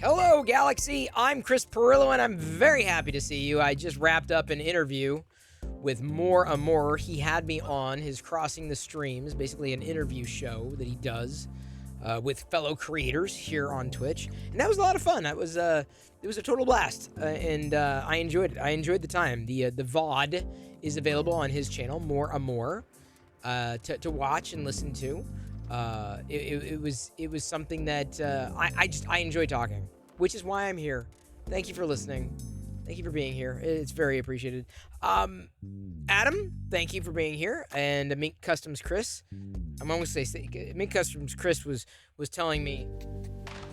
Hello, Galaxy. I'm Chris Perillo, and I'm very happy to see you. I just wrapped up an interview with More Amor. He had me on his Crossing the Streams, basically an interview show that he does with fellow creators here on Twitch, and that was a lot of fun. It was a total blast, and I enjoyed it. I enjoyed the time. The VOD is available on his channel, More Amor, to watch and listen to. It was something that I enjoy talking, which is why I'm here. Thank you for listening. Thank you for being here. It's very appreciated. Adam, thank you for being here. And Mink Customs Chris, I'm almost say Mink Customs Chris was telling me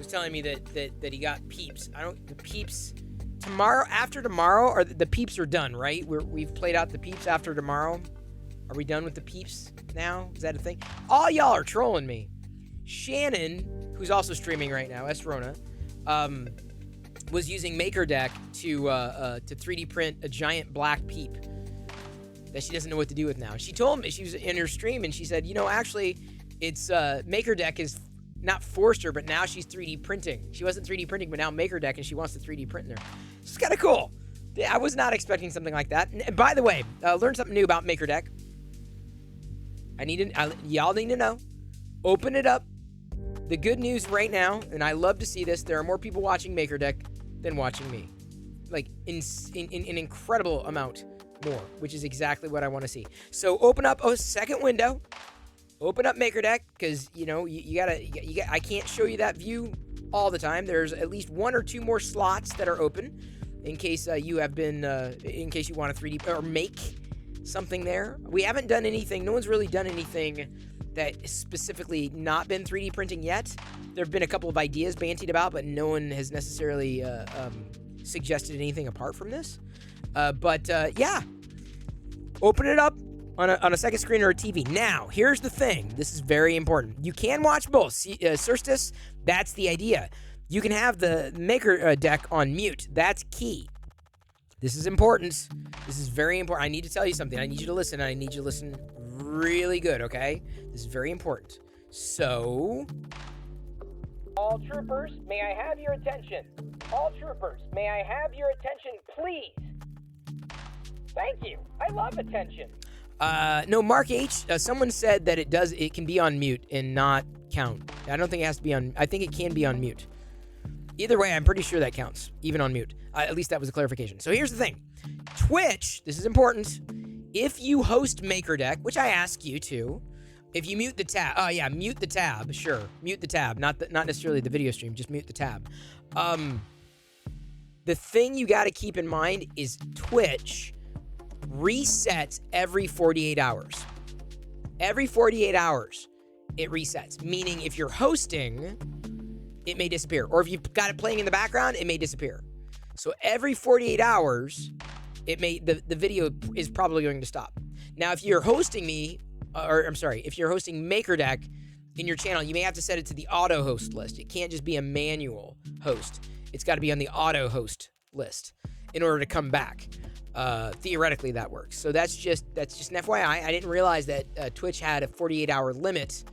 that he got peeps. The peeps tomorrow, after tomorrow, or the peeps are done, right? We've played out the peeps after tomorrow. Are we done with the peeps now? Is that a thing? All y'all are trolling me. Shannon, who's also streaming right now, Esrona, was using MakerDeck to 3D print a giant black peep that she doesn't know what to do with now. She told me, she was in her stream, and she said, actually, it's MakerDeck is not forced her, but now she's 3D printing. She wasn't 3D printing, but now MakerDeck, and she wants to 3D print in there. It's kind of cool. I was not expecting something like that. And by the way, learned something new about MakerDeck. Y'all need to know. Open it up. The good news right now, and I love to see this, there are more people watching MakerDeck than watching me. Like, in an incredible amount more, which is exactly what I want to see. So open up a second window. Open up MakerDeck, because, I can't show you that view all the time. There's at least one or two more slots that are open in case you want to 3D or make something there. We haven't done anything. No one's really done anything that specifically not been 3D printing yet. There have been a couple of ideas bantied about, but no one has necessarily suggested anything apart from this. Yeah, open it up on a second screen or a TV. Now, here's the thing. This is very important. You can watch both. Surstis, that's the idea. You can have the MakerDeck on mute. That's key. This is important. This is very important. I need to tell you something. I need you to listen, and I need you to listen really good, okay? This is very important. So, all troopers, may I have your attention? All troopers, may I have your attention, please? Thank you. I love attention. No, Mark H, someone said that it can be on mute and not count. I don't think it has to be on, I think it can be on mute. Either way, I'm pretty sure that counts, even on mute. At least that was a clarification. So here's the thing. Twitch, this is important. If you host MakerDeck, which I ask you to, if you mute the tab, mute the tab, sure. Mute the tab, not necessarily the video stream, just mute the tab. The thing you got to keep in mind is Twitch resets every 48 hours. Every 48 hours, it resets. Meaning if you're hosting, it may disappear. Or if you've got it playing in the background, it may disappear. So every 48 hours, the video is probably going to stop. Now, if you're hosting if you're hosting MakerDeck in your channel, you may have to set it to the auto host list. It can't just be a manual host. It's got to be on the auto host list in order to come back. Theoretically, that works. So that's just an FYI. I didn't realize that Twitch had a 48-hour limit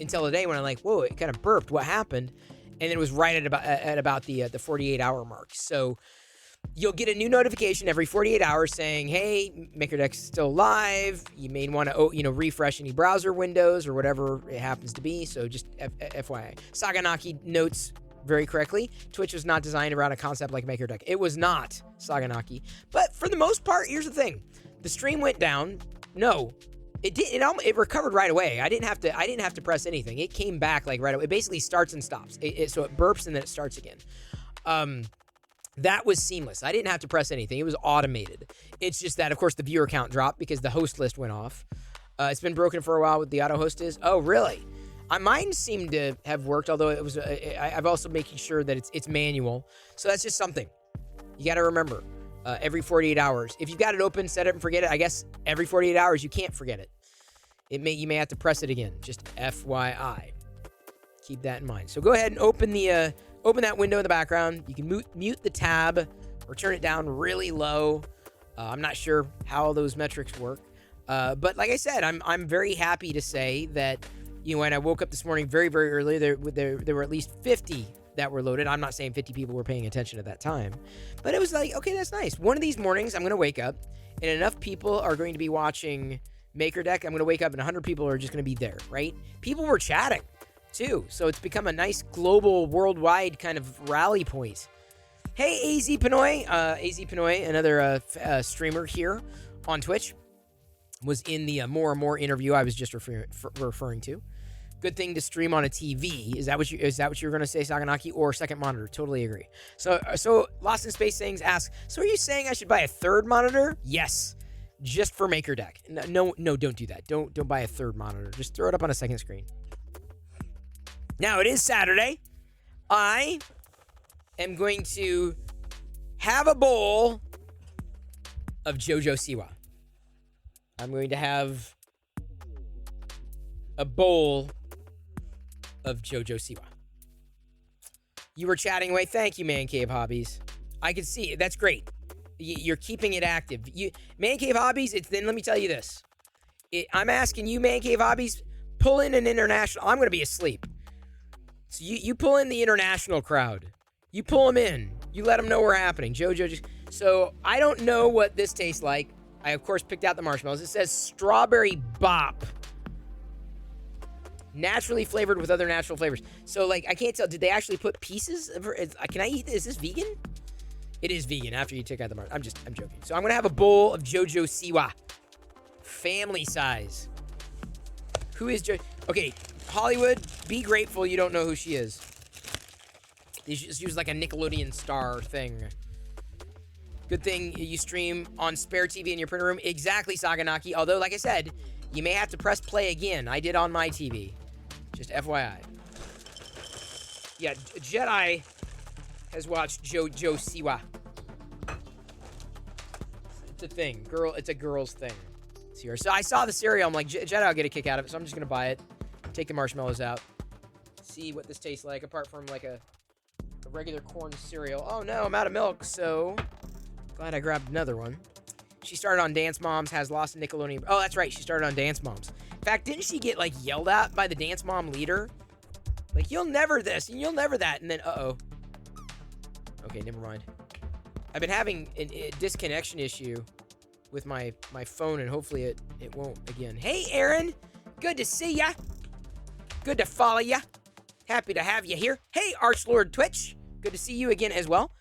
until today when I'm like, whoa, it kind of burped. What happened? And it was right at about the 48-hour mark. So you'll get a new notification every 48 hours saying, hey, MakerDeck's still live. You may want to, refresh any browser windows or whatever it happens to be. So just FYI. Saganaki notes very correctly, Twitch was not designed around a concept like MakerDeck. It was not, Saganaki. But for the most part, here's the thing. The stream went down. No. It recovered right away. I didn't have to press anything. It came back like right away. It basically starts and stops. So it burps and then it starts again. That was seamless. I didn't have to press anything. It was automated. It's just that, of course, the viewer count dropped because the host list went off. It's been broken for a while. What the auto host is. Oh, really? Mine seemed to have worked, although it was. I've also making sure that it's manual. So that's just something you got to remember. Every 48 hours. If you've got it open, set it and forget it. I guess every 48 hours you can't forget it. You may have to press it again. Just FYI. Keep that in mind. So go ahead and open that window in the background. You can mute the tab or turn it down really low. I'm not sure how those metrics work. But like I said, I'm very happy to say that when I woke up this morning very, very early, there were at least 50 that were loaded. I'm not saying 50 people were paying attention at that time, but it was like, okay, that's nice. One of these mornings, I'm going to wake up, and enough people are going to be watching MakerDeck. I'm going to wake up, and 100 people are just going to be there, right? People were chatting, too, so it's become a nice global, worldwide kind of rally point. Hey, AZ Pinoy, another streamer here on Twitch, was in the More and More interview I was just referring to. Good thing to stream on a TV. Is that what you were going to say, Saganaki? Or second monitor? Totally agree. So Lost in Space Things asks, so are you saying I should buy a third monitor? Yes, just for MakerDeck. No, don't do that. Don't buy a third monitor. Just throw it up on a second screen. Now it is Saturday. I am going to have a bowl of JoJo Siwa. I'm going to have a bowl of JoJo Siwa. You were chatting away. Thank you, Man Cave Hobbies. I can see it. That's great. You're keeping it active. Man Cave Hobbies, then let me tell you this. I'm asking you, Man Cave Hobbies, pull in an international. I'm going to be asleep. So you pull in the international crowd. You pull them in. You let them know we're happening. JoJo So I don't know what this tastes like. I, of course, picked out the marshmallows. It says Strawberry Bop. Naturally flavored with other natural flavors. So, like, I can't tell. Did they actually put pieces? Can I eat this? Is this vegan? It is vegan after you take out the marshmallows. I'm joking. So I'm going to have a bowl of JoJo Siwa. Family size. Who is JoJo? Okay, Hollywood, be grateful you don't know who she is. She was like a Nickelodeon star thing. Good thing you stream on spare TV in your printer room. Exactly, Saganaki. Although, like I said, you may have to press play again. I did on my TV. Just FYI. Yeah, Jedi has watched JoJo Siwa. It's a thing. It's a girl's thing. So I saw the cereal. I'm like, Jedi will get a kick out of it, so I'm just going to buy it. Take the marshmallows out. See what this tastes like, apart from like a regular corn cereal. Oh no, I'm out of milk, so glad I grabbed another one. She started on Dance Moms, has lost a Nickelodeon. Oh, that's right, she started on Dance Moms. In fact, didn't she get like yelled at by the Dance Mom leader? Like, you'll never this, and you'll never that, and then, uh-oh. Okay, never mind. I've been having a disconnection issue with my phone, and hopefully it won't again. Hey, Aaron! Good to see ya! Good to follow ya! Happy to have you here. Hey, Archlord Twitch! Good to see you again as well.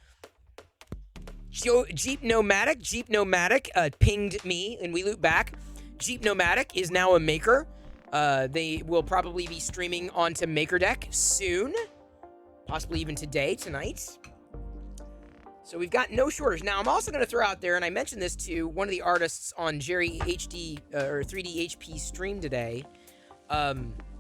Jeep Nomadic pinged me, and we loop back. Jeep Nomadic is now a maker. They will probably be streaming onto MakerDeck soon. Possibly even tonight. So we've got no shortage. Now, I'm also going to throw out there, and I mentioned this to one of the artists on Jerry HD or 3D HP stream today. I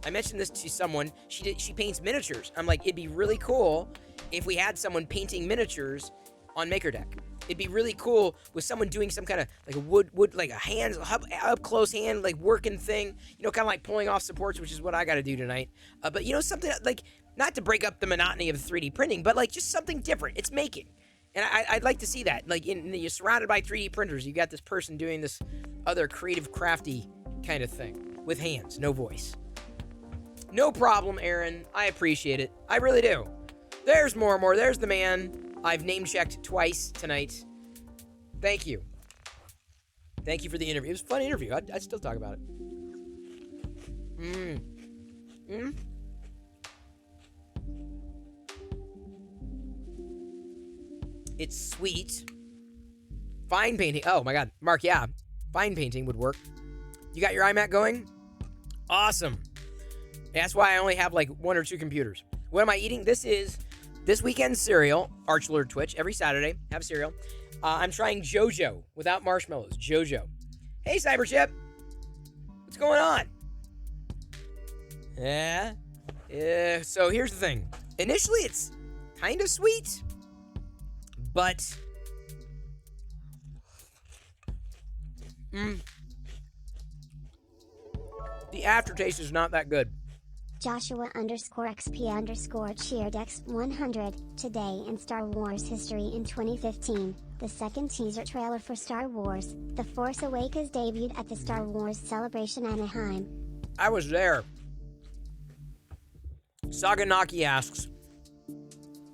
mentioned this to someone. She paints miniatures. I'm like, it'd be really cool if we had someone painting miniatures on MakerDeck. It'd be really cool with someone doing some kind of like a wood like a hand up close hand like working thing. You know, kind of like pulling off supports, which is what I got to do tonight. But you know, something like not to break up the monotony of 3D printing, but like just something different. It's making. And I'd like to see that. Like, you're surrounded by 3D printers. You got this person doing this other creative, crafty kind of thing with hands, no voice. No problem, Aaron. I appreciate it. I really do. There's more and more. There's the man I've name-checked twice tonight. Thank you. Thank you for the interview. It was a fun interview. I'd still talk about it. It's sweet. Fine painting. Oh my god. Mark, yeah. Fine painting would work. You got your iMac going? Awesome. That's why I only have like 1 or 2 computers. What am I eating? This is this weekend's cereal. Archlord Twitch. Every Saturday, have cereal. I'm trying JoJo without marshmallows. JoJo. Hey, Cyberchip. What's going on? Yeah. So here's the thing. Initially, it's kind of sweet. But the aftertaste is not that good. Joshua_XP_CheerDex100. Today in Star Wars history in 2015, the second teaser trailer for Star Wars, The Force Awakens debuted at the Star Wars Celebration Anaheim. I was there. Saganaki asks,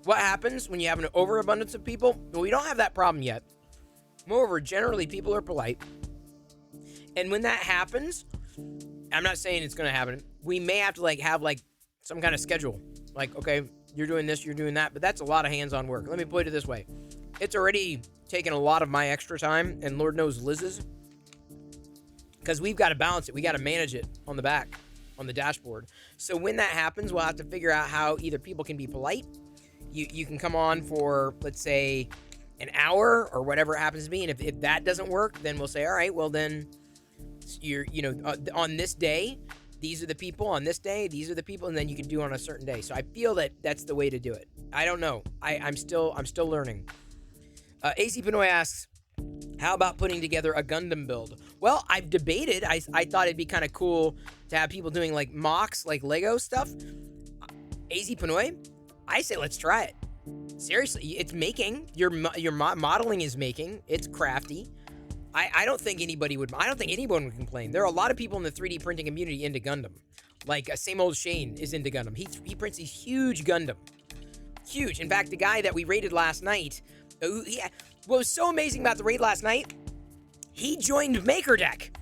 What happens when you have an overabundance of people? Well, we don't have that problem yet. Moreover, generally people are polite. And when that happens, I'm not saying it's going to happen. We may have to have some kind of schedule. Like, okay, you're doing this, you're doing that, but that's a lot of hands-on work. Let me put it this way. It's already taken a lot of my extra time, and Lord knows Liz's, because we've got to balance it. We got to manage it on the back, on the dashboard. So when that happens, we'll have to figure out how either people can be polite. You can come on for, let's say, an hour or whatever it happens to be, and if that doesn't work, then we'll say, all right, well then, on this day, these are the people. On this day, these are the people, and then you can do on a certain day. So I feel that that's the way to do it. I don't know. I'm still learning. AC Pinoy asks, how about putting together a Gundam build? Well, I've debated. I thought it'd be kind of cool to have people doing like mocks, like Lego stuff. AZ Pinoy, I say let's try it. Seriously, it's making. Your modeling is making. It's crafty. I don't think anyone would complain. There are a lot of people in the 3D printing community into Gundam. Like same old Shane is into Gundam. He prints these huge Gundam. Huge. In fact, the guy that we raided last night, what was so amazing about the raid last night, he joined MakerDeck.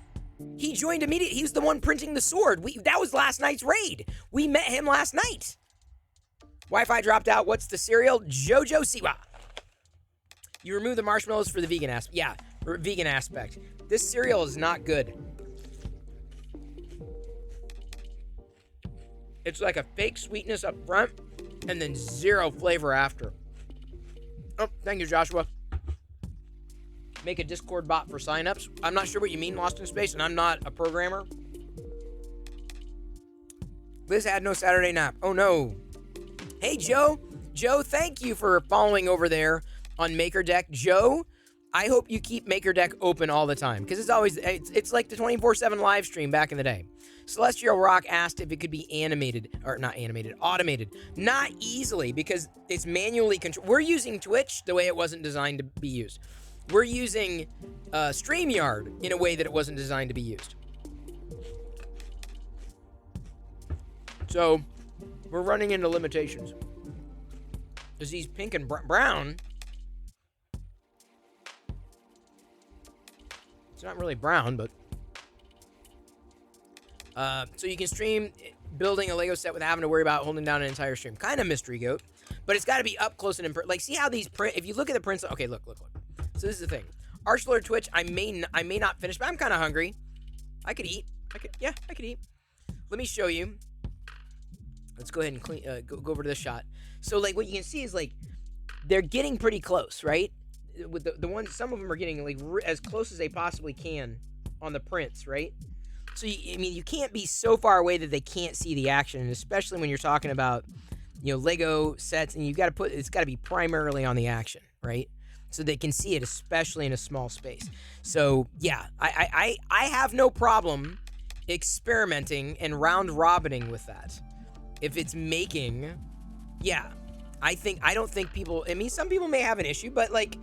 He joined immediately. He was the one printing the sword. That was last night's raid. We met him last night. Wi-Fi dropped out. What's the cereal? Jojo Siwa. You remove the marshmallows for the vegan aspect. Yeah, vegan aspect. This cereal is not good. It's like a fake sweetness up front and then zero flavor after. Oh, thank you, Joshua. Make a Discord bot for signups. I'm not sure what you mean, Lost in Space, and I'm not a programmer. Liz had no Saturday nap. Oh, no. Hey, Joe. Joe, thank you for following over there on MakerDeck. Joe, I hope you keep MakerDeck open all the time, because it's like the 24/7 live stream back in the day. Celestial Rock asked if it could be automated. Not easily, because it's manually controlled. We're using Twitch the way it wasn't designed to be used. We're using StreamYard in a way that it wasn't designed to be used. So, we're running into limitations. Because these pink and brown, it's not really brown, but so you can stream building a Lego set without having to worry about holding down an entire stream. Kind of mystery goat, but it's got to be up close and like, see how these print. If you look at the prints, okay, look. So this is the thing. Archlord Twitch, I may not finish, but I'm kind of hungry. I could eat. I could eat. Let me show you. Let's go ahead and go over to this shot. So like what you can see is like they're getting pretty close, right? With the ones, some of them are getting like as close as they possibly can on the prints, right? So you can't be so far away that they can't see the action, and especially when you're talking about Lego sets, and it's got to be primarily on the action, right? So they can see it, especially in a small space. So yeah, I have no problem experimenting and round robining with that. If it's making, yeah, I don't think people. I mean, some people may have an issue, but like,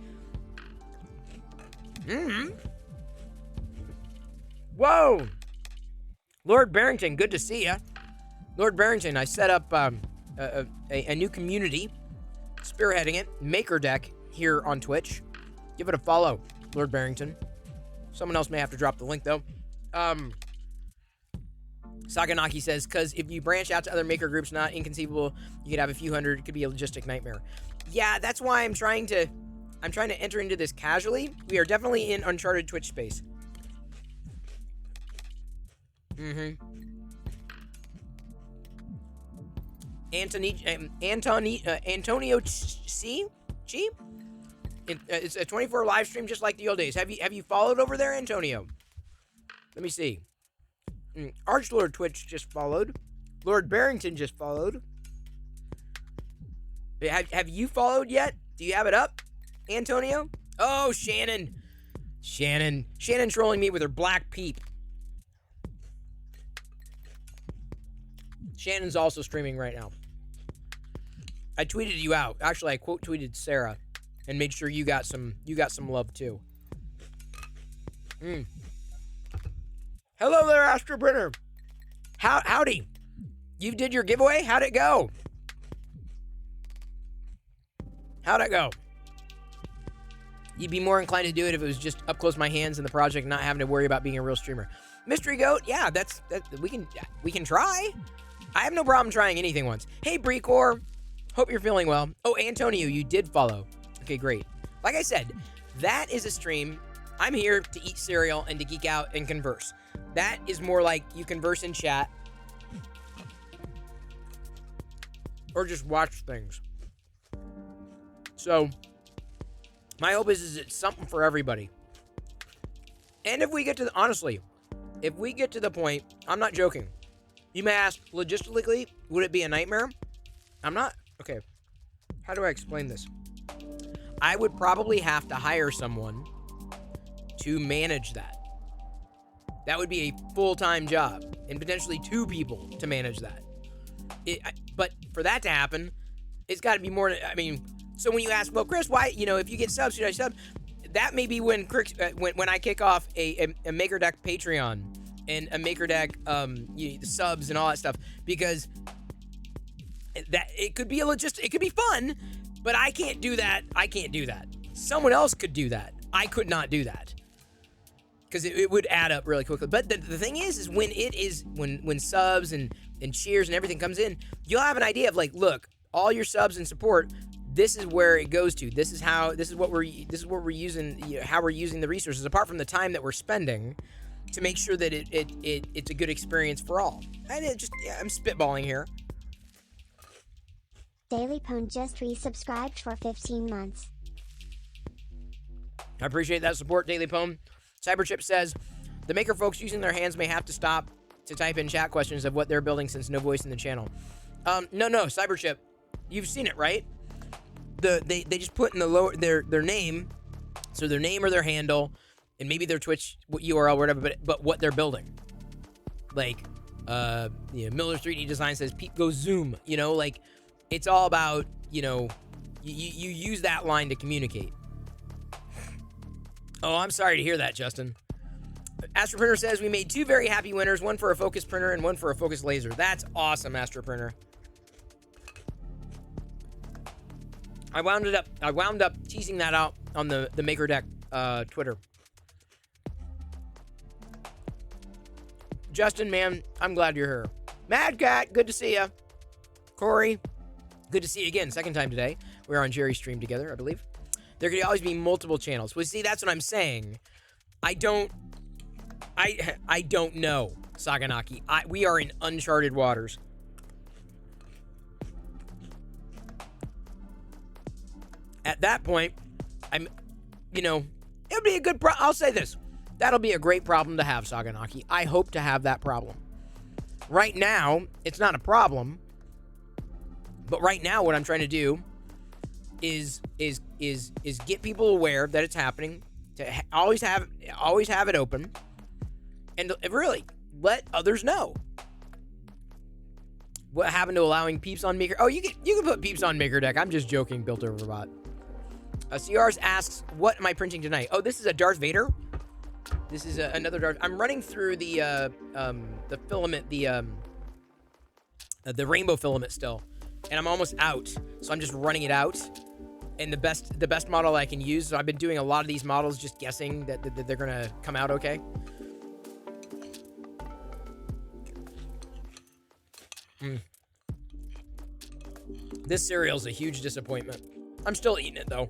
whoa. Lord Barrington, good to see ya. Lord Barrington, I set up a new community, spearheading it, MakerDeck, here on Twitch. Give it a follow, Lord Barrington. Someone else may have to drop the link, though. Saganaki says, because if you branch out to other maker groups, not inconceivable, you could have a few hundred. It could be a logistic nightmare. Yeah, that's why I'm trying to enter into this casually. We are definitely in uncharted Twitch space. Antonio C? It's a 24 live stream just like the old days. Have you followed over there, Antonio? Let me see. Archlord Twitch just followed. Lord Barrington just followed. Have you followed yet? Do you have it up, Antonio? Oh, Shannon trolling me with her black peep. Shannon's also streaming right now. I tweeted you out. Actually, I quote tweeted Sarah and made sure you got some love too. Hello there, Astro Brenner. Howdy. You did your giveaway? How'd it go? How'd I go? You'd be more inclined to do it if it was just up close my hands in the project, not having to worry about being a real streamer. Mystery Goat, yeah, that we can try. I have no problem trying anything once. Hey, Brecor, hope you're feeling well. Oh, Antonio, you did follow. Okay, great. Like I said, that is a stream. I'm here to eat cereal and to geek out and converse. That is more like you converse in chat or just watch things. So my hope is it's something for everybody. And if we get to the, honestly, if we get to the point, I'm not joking. You may ask, logistically, would it be a nightmare? I'm not, okay. How do I explain this? I would probably have to hire someone to manage that. That would be a full-time job, and potentially 2 people to manage that. But for that to happen, it's got to be more. I mean, so when you ask, well, Chris, why? If you get subs, should I sub? That may be when when I kick off a MakerDeck Patreon and a MakerDeck the subs and all that stuff, because that it could be it could be fun, but I can't do that. I can't do that. Someone else could do that. I could not do that. Because it would add up really quickly. But the thing is when subs and cheers and everything comes in, you'll have an idea of like, look, all your subs and support, this is where it goes to. This is what we're using, how we're using the resources, apart from the time that we're spending to make sure that it's a good experience for all. And I'm spitballing here. Daily Pwn just resubscribed for 15 months. I appreciate that support, Daily Pwn. Cyberchip says, the maker folks using their hands may have to stop to type in chat questions of what they're building since no voice in the channel. No, Cyberchip, you've seen it, right? They just put in the their name, so their name or their handle, and maybe their Twitch URL or whatever, but what they're building. Like, Miller 3D Design says, Pete goes Zoom, like, it's all about, you use that line to communicate. Oh, I'm sorry to hear that, Justin. Astroprinter says we made 2 very happy winners, one for a focus printer and one for a focus laser. That's awesome, Astroprinter. I wound up teasing that out on the MakerDeck Twitter. Justin, man, I'm glad you're here. Mad Cat, good to see you. Corey, good to see you again. Second time today. We were on Jerry's stream together, I believe. There could always be multiple channels. Well, see, that's what I'm saying. I don't know, Saganaki. We are in uncharted waters. At that point, it would be a good I'll say this. That'll be a great problem to have, Saganaki. I hope to have that problem. Right now, it's not a problem. But right now, what I'm trying to do is get people aware that it's happening, to always have it open, and really let others know. What happened to allowing peeps on Maker? Oh, you can put peeps on MakerDeck. I'm just joking, Built Over Bot. CRs asks, what am I printing tonight? Oh, this is a Darth Vader. This is another Darth. I'm running through the filament, the rainbow filament still, and I'm almost out. So I'm just running it out. And the best model I can use. So I've been doing a lot of these models, just guessing that they're gonna come out okay. This cereal's a huge disappointment. I'm still eating it though,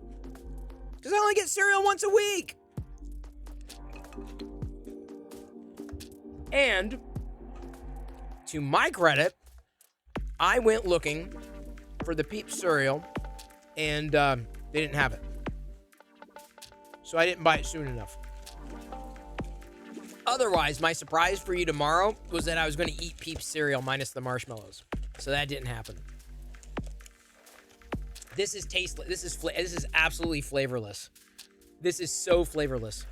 because I only get cereal once a week. And to my credit, I went looking for the Peeps cereal, and they didn't have it. So I didn't buy it soon enough. Otherwise, my surprise for you tomorrow was that I was going to eat Peeps cereal minus the marshmallows. So that didn't happen. This is tasteless. This is absolutely flavorless. This is so flavorless.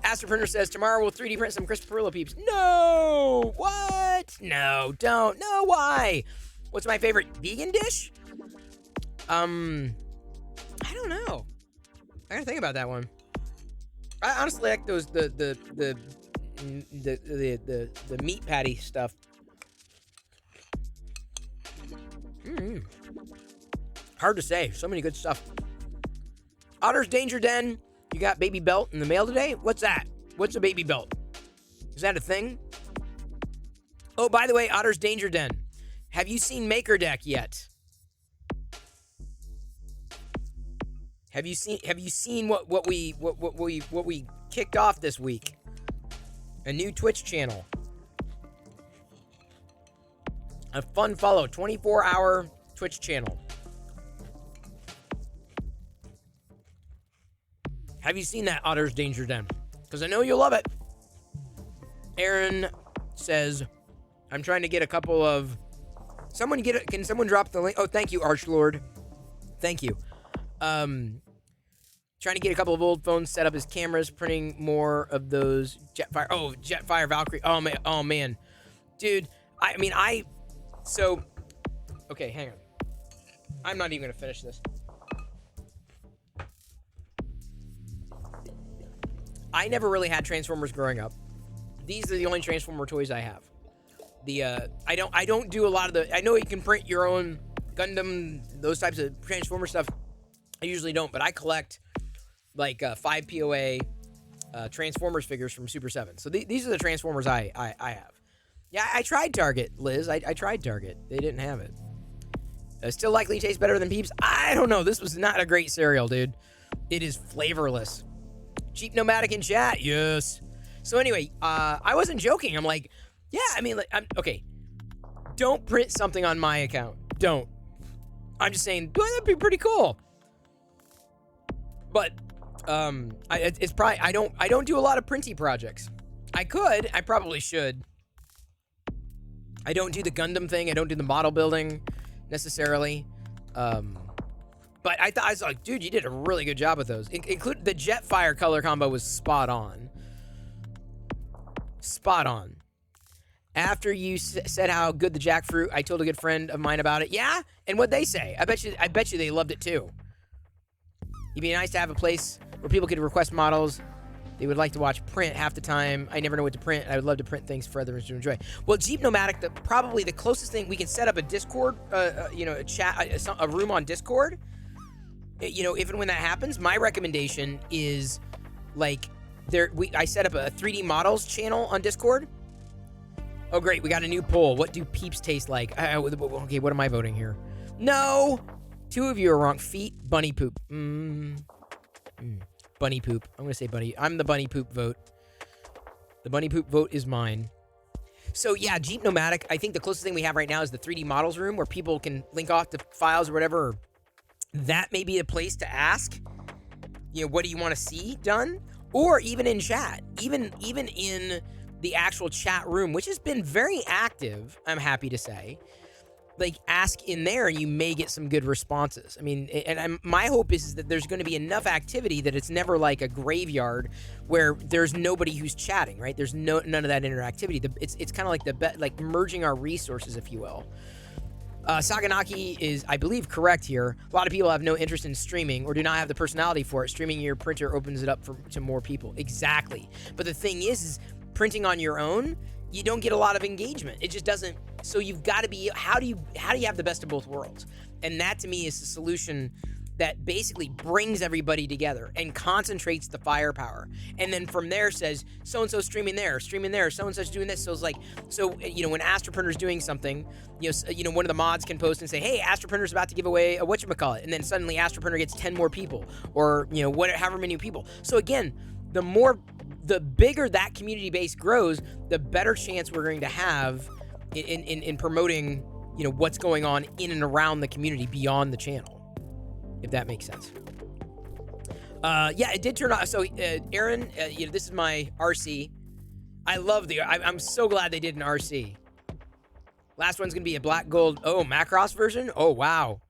Astroprinter says, tomorrow we'll 3D print some Crisp Perillo Peeps. No! What? No, don't. No, why? What's my favorite vegan dish? I don't know. I gotta think about that one. I honestly like those the meat patty stuff. Hard to say. So many good stuff. Otter's Danger Den. You got Baby Belt in the mail today? What's that? What's a Baby Belt? Is that a thing? Oh, by the way, Otter's Danger Den. Have you seen Maker Deck yet? Have you seen what we kicked off this week? A new Twitch channel. A fun follow, 24-hour Twitch channel. Have you seen that, Otter's Danger Den? Because I know you'll love it. Aaron says, I'm trying to get a couple of... Can someone drop the link? Oh, thank you, Archlord. Thank you. Trying to get a couple of old phones set up as cameras, printing more of those Jetfire. Oh, Jetfire Valkyrie. Oh man. Dude, okay, hang on. I'm not even going to finish this. I never really had Transformers growing up. These are the only Transformer toys I have. I don't do a lot of the... I know you can print your own Gundam, those types of Transformer stuff. I usually don't, but I collect like 5 POA Transformers figures from Super 7. So these are the Transformers I have. Yeah, I tried Target, Liz. I tried Target. They didn't have it. Still likely tastes better than Peeps? I don't know. This was not a great cereal, dude. It is flavorless. Cheap Nomadic in chat. Yes. So anyway, I wasn't joking. I'm like, yeah, okay. Don't print something on my account. Don't. I'm just saying, that'd be pretty cool. But it's probably I don't do a lot of printy projects. I probably should. I don't do the Gundam thing. I don't do the model building necessarily. But I was like, dude, you did a really good job with those. Include the Jetfire color combo was spot on. Spot on. After you said how good the jackfruit, I told a good friend of mine about it. Yeah, and what'd they say? I bet you they loved it too. It'd be nice to have a place where people could request models they would like to watch print half the time. I never know what to print. I would love to print things for others to enjoy. Well, Jeep Nomadic, probably the closest thing we can set up a Discord, a chat, a room on Discord. If and when that happens, my recommendation is like I set up a 3D models channel on Discord. Oh, great. We got a new poll. What do Peeps taste like? Okay, what am I voting here? No. 2 of you are wrong. Feet, bunny poop. Bunny poop. I'm going to say bunny. I'm the bunny poop vote. The bunny poop vote is mine. So, yeah, Jeep Nomadic, I think the closest thing we have right now is the 3D models room where people can link off the files or whatever. That may be a place to ask, what do you want to see done? Or even in chat. Even in the actual chat room, which has been very active, I'm happy to say. Like, ask in there and you may get some good responses. My hope is that there's going to be enough activity that it's never like a graveyard where there's nobody who's chatting, right? There's none of that interactivity. It's kind of like merging our resources, if you will. Saganaki is, I believe, correct here. A lot of people have no interest in streaming or do not have the personality for it. Streaming your printer opens it up to more people. Exactly. But the thing is printing on your own, you don't get a lot of engagement. It just doesn't. So you've got to be, how do you have the best of both worlds? And that to me is the solution that basically brings everybody together and concentrates the firepower. And then from there says, so-and-so streaming there, so-and-so's doing this. So it's like, when Astroprinter's doing something, one of the mods can post and say, hey, Astroprinter's about to give away a whatchamacallit. And then suddenly Astroprinter gets 10 more people or, however many people. So again, the bigger that community base grows, the better chance we're going to have in promoting, what's going on in and around the community beyond the channel, if that makes sense. Yeah, it did turn out. So, Aaron, this is my RC. I love I'm so glad they did an RC. Last one's gonna be a black gold. Oh, Macross version. Oh, wow.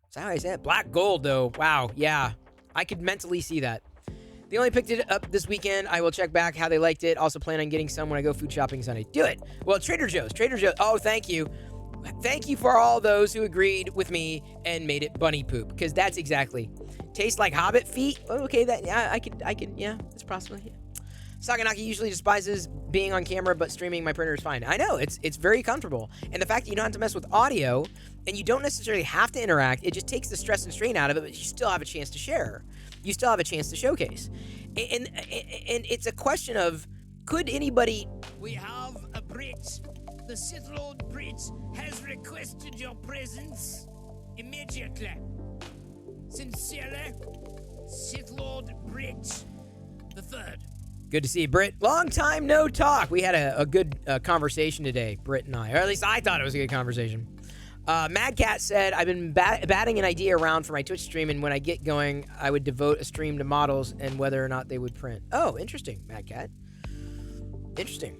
Is that how I say it? Black gold, though. Wow. Yeah, I could mentally see that. They only picked it up this weekend. I will check back how they liked it. Also plan on getting some when I go food shopping Sunday. Do it. Well, Trader Joe's. Oh, thank you. Thank you for all those who agreed with me and made it bunny poop, because that's exactly. Tastes like Hobbit feet. Okay, that I could. Yeah, it's possible. Yeah. Saganaki usually despises being on camera, but streaming my printer is fine. I know, it's very comfortable. And the fact that you don't have to mess with audio, and you don't necessarily have to interact, it just takes the stress and strain out of it, but you still have a chance to share. You still have a chance to showcase. And it's a question of, could anybody... We have a Brit. The Sith Lord Brit has requested your presence immediately. Sincerely, Sith Lord Brit the Third. Good to see you, Britt. Long time no talk. We had a good conversation today, Britt and I. Or at least I thought it was a good conversation. Mad Cat said, I've been batting an idea around for my Twitch stream, and when I get going, I would devote a stream to models and whether or not they would print. Oh, interesting, Mad Cat. Interesting.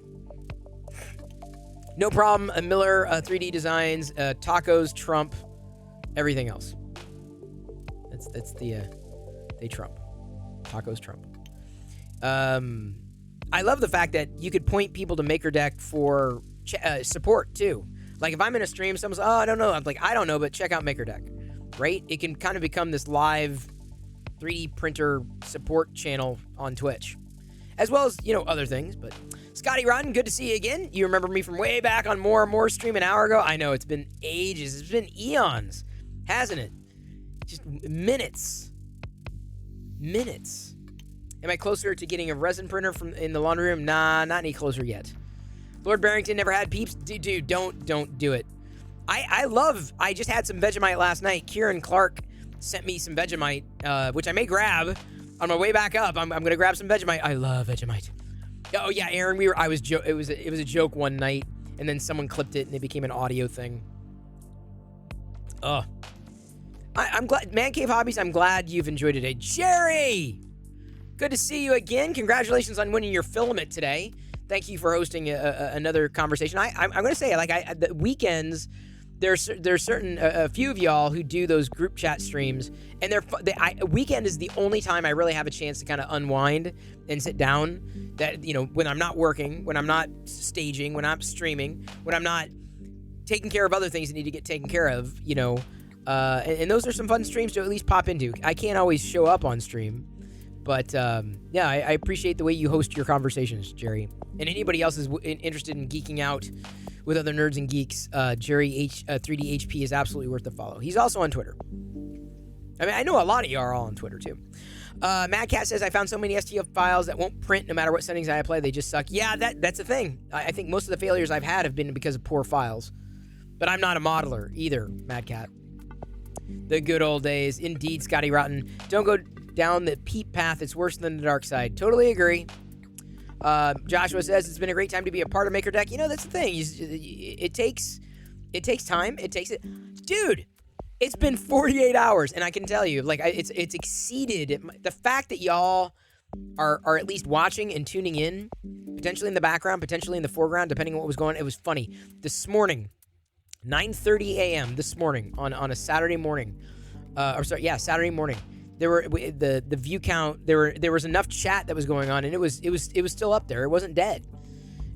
No problem. Miller 3D Designs, tacos trump everything else. That's the they trump. Tacos trump. I love the fact that you could point people to MakerDeck for support too. Like if I'm in a stream, someone's, oh, I don't know. I'm like, I don't know, but check out MakerDeck, right? It can kind of become this live 3D printer support channel on Twitch, as well as, you know, other things. But Scotty Rotten, good to see you again. You remember me from way back on More stream an hour ago? I know, it's been ages. It's been eons, hasn't it? Just minutes. Am I closer to getting a resin printer from in the laundry room? Nah, not any closer yet. Lord Barrington never had peeps. Dude, don't do it. I just had some Vegemite last night. Kieran Clark sent me some Vegemite, which I may grab on my way back up. I'm gonna grab some Vegemite. I love Vegemite. Oh yeah, Aaron, it was a joke one night, and then someone clipped it and it became an audio thing. I'm glad, Man Cave Hobbies, I'm glad you've enjoyed today. Jerry! Good to see you again. Congratulations on winning your filament today. Thank you for hosting another conversation. I'm going to say, like, the weekends, there's certain, a few of y'all who do those group chat streams, and weekend is the only time I really have a chance to kind of unwind and sit down. That, you know, when I'm not working, when I'm not staging, when I'm streaming, when I'm not taking care of other things that need to get taken care of, you know, and those are some fun streams to at least pop into. I can't always show up on stream. But, yeah, I appreciate the way you host your conversations, Jerry. And anybody else is interested in geeking out with other nerds and geeks, Jerry 3DHP is absolutely worth the follow. He's also on Twitter. I mean, I know a lot of you are all on Twitter, too. Mad Cat says, I found so many STL files that won't print no matter what settings I apply. They just suck. Yeah, that's the thing. I think most of the failures I've had have been because of poor files. But I'm not a modeler either, Mad Cat. The good old days. Indeed, Scotty Rotten. Don't go down the peep path. It's worse than the dark side. Totally agree. Joshua says it's been a great time to be a part of MakerDeck. You know, that's the thing. It takes time. Dude, it's been 48 hours, and I can tell you, like, it's exceeded the fact that y'all are at least watching and tuning in, potentially in the background, potentially in the foreground, depending on what was going on. It was funny. This morning, 9:30 a.m. this morning on a Saturday morning, Saturday morning. There were the view count. There was enough chat that was going on, and it was still up there. It wasn't dead.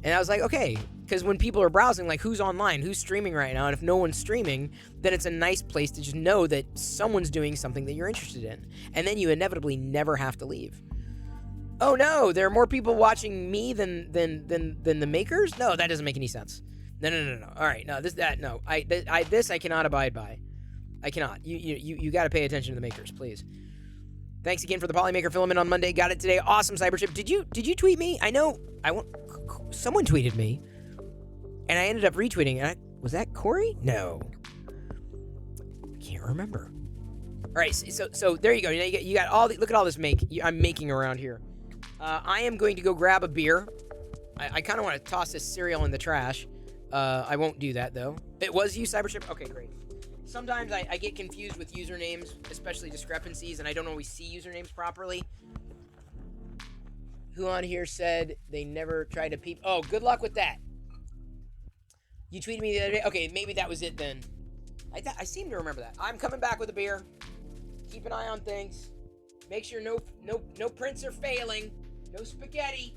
And I was like, okay, because when people are browsing, like, who's online, who's streaming right now, and if no one's streaming, then it's a nice place to just know that someone's doing something that you're interested in, and then you inevitably never have to leave. Oh no, there are more people watching me than the makers? No, that doesn't make any sense. No. All right, no, no. This I cannot abide by. I cannot. You got to pay attention to the makers, please. Thanks again for the Polymaker filament on Monday. Got it today. Awesome, Cyberchip. Did you tweet me? I know someone tweeted me, and I ended up retweeting. Was that Corey? No, can't remember. All right, so there you go. You got all the, look at all this I'm making around here. I am going to go grab a beer. I kind of want to toss this cereal in the trash. I won't do that though. It was you, Cyberchip. Okay, great. Sometimes I get confused with usernames, especially discrepancies, and I don't always see usernames properly. Who on here said they never tried to peep? Oh, good luck with that. You tweeted me the other day? Okay, maybe that was it then. I seem to remember that. I'm coming back with a beer. Keep an eye on things. Make sure no prints are failing. No spaghetti.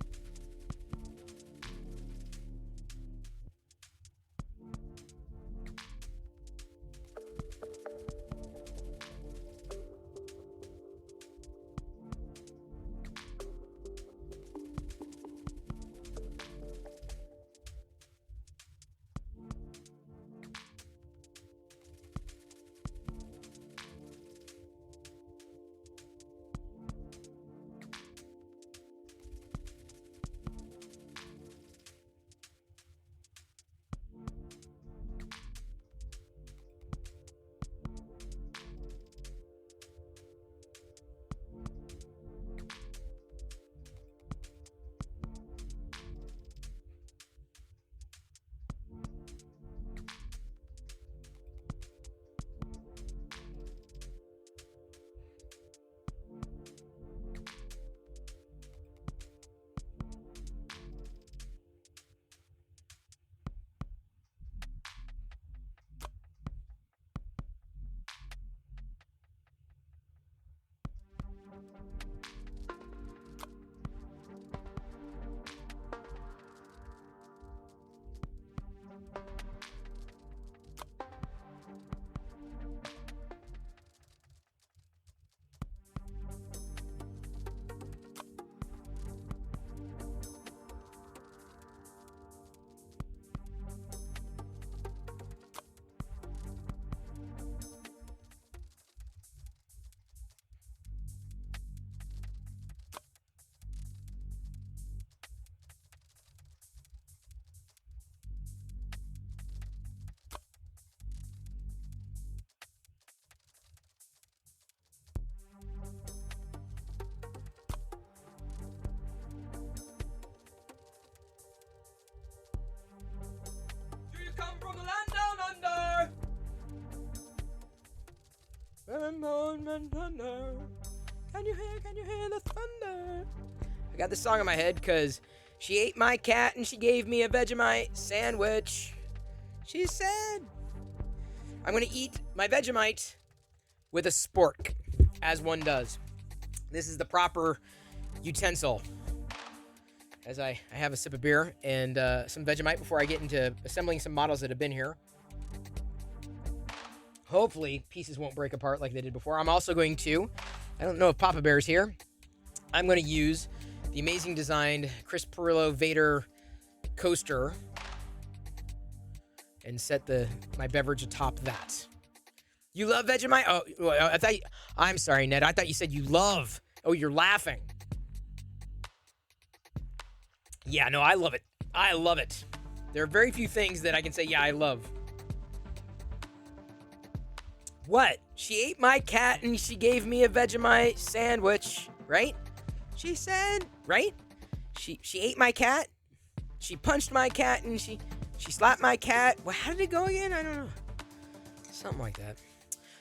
thunder. Can you hear the thunder? I got this song in my head because she ate my cat and she gave me a Vegemite sandwich. She said, I'm going to eat my Vegemite with a spork, as one does. This is the proper utensil. As I have a sip of beer and some Vegemite before I get into assembling some models that have been here. Hopefully, pieces won't break apart like they did before. I'm also going to, I don't know if Papa Bear's here, I'm going to use the amazing designed Chris Pirillo Vader coaster and set my beverage atop that. You love Vegemite? Oh, I'm sorry, Ned. I thought you said you love. Oh, you're laughing. Yeah, no, I love it. I love it. There are very few things that I can say, yeah, I love. What? She ate my cat and she gave me a Vegemite sandwich, right? She said, right? She ate my cat. She punched my cat and she slapped my cat. Well, how did it go again? I don't know. Something like that.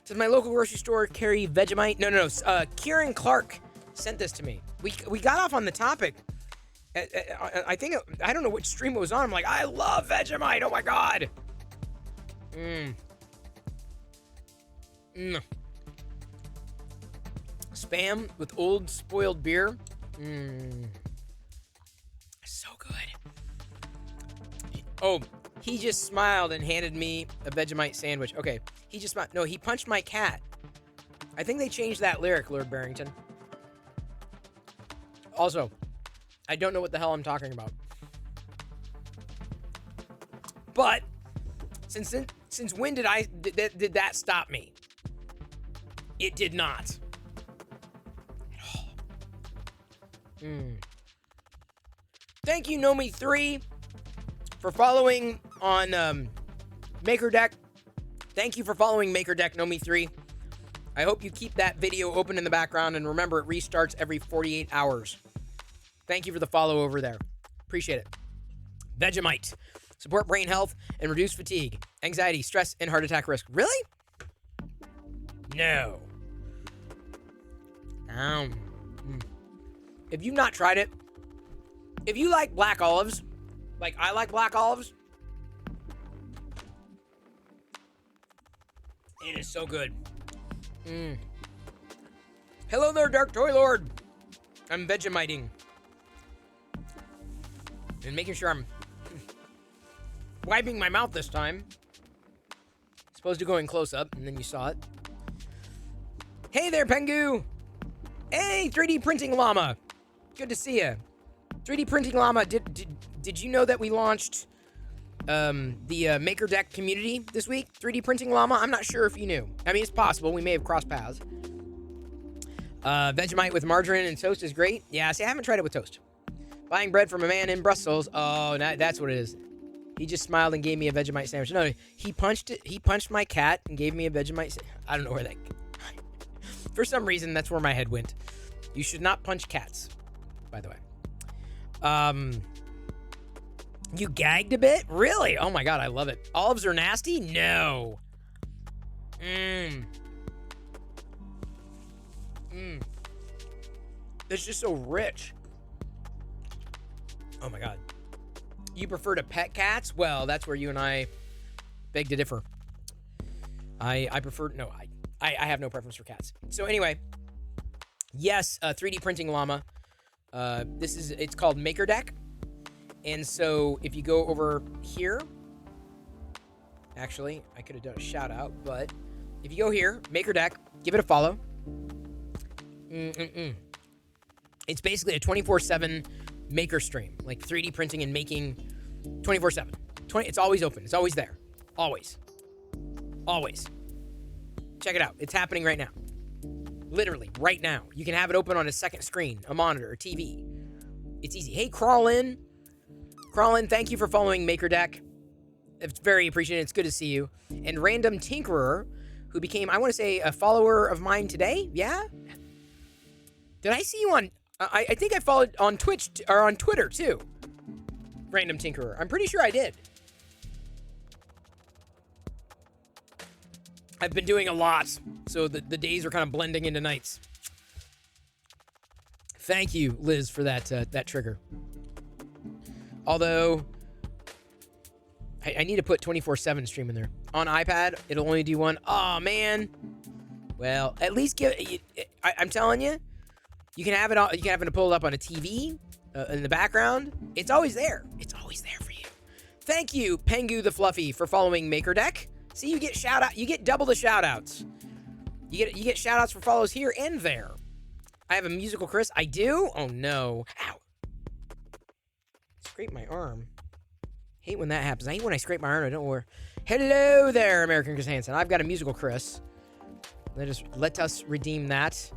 Does my local grocery store carry Vegemite? No. Kieran Clark sent this to me. We got off on the topic. I think, I don't know which stream it was on. I'm like, I love Vegemite. Oh my God. Spam with old spoiled beer. So good. Oh, he just smiled and handed me a Vegemite sandwich. Okay, he just smiled. No, he punched my cat. I think they changed that lyric, Lord Barrington. Also, I don't know what the hell I'm talking about. But since when did that stop me? It did not. At all. Thank you, Nomi3, for following on MakerDeck. Thank you for following MakerDeck, Nomi3. I hope you keep that video open in the background, and remember, it restarts every 48 hours. Thank you for the follow over there. Appreciate it. Vegemite. Support brain health and reduce fatigue, anxiety, stress, and heart attack risk. Really? No. If you've not tried it, if you like black olives, like I like black olives, it is so good. Hello there, Dark Toy Lord. I'm Vegemiting. And making sure I'm wiping my mouth this time. Supposed to go in close up, and then you saw it. Hey there, Pengu. Hey, 3D Printing Llama. Good to see you. 3D Printing Llama, did you know that we launched the MakerDeck community this week? 3D Printing Llama, I'm not sure if you knew. I mean, it's possible. We may have crossed paths. Vegemite with margarine and toast is great. Yeah, see, I haven't tried it with toast. Buying bread from a man in Brussels. Oh, that's what it is. He just smiled and gave me a Vegemite sandwich. No, he punched my cat and gave me a Vegemite. I don't know where that. For some reason, that's where my head went. You should not punch cats, by the way. You gagged a bit? Really? Oh my God, I love it. Olives are nasty? No. It's just so rich. Oh my God. You prefer to pet cats? Well, that's where you and I beg to differ. I prefer, no, I have no preference for cats. So anyway, yes, 3D Printing Llama. It's called MakerDeck. And so if you go over here, actually, I could have done a shout out, but if you go here, MakerDeck, give it a follow. It's basically a 24/7 maker stream, like 3D printing and making 24/7. It's always open. It's always there. Always. Check it out. It's happening right now. Literally, right now. You can have it open on a second screen, a monitor, a TV. It's easy. Hey, Crawl In, thank you for following MakerDeck. It's very appreciated. It's good to see you. And Random Tinkerer, who became, I want to say, a follower of mine today. Yeah? Did I see you on... I think I followed on Twitch, or on Twitter, too. Random Tinkerer. I'm pretty sure I did. I've been doing a lot, so the days are kind of blending into nights. Thank you, Liz, for that trigger. Although, I need to put 24/7 stream in there. On iPad, it'll only do one. Oh, man. Well, at least I'm telling you, you can have it. You can have it pulled up on a TV in the background. It's always there. It's always there for you. Thank you, Pengu the Fluffy, for following MakerDeck. See, you get you get double the shout outs. You get shout outs for follows here and there. I have a musical Chris. I do? Oh no. Ow. Scrape my arm. Hate when that happens. I hate when I scrape my arm. I don't wear. Hello there, American Chris Hansen. I've got a musical Chris. Let us redeem that.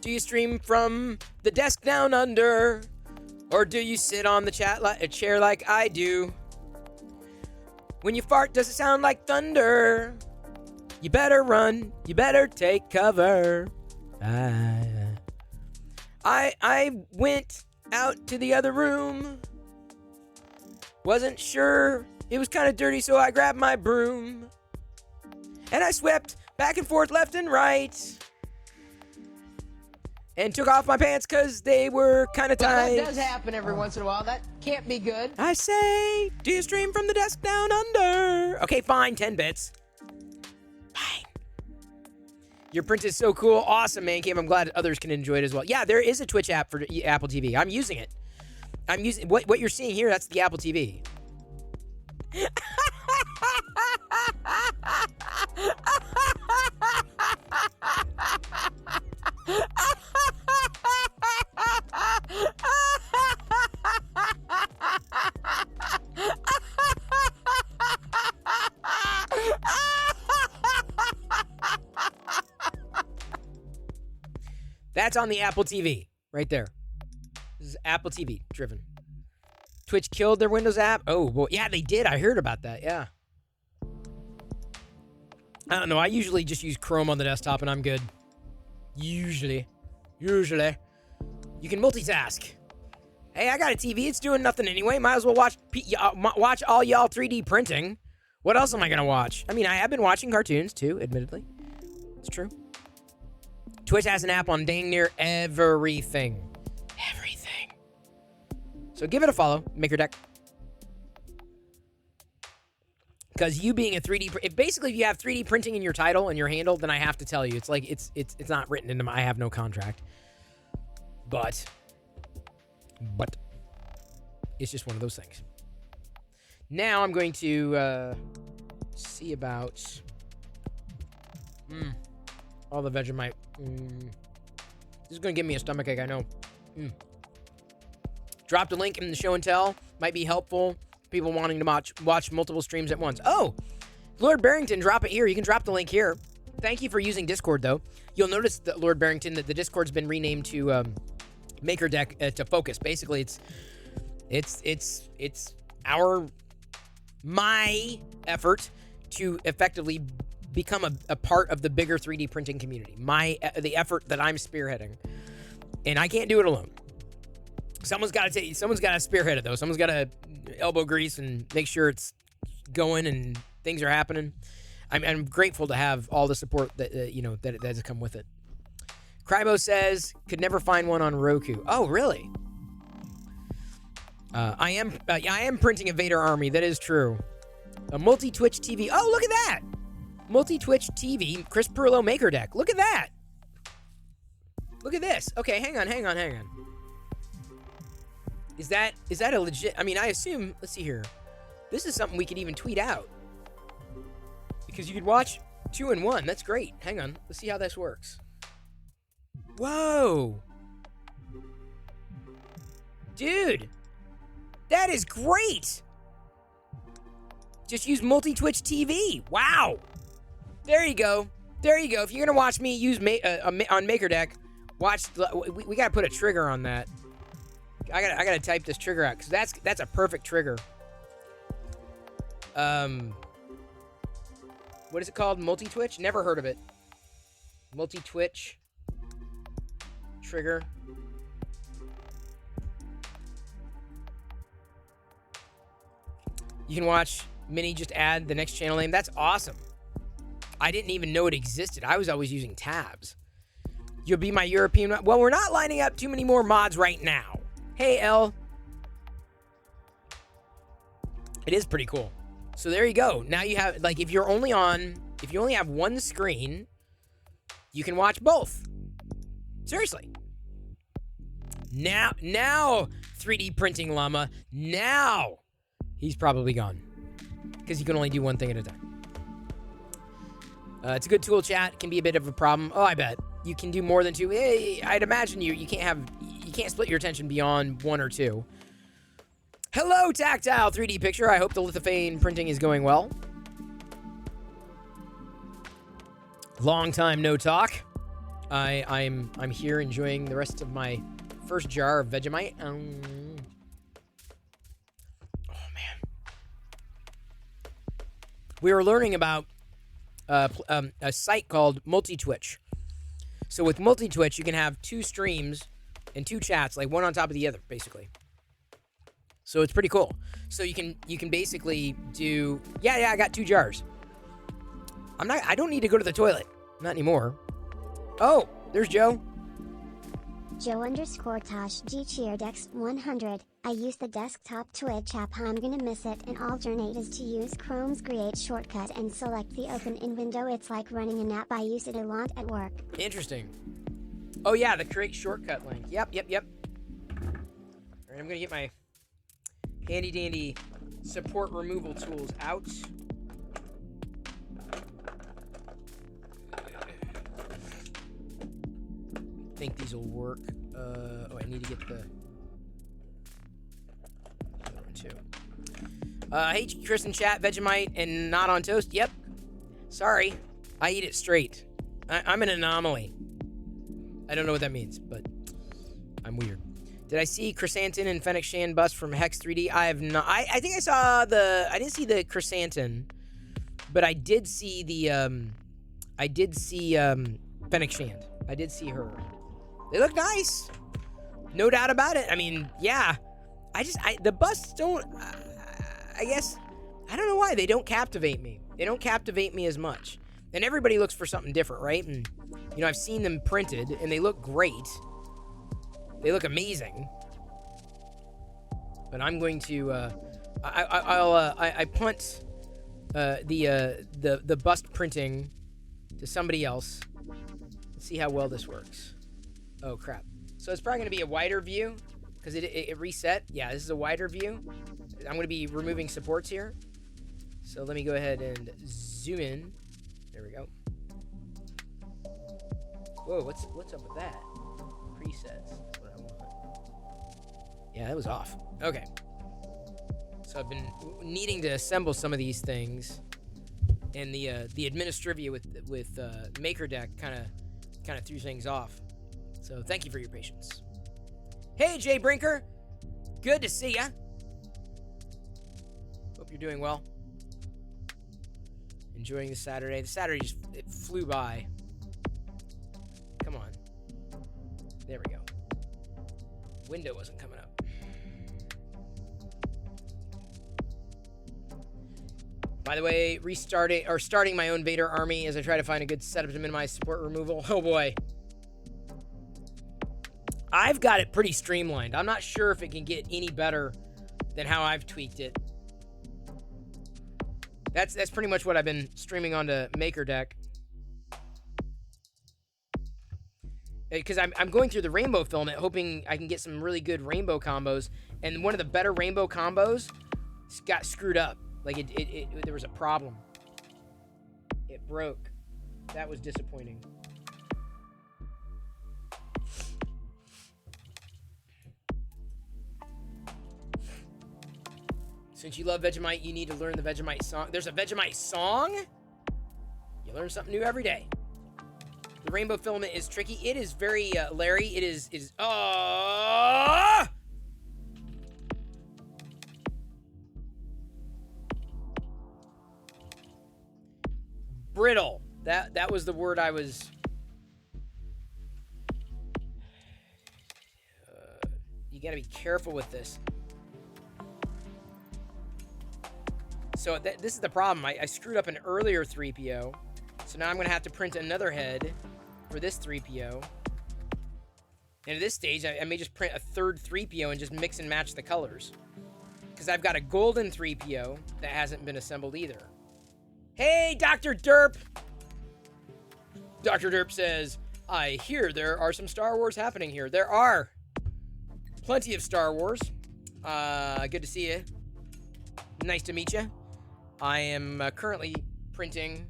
Do you stream from the desk down under? Or do you sit on the chair like I do? When you fart, does it sound like thunder? You better run. You better take cover. I went out to the other room. Wasn't sure. It was kind of dirty, so I grabbed my broom. And I swept back and forth, left and right. And took off my pants because they were kind of tight. That does happen every once in a while. That can't be good. I say, do you stream from the desk down under? Okay, fine, 10 bits. Fine. Your print is so cool. Awesome, man cave. I'm glad others can enjoy it as well. Yeah, there is a Twitch app for Apple TV. I'm using it. I'm using what you're seeing here, that's the Apple TV. That's on the Apple TV, right there. This is Apple TV driven. Twitch killed their Windows app? Oh, boy. Yeah, they did. I heard about that, yeah. I don't know. I usually just use Chrome on the desktop and I'm good. Usually. You can multitask. Hey, I got a TV. It's doing nothing anyway. Might as well watch all y'all 3D printing. What else am I going to watch? I mean, I have been watching cartoons too, admittedly. It's true. Twitch has an app on dang near everything. Everything. So give it a follow, MakerDeck. Because you being a 3D... if you have 3D printing in your title and your handle, then I have to tell you. It's like, it's not written into my... I have no contract. But it's just one of those things. Now I'm going to see about... all the Vegemite. This is going to give me a stomachache, I know. Dropped a link in the show and tell. Might be helpful. People wanting to watch multiple streams at once. Oh, Lord Barrington, drop it here. You can drop the link here. Thank you for using Discord, though. You'll notice that, Lord Barrington, that the Discord's been renamed to MakerDeck to Focus. Basically, it's my effort to effectively become a part of the bigger 3D printing community. The effort that I'm spearheading, and I can't do it alone. Someone's got to spearhead it though. Someone's got to elbow grease and make sure it's going and things are happening. I'm grateful to have all the support that that has come with it. Crybo says could never find one on Roku. Oh, really? I am printing a Vader army. That is true. A multi-Twitch TV. Oh, look at that! Multi-Twitch TV. Chris Perlow MakerDeck. Look at that. Look at this. Okay, hang on. Is that a legit... I mean, I assume... Let's see here. This is something we could even tweet out. Because you could watch 2 in 1. That's great. Hang on. Let's see how this works. Whoa. Dude. That is great. Just use multi-Twitch TV. Wow. There you go. If you're going to watch me use on MakerDeck, watch... We got to put a trigger on that. I gotta type this trigger out because that's a perfect trigger. What is it called? Multi-Twitch? Never heard of it. Multi-Twitch trigger. You can watch Mini just add the next channel name. That's awesome. I didn't even know it existed. I was always using tabs. You'll be my European. Well, we're not lining up too many more mods right now. Hey, L. It is pretty cool. So there you go. Now you have, like, if you only have one screen, you can watch both. Seriously. Now 3D printing llama. Now he's probably gone because you can only do one thing at a time. It's a good tool, chat. It can be a bit of a problem. Oh, I bet you can do more than two. I'd imagine you can't split your attention beyond one or two. Hello, Tactile 3D Picture. I hope the lithophane printing is going well. Long time no talk. I'm here enjoying the rest of my first jar of Vegemite. Oh man, we were learning about a site called MultiTwitch. So with MultiTwitch, you can have two streams and two chats, like one on top of the other, basically. So it's pretty cool. So you can basically do I got two jars. I don't need to go to the toilet. Not anymore. Oh, there's Joe. Joe_Tosh G Cheerdex 100. I use the desktop Twitch app. I'm gonna miss it. An alternate is to use Chrome's Create shortcut and select the open in window. It's like running an app. I use it a lot at work. Interesting. Oh yeah, the Create shortcut link. Yep. Alright, I'm gonna get my handy dandy support removal tools out. I think these will work. I need to get the other one too. Hey, Chris in chat, Vegemite and not on toast. Yep. Sorry, I eat it straight. I'm an anomaly. I don't know what that means, but I'm weird. Did I see Chrysanthemum and Fennec Shan bust from Hex 3D? I have not. I think I saw I didn't see the Chrysanthemum, but I did see the Fennec Shand. I did see her. They look nice. No doubt about it. I mean, yeah. The busts don't, I guess, I don't know why. They don't captivate me. They don't captivate me as much. And everybody looks for something different, right? And, I've seen them printed, and they look great. They look amazing. But I'm going to, I punt the bust printing to somebody else. Let's see how well this works. Oh, crap. So it's probably going to be a wider view because it reset. Yeah, this is a wider view. I'm going to be removing supports here. So let me go ahead and zoom in. There we go. Whoa, what's up with that? Presets. That's what I want. Yeah, that was off. Okay. So I've been needing to assemble some of these things. And the Administrivia with MakerDeck kind of threw things off. So thank you for your patience. Hey, Jay Brinker. Good to see ya. Hope you're doing well. Enjoying the Saturday. The Saturday it flew by. Come on. There we go. Window wasn't coming up. By the way, starting my own Vader army as I try to find a good setup to minimize support removal. Oh boy. I've got it pretty streamlined. I'm not sure if it can get any better than how I've tweaked it. That's pretty much what I've been streaming onto MakerDeck. Because I'm going through the rainbow filament, hoping I can get some really good rainbow combos. And one of the better rainbow combos got screwed up. Like there was a problem. It broke. That was disappointing. Since you love Vegemite, you need to learn the Vegemite song. There's a Vegemite song? You learn something new every day. The rainbow filament is tricky. It is very, Larry, it is, brittle. That was the word I was... you gotta be careful with this. So this is the problem. I screwed up an earlier 3PO. So now I'm going to have to print another head for this 3PO. And at this stage, I may just print a third 3PO and just mix and match the colors. Because I've got a golden 3PO that hasn't been assembled either. Hey, Dr. Derp! Dr. Derp says, I hear there are some Star Wars happening here. There are. Plenty of Star Wars. Good to see you. Nice to meet you. I am currently printing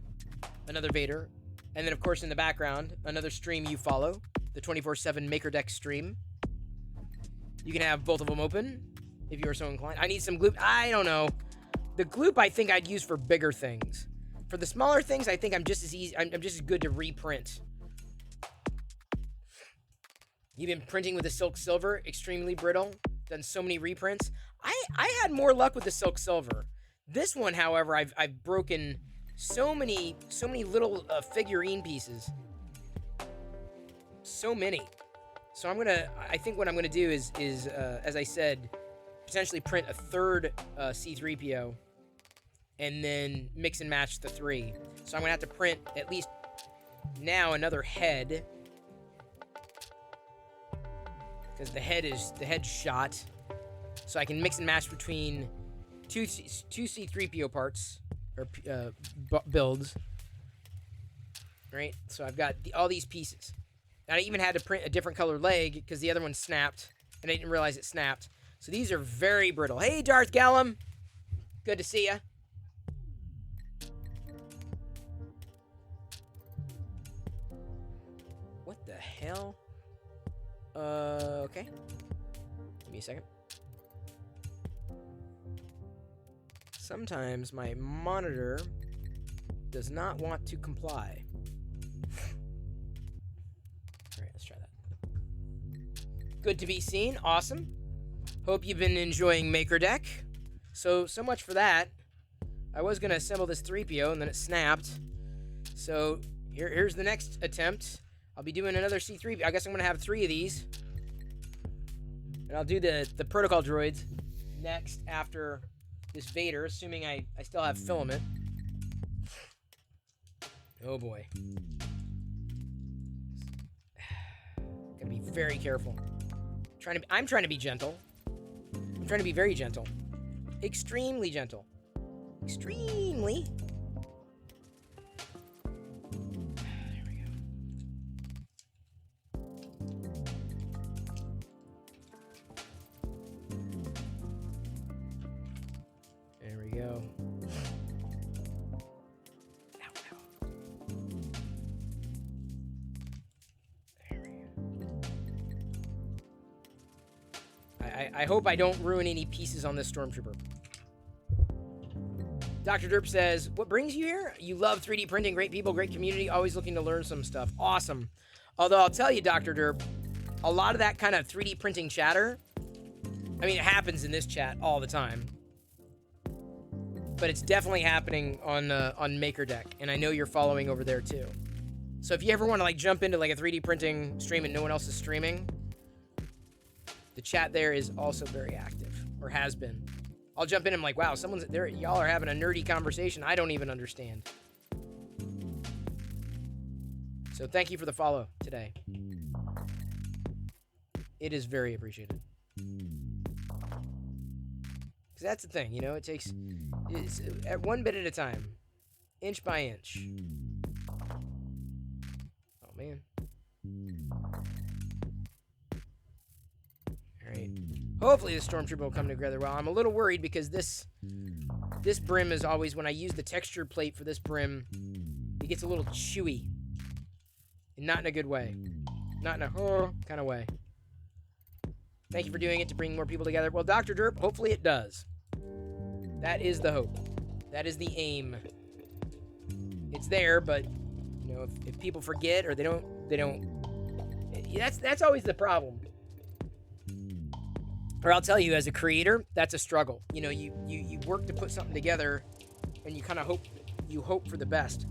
another Vader. And then, of course, in the background, another stream you follow. The 24/7 Maker Deck stream. You can have both of them open if you are so inclined. I need some gloop. I don't know. The gloop I think I'd use for bigger things. For the smaller things, I think I'm just as easy. I'm just as good to reprint. You've been printing with the Silk Silver, extremely brittle. Done so many reprints. I had more luck with the Silk Silver. This one, however, I've broken so many little figurine pieces. So many. So I think what I'm gonna do is as I said, potentially print a third C-3PO and then mix and match the 3. So I'm gonna have to print at least now another head, because the head's shot. So I can mix and match between two C-3PO parts or builds. Right? So I've got all these pieces. And I even had to print a different color leg because the other one snapped, and I didn't realize it snapped. So these are very brittle. Hey, Darth Gallum. Good to see ya. What the hell? Okay. Give me a second. Sometimes my monitor does not want to comply. Alright, let's try that. Good to be seen. Awesome. Hope you've been enjoying Maker Deck. So much for that. I was going to assemble this 3PO, and then it snapped. So, here's the next attempt. I'll be doing another C-3PO. I guess I'm going to have 3 of these. And I'll do the protocol droids next after this Vader, assuming I still have filament. Oh boy. Gotta be very careful. I'm trying to be gentle. I'm trying to be very gentle. Extremely gentle. Extremely. There we go. There we go. Ow, ow. There we go. I hope I don't ruin any pieces on this Stormtrooper. Dr. Derp says, what brings you here? You love 3D printing, great people, great community, always looking to learn some stuff. Awesome. Although I'll tell you, Dr. Derp, a lot of that kind of 3D printing chatter, I mean, it happens in this chat all the time. But it's definitely happening on Maker Deck, and I know you're following over there too. So if you ever want to like jump into like a 3D printing stream and no one else is streaming, the chat there is also very active, or has been. I'll jump in and I'm like, wow, someone's there. Y'all are having a nerdy conversation I don't even understand. So thank you for the follow today. It is very appreciated. Because that's the thing, you know, it takes it's at one bit at a time, inch by inch. Oh man. All right. Hopefully the Stormtrooper will come together well. I'm a little worried because this brim is always, when I use the texture plate for this brim, it gets a little chewy. And not in a good way. Not in a kind of way. Thank you for doing it to bring more people together. Well, Dr. Derp, hopefully it does. That is the hope. That is the aim. It's there, but you know, if people forget or they don't. That's always the problem. Or I'll tell you, as a creator, that's a struggle. You know, you work to put something together, and you kind of hope for the best.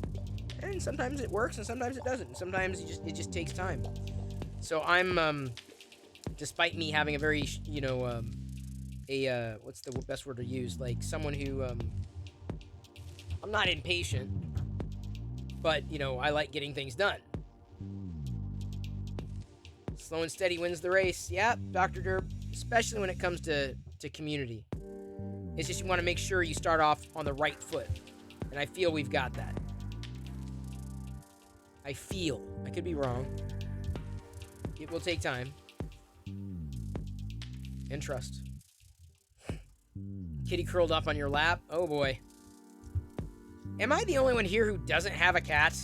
And sometimes it works, and sometimes it doesn't. And sometimes it just takes time. So I'm, despite me having a very, you know, what's the best word to use? Like someone who I'm not impatient, but, you know, I like getting things done. Slow and steady wins the race. Yep, Dr. Derp, especially when it comes to community. It's just you want to make sure you start off on the right foot. And I feel we've got that. I feel. I could be wrong. It will take time. And trust. Kitty curled up on your lap. Oh boy. Am I the only one here who doesn't have a cat?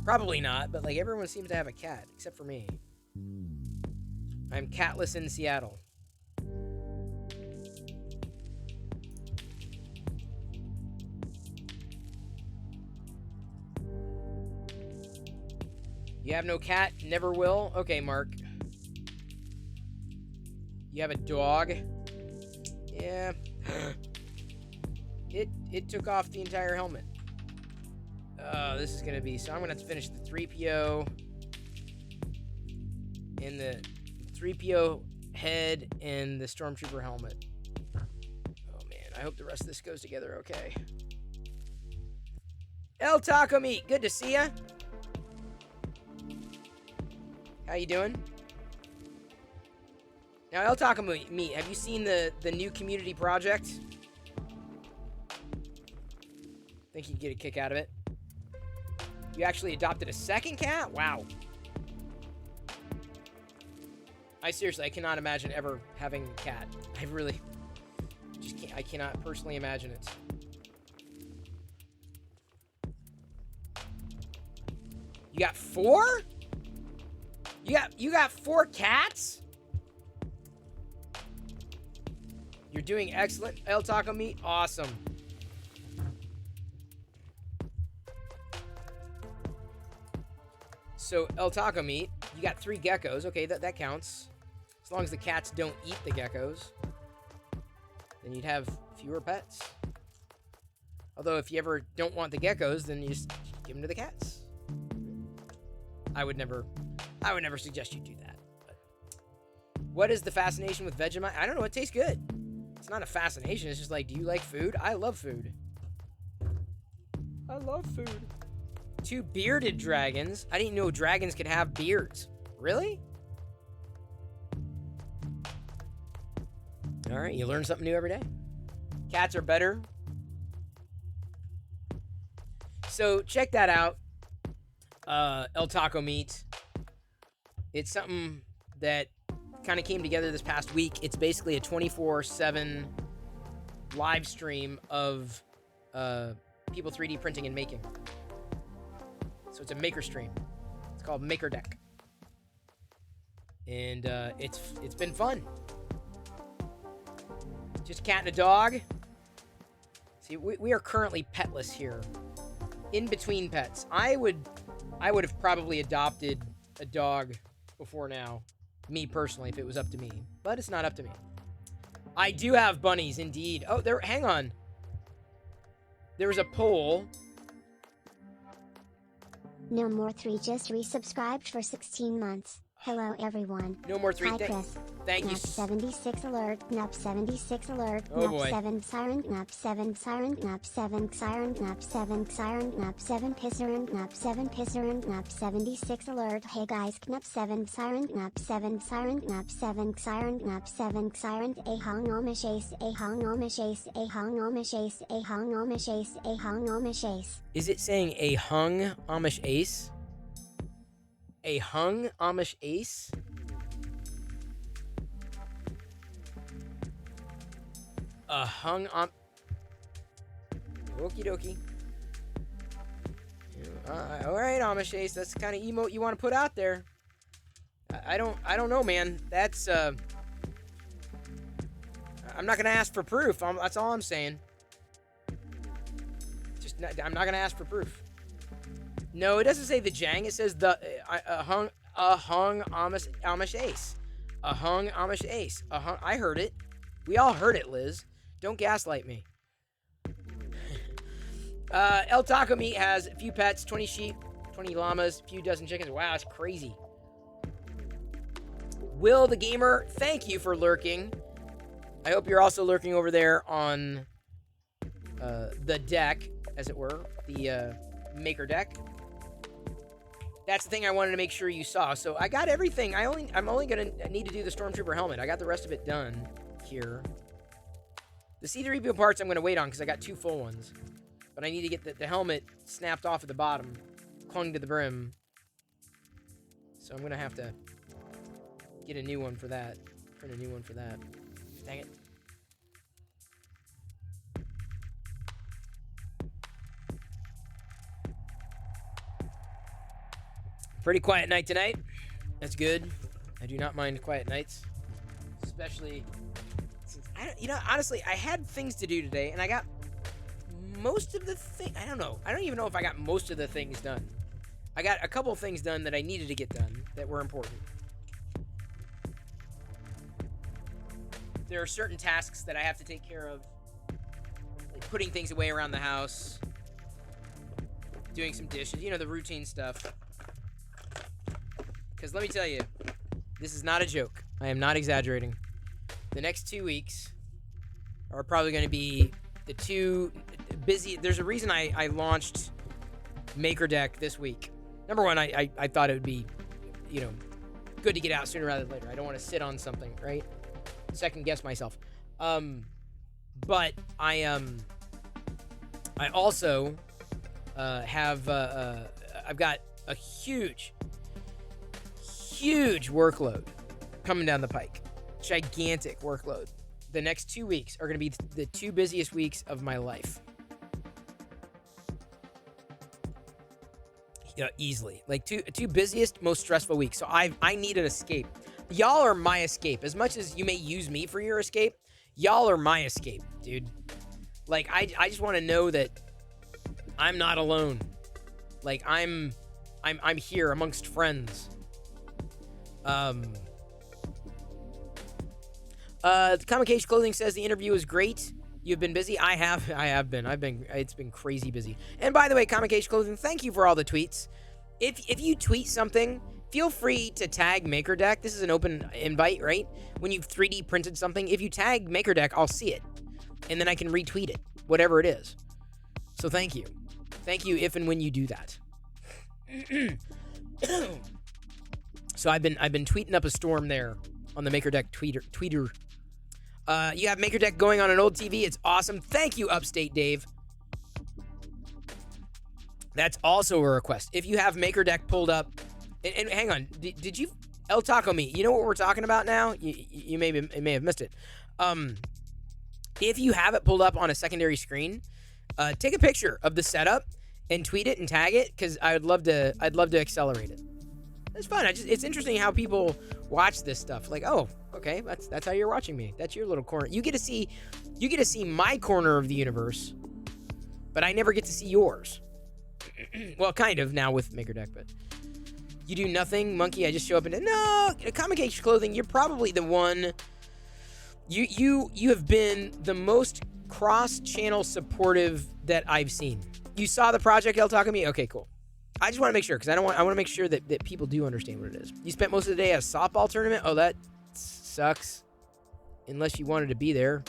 Probably not, but like everyone seems to have a cat, except for me. I'm catless in Seattle. You have no cat? Never will? Okay, Mark. You have a dog? Yeah. It took off the entire helmet. This is gonna be... So I'm gonna have to finish the 3PO. And the 3PO head and the Stormtrooper helmet. Oh man, I hope the rest of this goes together okay. El Taco Meat, good to see ya. How you doing? Now, El Taco Meat, have you seen the new community project? Think you'd get a kick out of it. You actually adopted a second cat? Wow. I cannot imagine ever having a cat. I really just can't. I cannot personally imagine it. You got 4? You got 4 cats? You're doing excellent, El Taco Meat. Awesome. So, El Taco Meat, you got 3 geckos. Okay, that counts. As long as the cats don't eat the geckos, then you'd have fewer pets. Although, if you ever don't want the geckos, then you just give them to the cats. I would never suggest you do that. But what is the fascination with Vegemite? I don't know. It tastes good. It's not a fascination. It's just like, do you like food? I love food. I love food. 2 bearded dragons. I didn't know dragons could have beards. Really? All right, you learn something new every day. Cats are better. So check that out. El Taco Meat. It's something that kind of came together this past week. It's basically a 24/7 live stream of people 3D printing and making. So it's a maker stream. It's called Maker Deck. And it's been fun. Just a cat and a dog. See, we are currently petless here. In between pets. I would have probably adopted a dog before now. Me personally, if it was up to me. But it's not up to me. I do have bunnies, indeed. Oh, hang on. There was a poll. No More 3 just resubscribed for 16 months. Hello everyone. No More 3. Hi Chris. Thank you. Nup 76 alert. Nup 76 alert. Oh Nup boy. 7 siren. Nup 7 siren. Nup 7 siren. Nup 7 siren. Nup 7 pisserin. Nup 7 pisserin. Nup 76 alert. Hey guys. Nup 7 siren. Nup 7 siren. Nup 7 siren. Nup 7 siren. A hong nomish ace. A hong nomish ace. A hong nomish ace. A hong nomish ace. A hong nomish ace. Is it saying a hung Amish ace? A hung Amish ace? A hung Okie dokie. Alright, Amish ace. That's the kind of emote you want to put out there. I don't know, man. That's, I'm not going to ask for proof. That's all I'm saying. I'm not going to ask for proof. No, it doesn't say the Jang. It says the hung Amish ace. A hung Amish ace. I heard it. We all heard it, Liz. Don't gaslight me. El Taco Meat has a few pets, 20 sheep, 20 llamas, a few dozen chickens. Wow, that's crazy. Will the Gamer, thank you for lurking. I hope you're also lurking over there on the deck, as it were, the Maker deck. That's the thing I wanted to make sure you saw. So I got everything. I'm only gonna need to do the Stormtrooper helmet. I got the rest of it done here. The C-3PO parts I'm gonna wait on because I got 2 full ones. But I need to get the helmet snapped off at the bottom, clung to the brim. So I'm gonna have to get a new one for that. Print a new one for that. Dang it. Pretty quiet night tonight. That's good. I do not mind quiet nights. Especially since, honestly, I had things to do today, and I got most of the thing. I don't know. I don't even know if I got most of the things done. I got a couple things done that I needed to get done that were important. There are certain tasks that I have to take care of, like putting things away around the house, doing some dishes, the routine stuff. Because let me tell you, this is not a joke. I am not exaggerating. The next 2 weeks are probably going to be the 2 busy. There's a reason I launched Maker Deck this week. Number one, I thought it would be, good to get out sooner rather than later. I don't want to sit on something, right? Second guess myself. But I also have I've got a huge workload coming down the pike. Gigantic workload. The next 2 weeks are going to be the 2 busiest weeks of my life. Yeah, easily. Like two busiest, most stressful weeks. So I need an escape. Y'all are my escape. As much as you may use me for your escape, y'all are my escape, dude. Like I just want to know that I'm not alone. Like I'm here amongst friends. The Comic Cage Clothing says the interview is great. You've been busy. I have been. It's been crazy busy. And by the way, Comic Cage Clothing, thank you for all the tweets. If you tweet something, feel free to tag Maker Deck. This is an open invite, right? When you've 3D printed something, if you tag Maker Deck, I'll see it. And then I can retweet it, whatever it is. So thank you. Thank you if and when you do that. So I've been tweeting up a storm there on the Maker Deck tweeter. You have Maker Deck going on an old TV. It's awesome. Thank you, Upstate Dave. That's also a request. If you have Maker Deck pulled up, and hang on, did you El Taco Meat? You know what we're talking about now? You may have missed it. If you have it pulled up on a secondary screen, take a picture of the setup and tweet it and tag it because I'd love to accelerate it. It's fun. It's interesting how people watch this stuff. Like, oh, okay, that's how you're watching me. That's your little corner. You get to see my corner of the universe, but I never get to see yours. Well, kind of now with Maker Deck, but you do nothing, Monkey. I just show up and no, Comic Cage Clothing. You're probably the one. You have been the most cross-channel supportive that I've seen. You saw the project El Taco Me? Okay, cool. I just want to make sure, because I want to make sure that people do understand what it is. You spent most of the day at a softball tournament? Oh, that sucks. Unless you wanted to be there.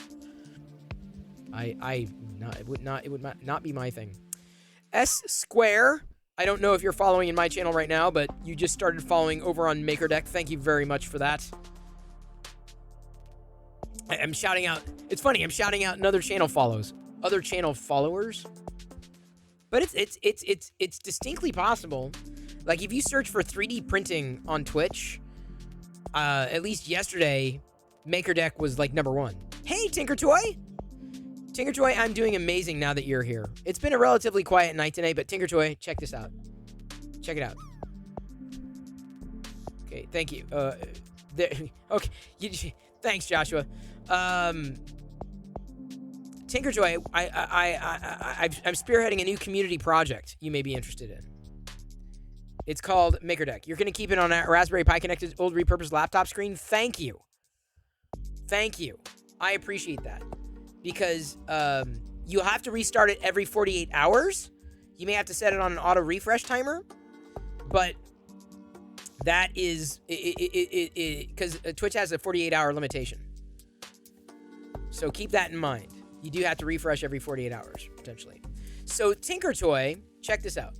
It would not be my thing. S Square. I don't know if you're following in my channel right now, but you just started following over on Maker Deck. Thank you very much for that. I'm shouting out. It's funny. I'm shouting out other channel followers. But it's distinctly possible. Like if you search for 3D printing on Twitch, at least yesterday, Maker Deck was like #1. Hey, Tinker Toy, I'm doing amazing now that you're here. It's been a relatively quiet night today, but Tinker Toy, check this out. Check it out. Okay, thank you. Okay, thanks, Joshua. Tinker Toy, I'm spearheading a new community project you may be interested in. It's called Maker Deck. You're going to keep it on a Raspberry Pi connected old repurposed laptop screen? Thank you. Thank you. I appreciate that. Because you'll have to restart it every 48 hours. You may have to set it on an auto refresh timer. But that is... Because Twitch has a 48-hour limitation. So keep that in mind. You do have to refresh every 48 hours, potentially. So Tinker Toy, check this out.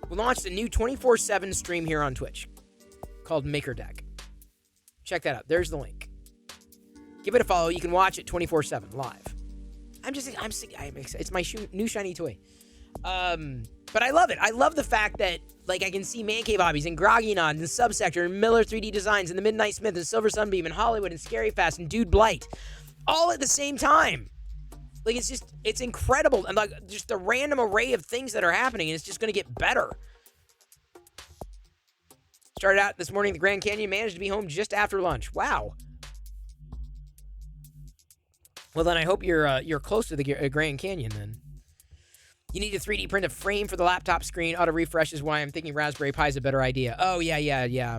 We launched a new 24/7 stream here on Twitch called MakerDeck. Check that out. There's the link. Give it a follow. You can watch it 24/7 live. I'm excited. It's my new shiny toy. But I love it. I love the fact that, like, I can see Man Cave Hobbies and Groggy Nod and Subsector and Miller 3D Designs and the Midnight Smith and Silver Sunbeam and Hollywood and Scary Fast and Dude Blight all at the same time. Like, it's incredible. And, like, just the random array of things that are happening, and it's just going to get better. Started out this morning at the Grand Canyon, managed to be home just after lunch. Wow. Well, then I hope you're close to the Grand Canyon, then. You need to 3D print a frame for the laptop screen. Auto refresh is why I'm thinking Raspberry Pi is a better idea. Oh, yeah.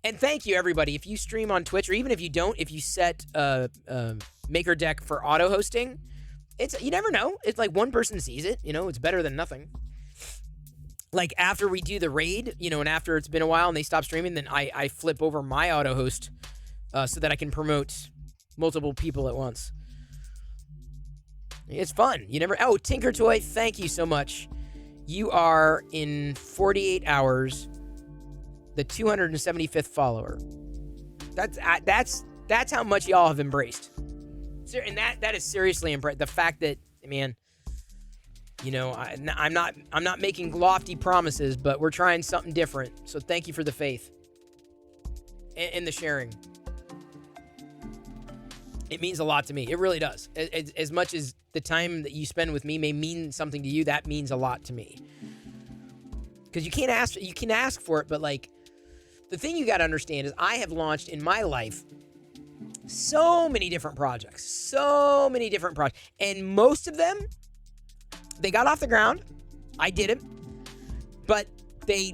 And thank you, everybody. If you stream on Twitch, or even if you don't, if you set MakerDeck for auto hosting, you never know. It's like one person sees it. You know, it's better than nothing. Like, after we do the raid, you know, and after it's been a while and they stop streaming, then I flip over my auto host so that I can promote multiple people at once. It's fun. You never... Oh, Tinker Toy, thank you so much. You are, in 48 hours, the 275th follower. That's how much y'all have embraced. And that is seriously impressive. The fact that, man, you know, I'm not making lofty promises, but we're trying something different. So thank you for the faith and the sharing. It means a lot to me. It really does. As much as the time that you spend with me may mean something to you, that means a lot to me. Because you can ask for it, but, like, the thing you got to understand is I have launched in my life so many different projects. And most of them, they got off the ground. I did it. But they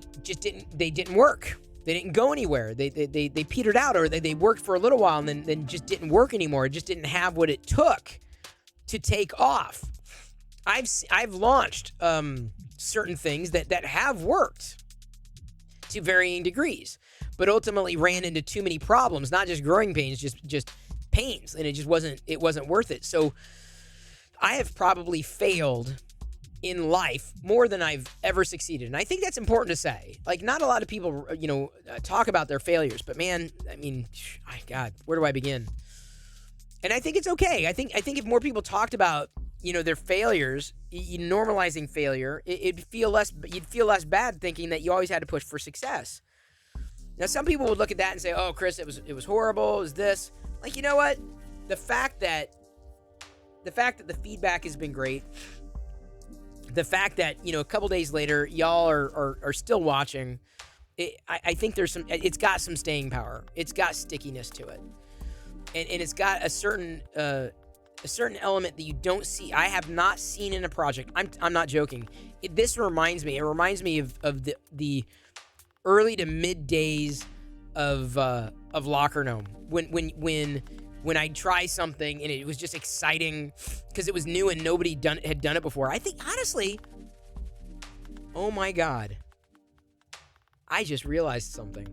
didn't work. They didn't go anywhere. They petered out, or they worked for a little while and then just didn't work anymore. It just didn't have what it took to take off. I've launched certain things that have worked to varying degrees, but ultimately ran into too many problems, not just growing pains, just pains, and it wasn't worth it. So I have probably failed in life more than I've ever succeeded. And I think that's important to say. Like, not a lot of people, you know, talk about their failures, but man, I mean, God, where do I begin? And I think it's okay. I think if more people talked about, you know, their failures, normalizing failure, you'd feel less bad thinking that you always had to push for success. Now, some people would look at that and say, "Oh, Chris, it was horrible. It was this." Like, you know what? The fact that the feedback has been great. The fact that, you know, a couple days later, y'all are still watching, I think it's got some staying power. It's got stickiness to it. And it's got a certain element that you don't see. I have not seen in a project. I'm not joking. It reminds me of the early to mid days of Locker Gnome. When I'd try something and it was just exciting because it was new and nobody had done it before. I think, honestly, oh my God, I just realized something.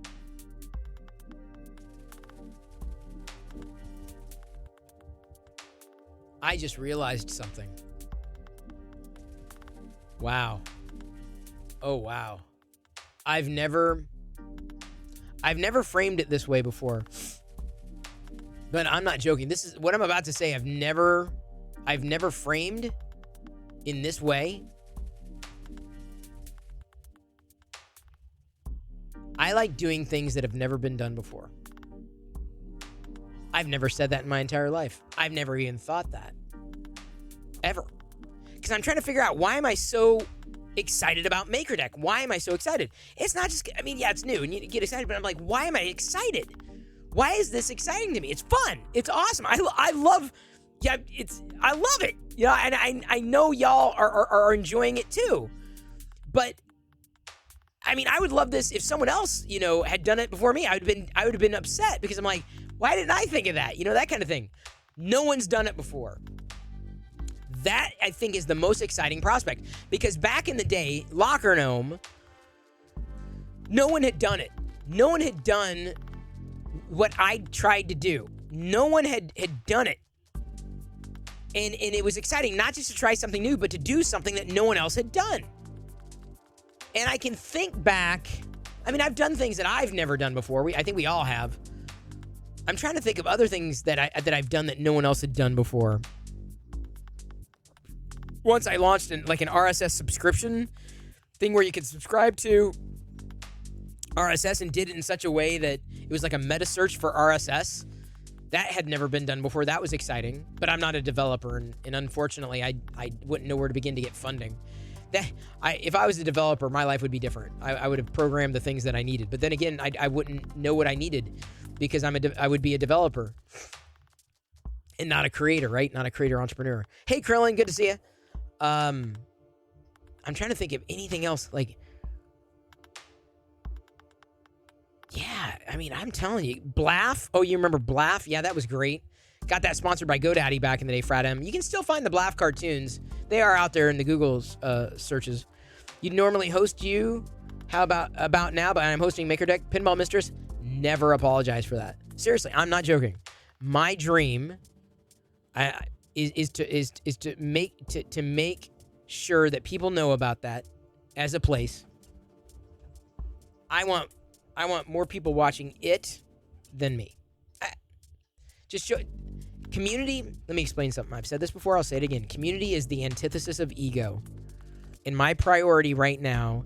Wow. Oh, wow. I've never framed it this way before. But I'm not joking. This is what I'm about to say. I've never framed in this way. I like doing things that have never been done before. I've never said that in my entire life. I've never even thought that. Ever. Because I'm trying to figure out, why am I so excited about MakerDeck? Why am I so excited? It's not just, I mean, yeah, it's new and you get excited, but I'm like, why am I excited? Why is this exciting to me? It's fun. It's awesome. I love it. You know, and I know y'all are enjoying it too. But I mean, I would love this if someone else, you know, had done it before me. I would have been upset because I'm like, why didn't I think of that? You know, that kind of thing. No one's done it before. That, I think, is the most exciting prospect, because back in the day, Locker Gnome, no one had done it. No one had done what I tried to do. No one had done it. And it was exciting, not just to try something new, but to do something that no one else had done. And I can think back. I mean, I've done things that I've never done before. I think we all have. I'm trying to think of other things that I've done that no one else had done before. Once I launched an RSS subscription thing where you could subscribe to RSS and did it in such a way that it was like a meta search for RSS. That had never been done before. That was exciting, but I'm not a developer, and unfortunately, I wouldn't know where to begin to get funding. If I was a developer, my life would be different. I would have programmed the things that I needed, but then again, I wouldn't know what I needed because I would be a developer and not a creator, right? Not a creator entrepreneur. Hey, Krillin, good to see you. I'm trying to think of anything else. Yeah, I mean, I'm telling you, Blaff. Oh, you remember Blaff? Yeah, that was great. Got that sponsored by GoDaddy back in the day, FratM. You can still find the Blaff cartoons. They are out there in the Google's searches. You'd normally host you. How about now? But I'm hosting MakerDeck. Pinball Mistress. Never apologize for that. Seriously, I'm not joking. My dream is to make sure that people know about that as a place. I want more people watching it than me. Just show community. Let me explain something. I've said this before. I'll say it again. Community is the antithesis of ego. And my priority right now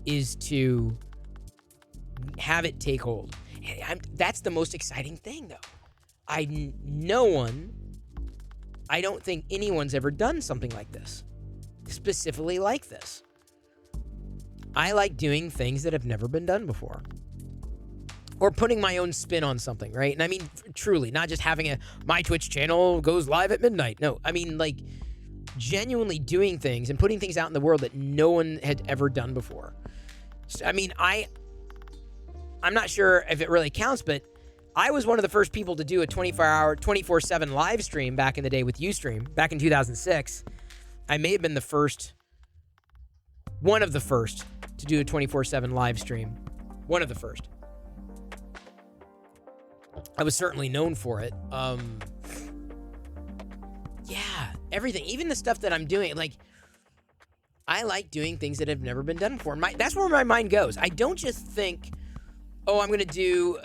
is to have it take hold. That's the most exciting thing, though. I don't think anyone's ever done something like this. Specifically like this. I like doing things that have never been done before. Or putting my own spin on something, right? And I mean, truly, not just having my Twitch channel goes live at midnight. No, I mean, like, genuinely doing things and putting things out in the world that no one had ever done before. So, I mean, I'm not sure if it really counts, but I was one of the first people to do a 24-hour, 24/7 live stream back in the day with Ustream, back in 2006. I may have been one of the first to do a 24/7 live stream. One of the first. I was certainly known for it. Yeah, everything, even the stuff that I'm doing, like, I like doing things that have never been done before. That's where my mind goes. I don't just think, oh, I'm going to do,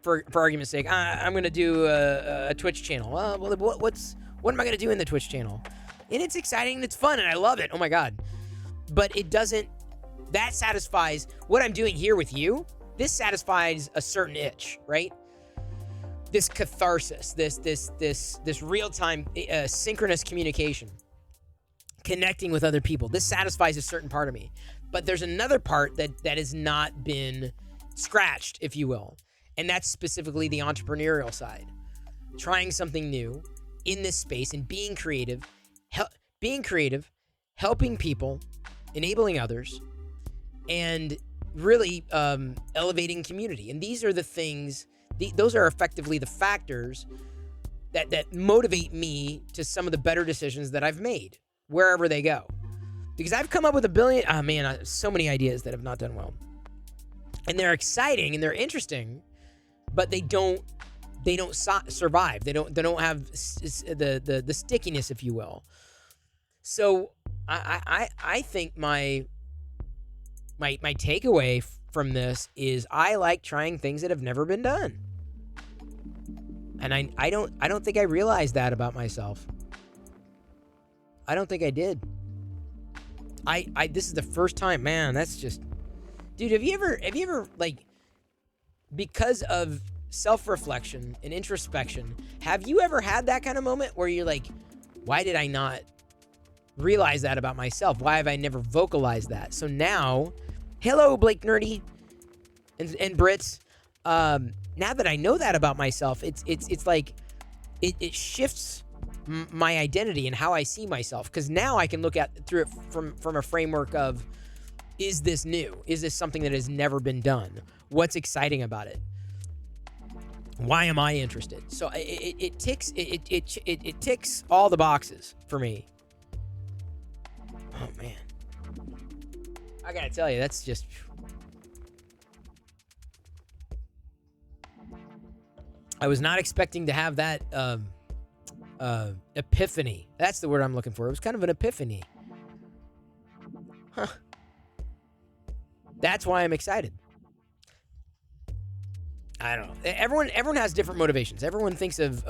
for argument's sake, I'm going to do a Twitch channel. Well, what am I going to do in the Twitch channel? And it's exciting and it's fun and I love it. Oh my God. But that satisfies what I'm doing here with you. This satisfies a certain itch, right? This catharsis, this real-time synchronous communication, connecting with other people. This satisfies a certain part of me. But there's another part that has not been scratched, if you will. And that's specifically the entrepreneurial side. Trying something new in this space and being creative, helping people, enabling others, and really elevating community. And these are the things, those are effectively the factors that motivate me to some of the better decisions that I've made, wherever they go. Because I've come up with so many ideas that have not done well. And they're exciting and they're interesting, but they don't survive. They don't have the stickiness, if you will. So I think my takeaway from this is I like trying things that have never been done. And I don't think I realized that about myself. I don't think I did. This is the first time, man, that's just, dude, have you ever like, because of self-reflection and introspection, have you ever had that kind of moment where you're like, why did I not realize that about myself? Why have I never vocalized that? So now, hello, Blake Nerdy and Brits. Now that I know that about myself, it's like it shifts my identity and how I see myself, because now I can look through it from a framework of, is this new? Is this something that has never been done? What's exciting about it? Why am I interested? So it ticks all the boxes for me. Oh man, I gotta tell you, that's just. I was not expecting to have that epiphany. That's the word I'm looking for. It was kind of an epiphany. Huh. That's why I'm excited. I don't know. Everyone has different motivations. Everyone thinks of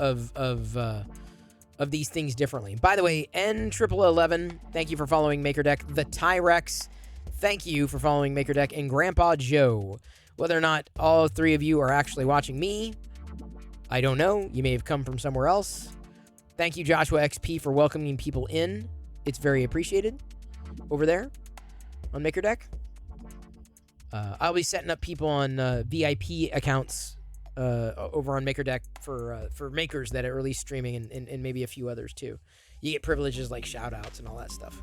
these things differently. By the way, N1111, thank you for following MakerDeck. The Tyrex, thank you for following MakerDeck. And Grandpa Joe. Whether or not all three of you are actually watching me, I don't know. You may have come from somewhere else. Thank you, Joshua XP, for welcoming people in. It's very appreciated over there on MakerDeck. I'll be setting up people on VIP accounts over on MakerDeck for makers that are release streaming and maybe a few others too. You get privileges like shout outs and all that stuff.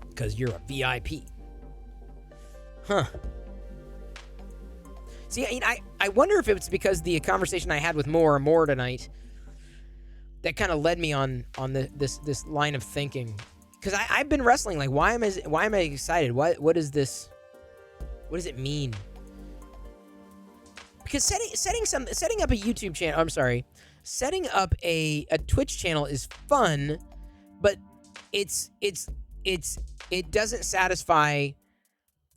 Because you're a VIP. Huh. See, I wonder if it's because the conversation I had with More tonight that kind of led me on this line of thinking. Because I've been wrestling, like, why am I excited? What is this? What does it mean? Because setting up a YouTube channel, I'm sorry, setting up a Twitch channel is fun, but it doesn't satisfy,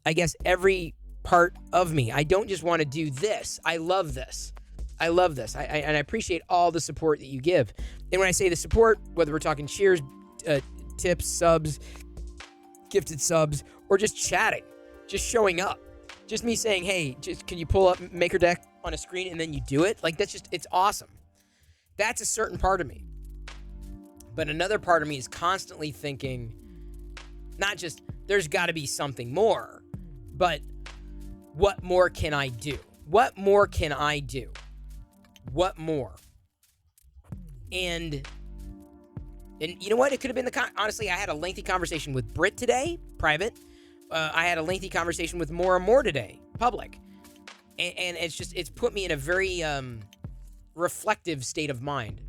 I guess, every part of me. I don't just want to do this. I love this. And I appreciate all the support that you give. And when I say the support, whether we're talking cheers, tips, subs, gifted subs, or just chatting, just showing up, just me saying, hey, just can you pull up MakerDeck on a screen and then you do it? Like, it's awesome. That's a certain part of me. But another part of me is constantly thinking, not just there's got to be something more, but what more can I do? What more can I do? What more? And you know what? It could have been honestly, I had a lengthy conversation with Britt today, private. I had a lengthy conversation with More today, public. And it's put me in a very reflective state of mind.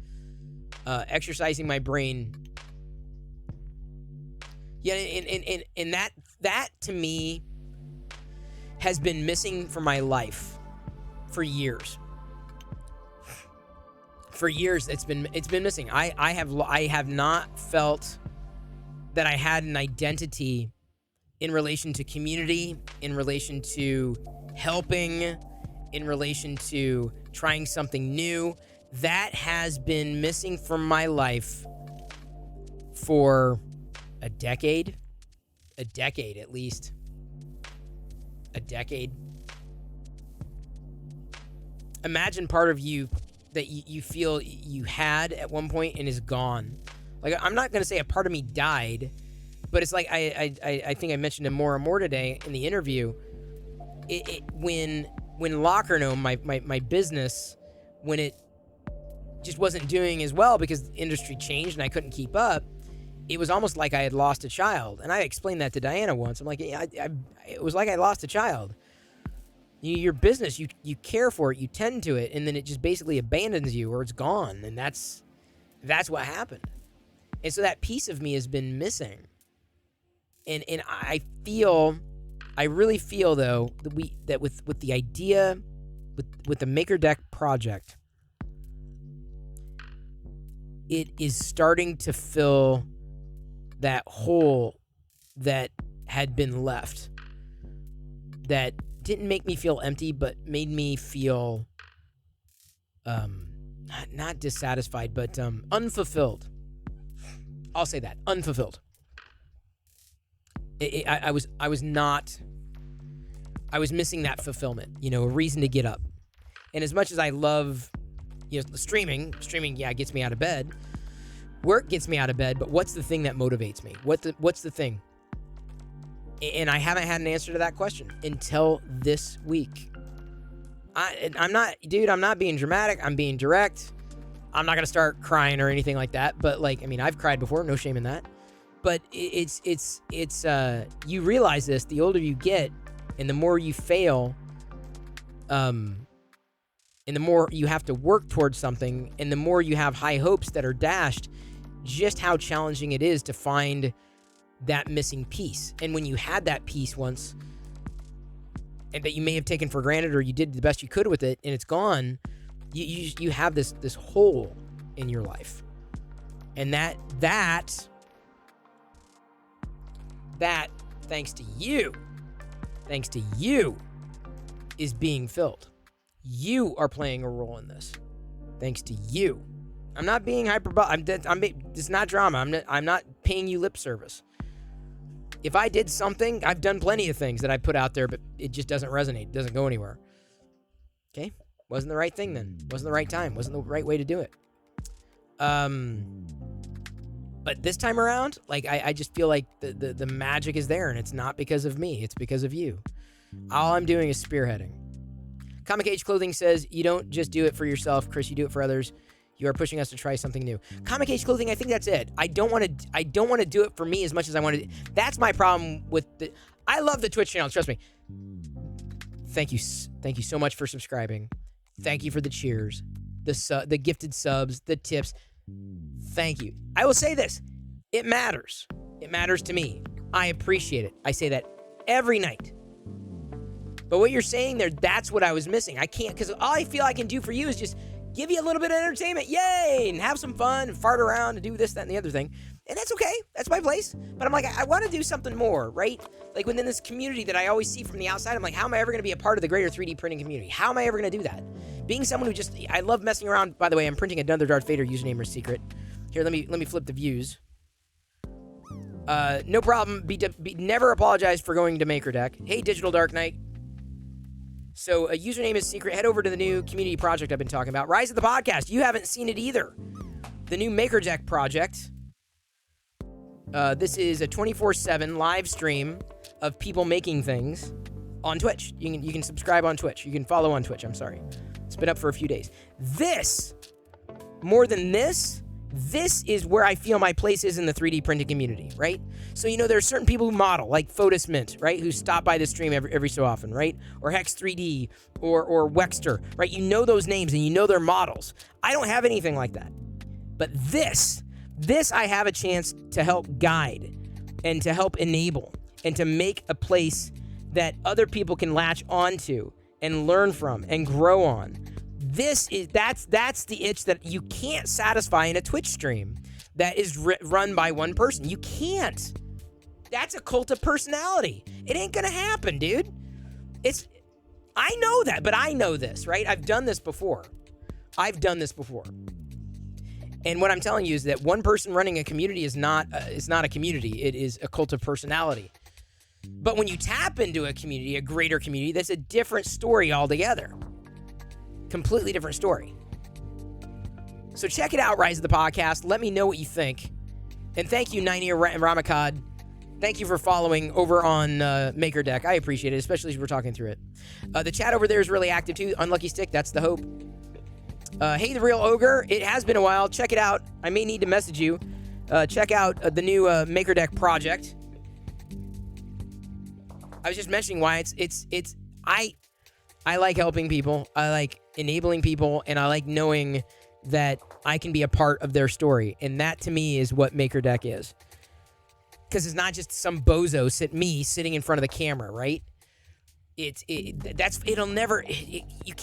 Exercising my brain. Yeah, and that to me has been missing from my life for years. For years, it's been missing. I have not felt that I had an identity in relation to community, in relation to helping, in relation to trying something new. That has been missing from my life for a decade at least. A decade. Imagine part of you that you feel you had at one point and is gone. Like, I'm not going to say a part of me died, but it's like I think I mentioned it more today in the interview. When Locker Gnome, my business, when it just wasn't doing as well because the industry changed and I couldn't keep up, it was almost like I had lost a child. And I explained that to Diana once. I'm like, it was like I lost a child. Your business, you care for it, you tend to it, and then it just basically abandons you or it's gone. And that's what happened. And so that piece of me has been missing. And I really feel though that with the idea, with the MakerDeck project, it is starting to fill that hole that had been left, that didn't make me feel empty, but made me feel not dissatisfied, but unfulfilled. I'll say that, unfulfilled. I was missing that fulfillment, a reason to get up. And as much as I love, streaming, yeah, gets me out of bed. Work gets me out of bed, but what's the thing that motivates me? What's the thing? And I haven't had an answer to that question until this week. I'm not being dramatic. I'm being direct. I'm not going to start crying or anything like that. But I've cried before. No shame in that. But it's you realize this, the older you get and the more you fail, and the more you have to work towards something and the more you have high hopes that are dashed, just how challenging it is to find that missing piece. And when you had that piece once and that you may have taken for granted or you did the best you could with it and it's gone, You have this hole in your life, and that thanks to you is being filled. You are playing a role in this. Thanks to you. I'm not being hyperbolic. It's not drama. I'm not paying you lip service. If I did something, I've done plenty of things that I put out there, but it just doesn't resonate. It doesn't go anywhere. Okay? Wasn't the right thing then. Wasn't the right time. Wasn't the right way to do it. But this time around, like, I just feel like the magic is there, and it's not because of me. It's because of you. All I'm doing is spearheading. Comic Age Clothing says, you don't just do it for yourself, Chris. You do it for others. You are pushing us to try something new. Comic Age Clothing, I think that's it. I don't want to do it for me as much as I want to. That's my problem with I love the Twitch channel. Trust me. Thank you so much for subscribing. Thank you for the cheers, the gifted subs, the tips. Thank you. I will say this. It matters. It matters to me. I appreciate it. I say that every night. But what you're saying there, that's what I was missing. I can't, because all I feel I can do for you is just give you a little bit of entertainment. Yay! And have some fun and fart around and do this, that, and the other thing. And that's okay. That's my place. But I'm like, I want to do something more, right? Like within this community that I always see from the outside, I'm like, how am I ever going to be a part of the greater 3D printing community? How am I ever going to do that? Being someone who I love messing around. By the way, I'm printing another Darth Vader username or secret. Here, let me flip the views. No problem. Never apologize for going to MakerDeck. Hey, Digital Dark Knight. So a username is secret. Head over to the new community project I've been talking about. Rise of the Podcast. You haven't seen it either. The new MakerDeck project. This is a 24/7 live stream of people making things on Twitch. You can subscribe on Twitch. You can follow on Twitch. I'm sorry. It's been up for a few days. This, more than this is where I feel my place is in the 3D printing community, right? So, there are certain people who model, like Fotis Mint, right? Who stop by the stream every so often, right? Or Hex 3D or Wexter, right? You know those names and you know their models. I don't have anything like that. But this I have a chance to help guide and to help enable and to make a place that other people can latch onto and learn from and grow on. That's the itch that you can't satisfy in a Twitch stream that is run by one person. You can't. That's a cult of personality. It ain't gonna happen, dude. I know that, but I know this, right? I've done this before. And what I'm telling you is that one person running a community is not a community. It is a cult of personality. But when you tap into a community, a greater community, that's a different story altogether. Completely different story. So check it out, Rise of the Podcast. Let me know what you think. And thank you, 90 and Ramakad. Thank you for following over on MakerDeck. I appreciate it, especially as we're talking through it. The chat over there is really active too. Unlucky Stick, that's the hope. Hey, The Real Ogre. It has been a while. Check it out. I may need to message you. Check out the new MakerDeck project. I was just mentioning why I like helping people. I like enabling people, and I like knowing that I can be a part of their story. And that to me is what MakerDeck is. Because it's not just some bozo sitting in front of the camera, right? You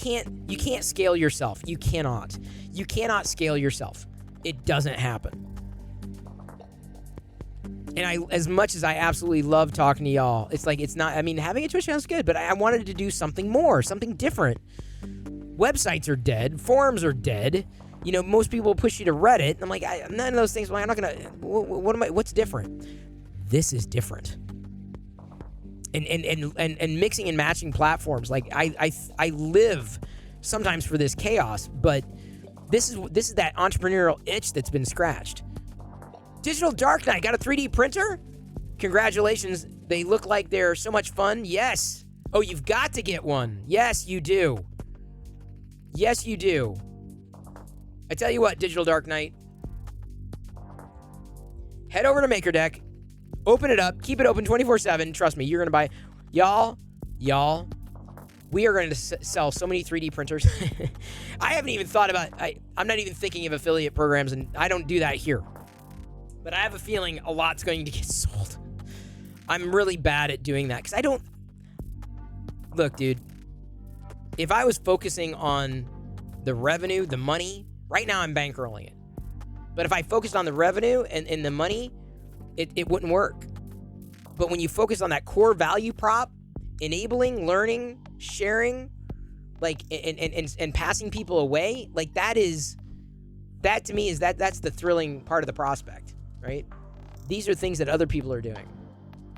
can't scale yourself. You cannot scale yourself. It doesn't happen. And as much as I absolutely love talking to y'all, having a Twitch channel is good, but I wanted to do something more, something different. Websites are dead. Forums are dead. Most people push you to Reddit. And I'm like, none of those things. I'm not going to, what's different? This is different. And mixing and matching platforms. Like I live sometimes for this chaos, but this is that entrepreneurial itch that's been scratched. Digital Dark Knight got a 3D printer? Congratulations. They look like they're so much fun. Yes. Oh, you've got to get one. Yes, you do. Yes, you do. I tell you what, Digital Dark Knight. Head over to MakerDeck. Open it up. Keep it open 24/7. Trust me, you're going to buy. Y'all, we are going to sell so many 3D printers. I haven't even thought about I'm not even thinking of affiliate programs, and I don't do that here. But I have a feeling a lot's going to get sold. I'm really bad at doing that because I don't... Look, dude. If I was focusing on the revenue, the money. Right now I'm bankrolling it. But if I focused on the revenue and the money, it wouldn't work. But when you focus on that core value prop, enabling, learning, sharing, like, and passing people away, like that to me is that's the thrilling part of the prospect, right? These are things that other people are doing.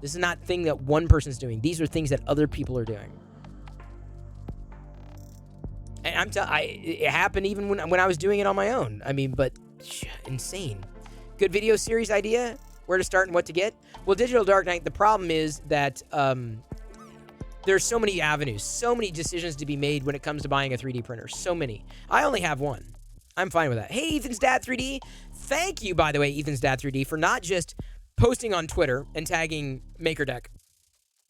This is not thing that one person's doing. These are things that other people are doing. And it happened even when I was doing it on my own. I mean, but insane. Good video series idea? Where to start and what to get? Well, Digital Dark Knight, the problem is that there's so many avenues, so many decisions to be made when it comes to buying a 3D printer. So many. I only have one. I'm fine with that. Hey, Ethan's Dad 3D. Thank you, by the way, Ethan's Dad 3D, for not just posting on Twitter and tagging MakerDeck,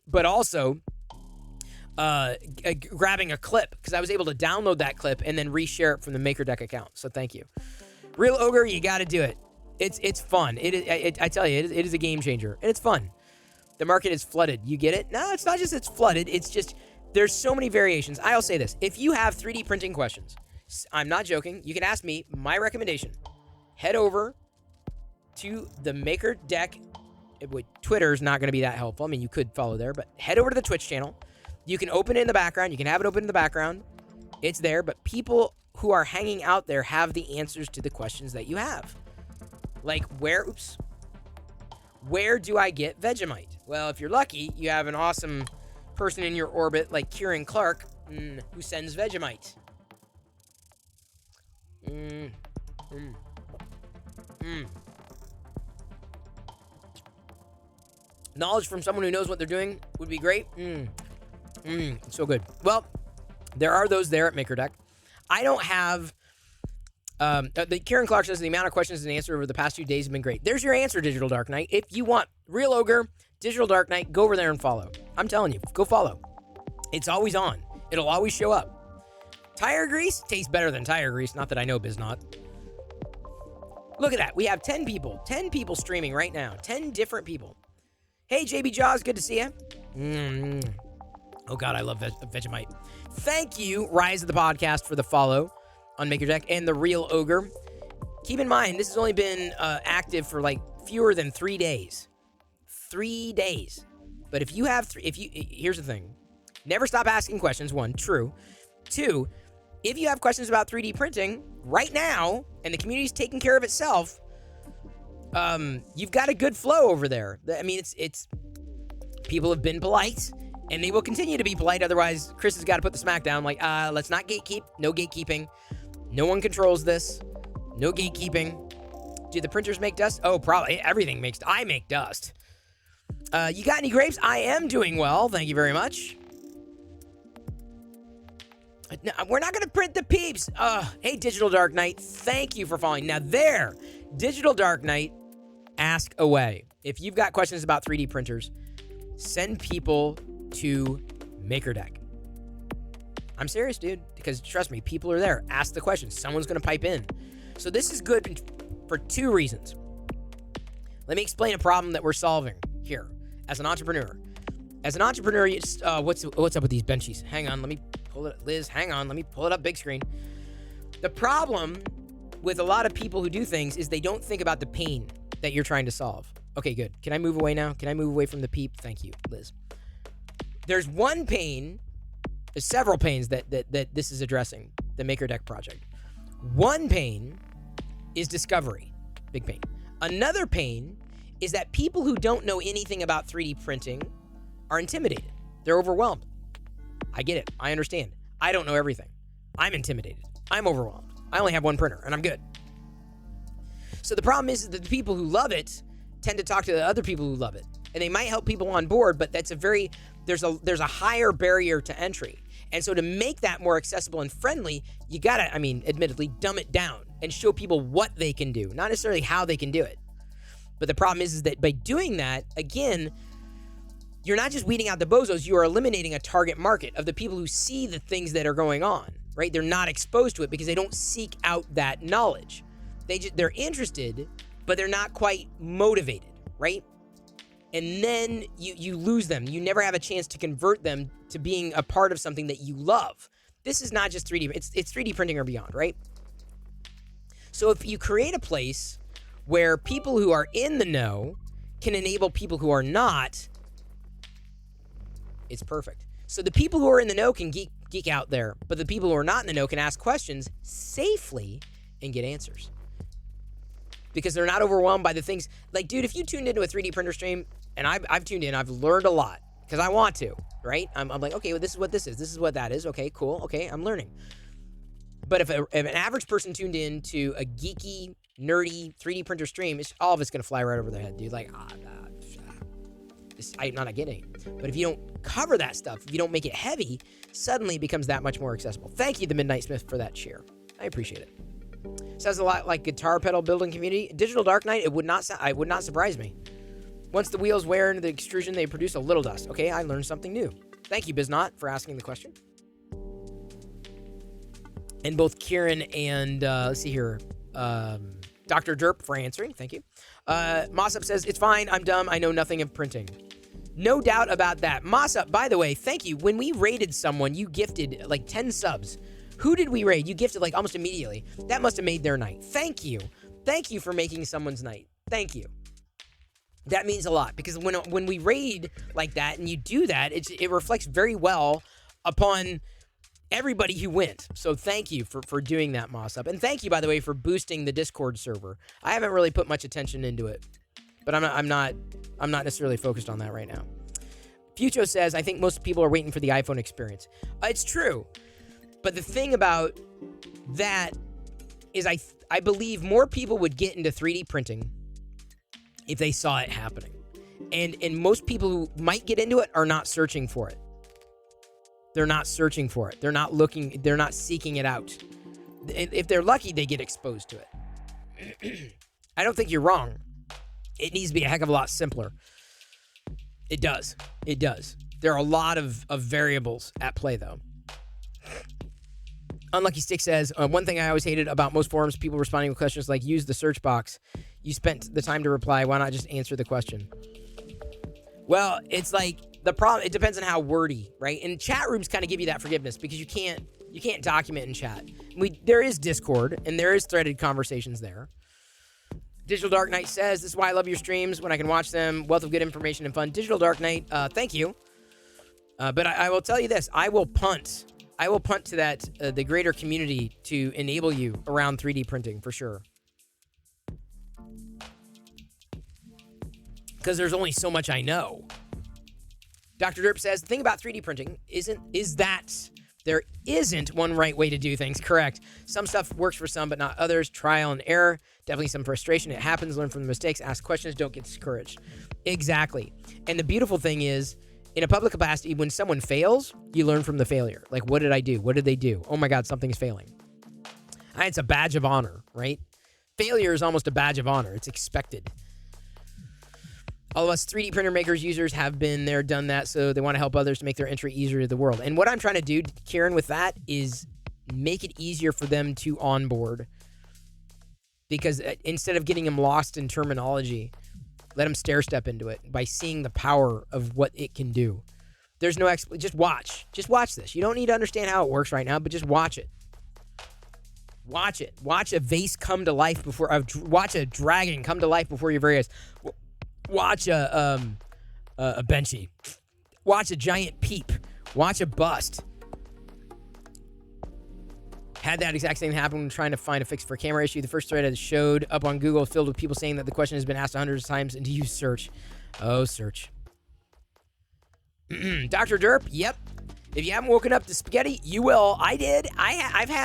but also grabbing a clip, because I was able to download that clip and then reshare it from the MakerDeck account. So thank you. Real Ogre, you got to do it. It's fun. I tell you, it is a game changer, and it's fun. The market is flooded. You get it? No, it's not just it's flooded. It's just there's so many variations. I'll say this. If you have 3D printing questions, I'm not joking, you can ask me. My recommendation, head over to the MakerDeck. Twitter's not going to be that helpful. I mean, you could follow there, but head over to the Twitch channel. You can open it in the background. You can have it open in the background. It's there, but people who are hanging out there have the answers to the questions that you have. Like, where do I get Vegemite? Well, if you're lucky, you have an awesome person in your orbit like Kieran Clark who sends Vegemite. Knowledge from someone who knows what they're doing would be great. So good. Well, there are those there at MakerDeck. I don't have... the Kieran Clark says the amount of questions and answers over the past few days have been great. There's your answer, Digital Dark Knight. If you want Real Ogre, Digital Dark Knight, go over there and follow. I'm telling you, go follow. It's always on. It'll always show up. Tire grease tastes better than tire grease. Not that I know, Biznot. Look at that. We have 10 people. 10 people streaming right now. 10 different people. Hey, JB Jaws. Good to see you. Oh, God, I love Vegemite. Thank you, Rise of the Podcast, for the follow on MakerDeck and the Real Ogre. Keep in mind, this has only been active for like fewer than 3 days. 3 days. But if you have here's the thing. Never stop asking questions. 1, true. 2, if you have questions about 3D printing right now and the community's taking care of itself, you've got a good flow over there. I mean, it's people have been polite and they will continue to be polite. Otherwise, Chris has got to put the smack down. Like, let's not gatekeep. No gatekeeping. No one controls this. No gatekeeping. Do the printers make dust? Oh, probably. Everything makes... I make dust. You got any grapes? I am doing well. Thank you very much. No, we're not going to print the peeps. Hey, Digital Dark Knight. Thank you for following. Now there. Digital Dark Knight. Ask away. If you've got questions about 3D printers, send people to MakerDeck. I'm serious, dude, because trust me, people are there. Ask the questions. Someone's going to pipe in. So this is good for 2 reasons. Let me explain a problem that we're solving here as an entrepreneur. As an entrepreneur, what's up with these benchies? Hang on, let me pull it. Liz, hang on, let me pull it up big screen. The problem with a lot of people who do things is they don't think about the pain that you're trying to solve. Okay, good. Can I move away now? Can I move away from the peep? Thank you, Liz. There's one pain. There's several pains that this is addressing, the MakerDeck project. One pain is discovery. Big pain. Another pain is that people who don't know anything about 3D printing are intimidated. They're overwhelmed. I get it. I understand. I don't know everything. I'm intimidated. I'm overwhelmed. I only have one printer, and I'm good. So the problem is that the people who love it tend to talk to the other people who love it. And they might help people on board, but that's there's a higher barrier to entry. And so to make that more accessible and friendly, you gotta, admittedly, dumb it down and show people what they can do, not necessarily how they can do it. But the problem is that by doing that, again, you're not just weeding out the bozos, you are eliminating a target market of the people who see the things that are going on, right? They're not exposed to it because they don't seek out that knowledge. They're interested, but they're not quite motivated, right? And then you lose them. You never have a chance to convert them to being a part of something that you love. this is not just 3D. It's 3D printing or beyond, right? So if you create a place where people who are in the know can enable people who are not, it's perfect. So the people who are in the know can geek out there, but the people who are not in the know can ask questions safely and get answers. Because they're not overwhelmed by the things. Like, dude, if you tuned into a 3D printer stream, and I've tuned in, I've learned a lot, because I want to, right? I'm like, okay, well, this is what this is. This is what that is. Okay, cool. Okay, I'm learning. But if an average person tuned in to a geeky, nerdy 3D printer stream, all of it's going to fly right over their head, dude. Like, I'm not getting it. But if you don't cover that stuff, if you don't make it heavy, suddenly it becomes that much more accessible. Thank you, the Midnight Smith, for that share. I appreciate it. Sounds a lot like guitar pedal building community. Digital Dark Knight, it would not surprise me. Once the wheels wear into the extrusion, they produce a little dust. Okay, I learned something new. Thank you, Biznot, for asking the question. And both Kieran and, let's see here, Dr. Derp for answering. Thank you. Mossop says, it's fine. I'm dumb. I know nothing of printing. No doubt about that. Mossop, by the way, thank you. When we raided someone, you gifted like 10 subs. Who did we raid? You gifted like almost immediately. That must have made their night. Thank you. Thank you for making someone's night. Thank you. That means a lot, because when we raid like that and you do that, it reflects very well upon everybody who went. So thank you for doing that, Mossop. And thank you, by the way, for boosting the Discord server. I haven't really put much attention into it, but I'm not necessarily focused on that right now. Fucho says, I think most people are waiting for the iPhone experience. It's true. But the thing about that is I believe more people would get into 3D printing if they saw it happening. And most people who might get into it are not searching for it. They're not searching for it. They're not looking, they're not seeking it out. If they're lucky, they get exposed to it. I don't think you're wrong. It needs to be a heck of a lot simpler. It does. It does. There are a lot of variables at play, though. Unlucky Stick says, one thing I always hated about most forums, people responding with questions like, use the search box. You spent the time to reply. Why not just answer the question? Well, it's like the problem. It depends on how wordy, right? And chat rooms kind of give you that forgiveness because you can't document in chat. There is Discord and there is threaded conversations there. Digital Dark Knight says, this is why I love your streams when I can watch them. Wealth of good information and fun. Digital Dark Knight, thank you. But I will tell you this. I will punt to that, the greater community to enable you around 3D printing for sure. Because there's only so much I know. Dr. Derp says, the thing about 3D printing is that there isn't one right way to do things. Correct. Some stuff works for some, but not others. Trial and error. Definitely some frustration. It happens. Learn from the mistakes. Ask questions. Don't get discouraged. Exactly. And the beautiful thing is, in a public capacity, when someone fails, you learn from the failure. Like, what did I do? What did they do? Oh my God, something's failing. It's a badge of honor, right? Failure is almost a badge of honor. It's expected. All of us 3D printer makers, users have been there, done that, so they want to help others to make their entry easier to the world. And what I'm trying to do, Kieran, with that is make it easier for them to onboard. Because instead of getting them lost in terminology, let them stair-step into it by seeing the power of what it can do. There's no just watch. Just watch this. You don't need to understand how it works right now, but just watch it. Watch it. Watch a vase come to life watch a dragon come to life before your very eyes. Watch a Benchy. Watch a giant peep. Watch a bust. Had that exact same happen when trying to find a fix for a camera issue. The first thread I showed up on Google filled with people saying that the question has been asked hundreds of times and to use search. Oh, search. Dr. Derp, yep. If you haven't woken up to spaghetti, you will. I did. I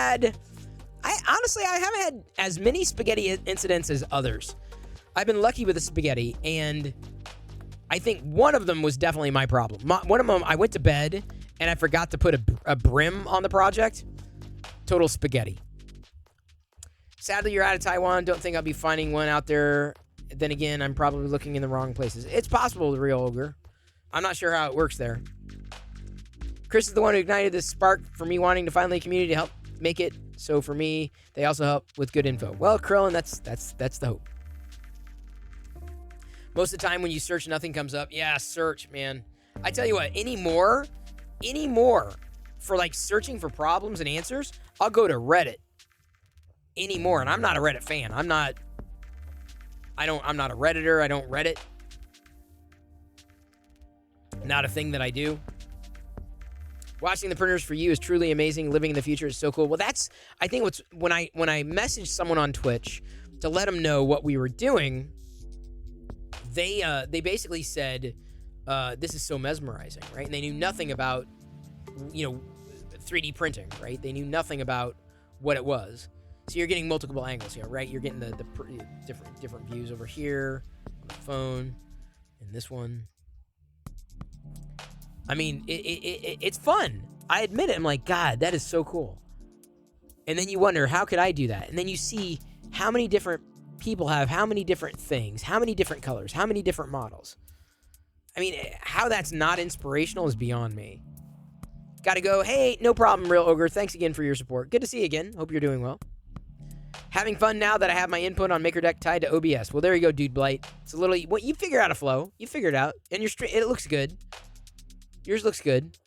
honestly haven't had as many spaghetti incidents as others. I've been lucky with the spaghetti, and I think one of them was definitely my problem. One of them, I went to bed, and I forgot to put a brim on the project. Total spaghetti. Sadly, you're out of Taiwan. Don't think I'll be finding one out there. Then again, I'm probably looking in the wrong places. It's possible, the real ogre. I'm not sure how it works there. Chris is the one who ignited this spark for me wanting to find the community to help make it. So for me, they also help with good info. Well, Krillin, that's the hope. Most of the time when you search, nothing comes up. Yeah, search, man. I tell you what, anymore, for like searching for problems and answers, I'll go to Reddit anymore. And I'm not a Reddit fan. I'm not a Redditor. I don't Reddit. Not a thing that I do. Watching the printers for you is truly amazing. Living in the future is so cool. Well, that's, I think what's, when I messaged someone on Twitch to let them know what we were doing, they basically said, this is so mesmerizing, right? And they knew nothing about, 3D printing, right? They knew nothing about what it was. So you're getting multiple angles here, right? You're getting the different views over here on the phone and this one. I mean, it's fun. I admit it. I'm like, God, that is so cool. And then you wonder, how could I do that? And then you see how many different people have how many different things, how many different colors, how many different models. I mean, how that's not inspirational is beyond me. Gotta go, hey, no problem, Real Ogre. Thanks again for your support. Good to see you again. Hope you're doing well. Having fun now that I have my input on MakerDeck tied to OBS. Well, there you go, Dude Blight. It's a little, well, you figure out a flow. You figure it out. And it looks good. Yours looks good.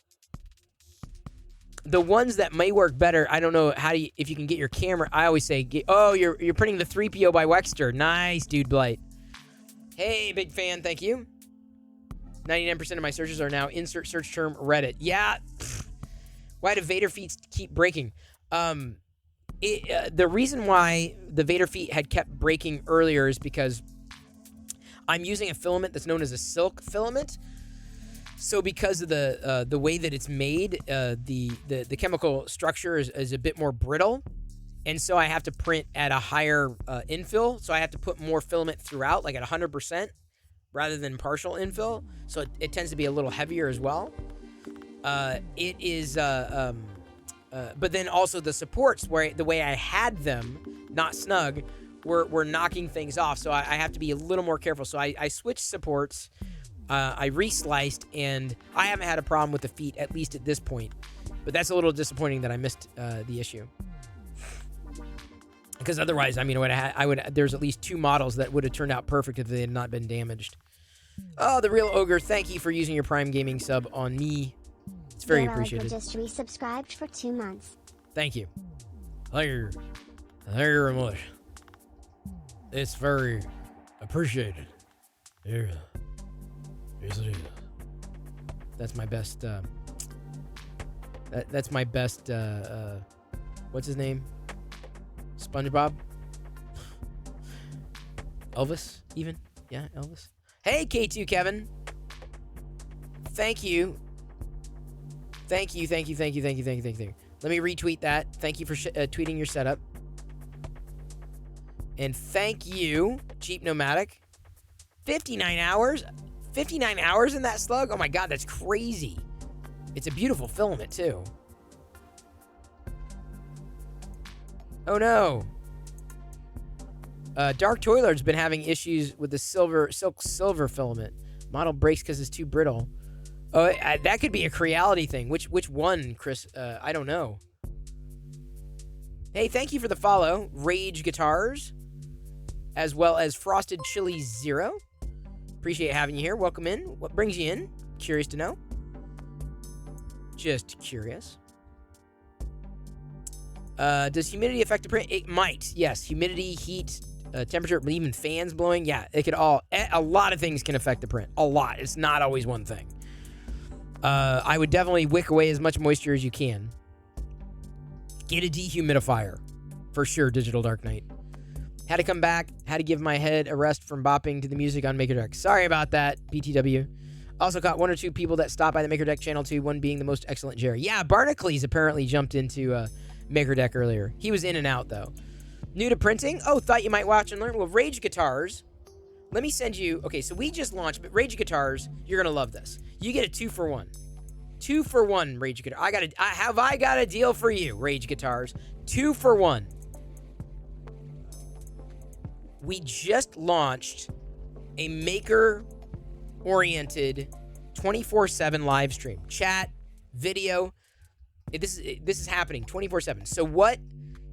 The ones that may work better, I don't know if you can get your camera. I always say, you're printing the 3PO by Wexter. Nice, Dude Blight. Hey, big fan, thank you. 99% of my searches are now insert search term Reddit. Yeah. Why do Vader feet keep breaking? The reason why the Vader feet had kept breaking earlier is because I'm using a filament that's known as a silk filament. So because of the way that it's made, the chemical structure is a bit more brittle. And so I have to print at a higher infill. So I have to put more filament throughout, like at 100%, rather than partial infill. So it tends to be a little heavier as well. It is, but then also the supports, where the way I had them, not snug, were knocking things off. So I have to be a little more careful. So I switched supports. I resliced, and I haven't had a problem with the feet, at least at this point. But that's a little disappointing that I missed the issue. Because otherwise, I mean, there's at least 2 models that would have turned out perfect if they had not been damaged. Oh, the Real Ogre, thank you for using your Prime Gaming sub on me. It's very appreciated. Just resubscribed for 2 months. Thank you. Thank you very much. It's very appreciated. Yeah. Yes, it is. That's my best. That's my best. What's his name? SpongeBob. Elvis, even. Yeah, Elvis. Hey, K2 Kevin. Thank you. Thank you. Let me retweet that. Thank you for tweeting your setup. And thank you, Cheap Nomadic. 59 hours. 59 hours in that slug? Oh my God, that's crazy. It's a beautiful filament, too. Oh no. Dark Toiler's been having issues with the silk silver filament. Model breaks because it's too brittle. Oh, that could be a Creality thing. Which one, Chris? I don't know. Hey, thank you for the follow. Rage Guitars, as well as Frosted Chili Zero. Appreciate having you here. Welcome in. What brings you in? Curious to know. Just curious. Does humidity affect the print? It might. Yes. Humidity, heat, temperature, even fans blowing. Yeah, it could all. A lot of things can affect the print. A lot. It's not always one thing. I would definitely wick away as much moisture as you can. Get a dehumidifier. For sure, Digital Dark Knight. Had to come back. Had to give my head a rest from bopping to the music on MakerDeck. Sorry about that, BTW. Also caught 1 or 2 people that stopped by the MakerDeck channel too, one being the most excellent Jerry. Yeah, Barnacles apparently jumped into MakerDeck earlier. He was in and out, though. New to printing? Oh, thought you might watch and learn? Well, Rage Guitars. Let me send you... Okay, so we just launched, but Rage Guitars, you're going to love this. You get a 2-for-1. 2-for-1, Rage Guitar. I got a deal for you, Rage Guitars. 2-for-1. We just launched a maker-oriented 24/7 live stream. Chat, video. This is happening 24/7. So what,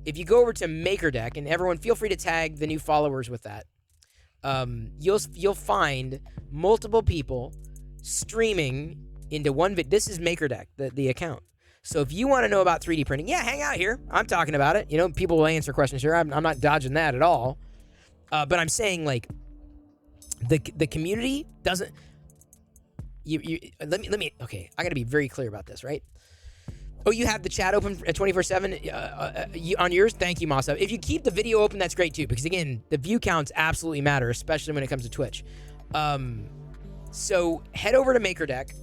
if you go over to MakerDeck, and everyone feel free to tag the new followers with that, you'll find multiple people streaming into one video. This is MakerDeck, the account. So if you want to know about 3D printing, yeah, hang out here. I'm talking about it. You know, people will answer questions here. I'm not dodging that at all. But I'm saying, like, the community doesn't. Let me. Okay, I got to be very clear about this, right? Oh, you have the chat open at 24/7 on yours? Thank you, Masa. If you keep the video open, that's great too, because again, the view counts absolutely matter, especially when it comes to Twitch. So head over to MakerDeck,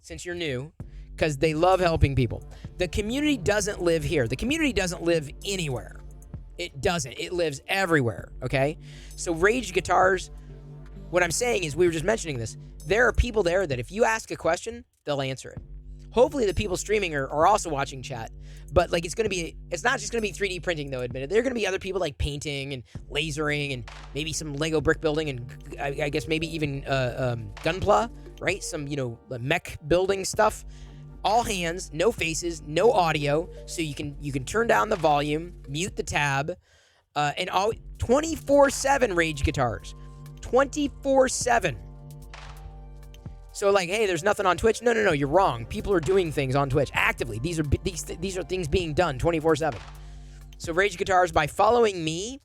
since you're new, because they love helping people. The community doesn't live here. The community doesn't live anywhere. It doesn't. It lives everywhere, okay? So Rage Guitars, what I'm saying is, we were just mentioning this, there are people there that if you ask a question, they'll answer it. Hopefully the people streaming are also watching chat, but like it's not just going to be 3D printing though, admitted. There are going to be other people like painting and lasering and maybe some Lego brick building and I guess maybe even Gunpla, right? Some, mech building stuff. All hands, no faces, no audio, so you can turn down the volume, mute the tab, and all 24/7 Rage Guitars. 24/7. So like, hey, there's nothing on Twitch. No, you're wrong. People are doing things on Twitch actively. These are things being done 24/7. So Rage Guitars, by following me,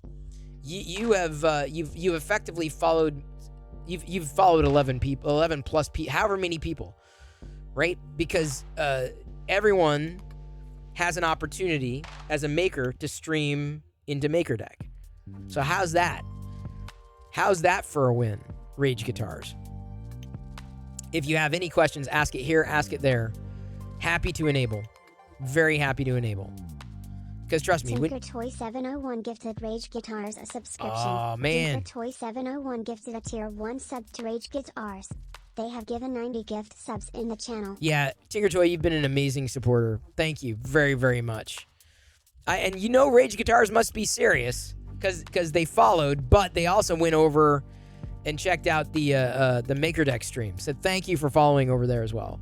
you've effectively followed. You've followed 11 people, 11 plus people, however many people, right? Because everyone has an opportunity as a maker to stream into MakerDeck. So how's that? How's that for a win, Rage Guitars? If you have any questions, ask it here, ask it there. Happy to enable. Very happy to enable. Because trust me, TinkerToy701 gifted Rage Guitars a subscription. Oh, man. TinkerToy701 gifted a tier 1 sub to Rage Guitars. They have given 90 gift subs in the channel. Yeah, Tinkertoy, you've been an amazing supporter. Thank you very, very much. And Rage Guitars must be serious because they followed, but they also went over and checked out the MakerDeck stream. So thank you for following over there as well.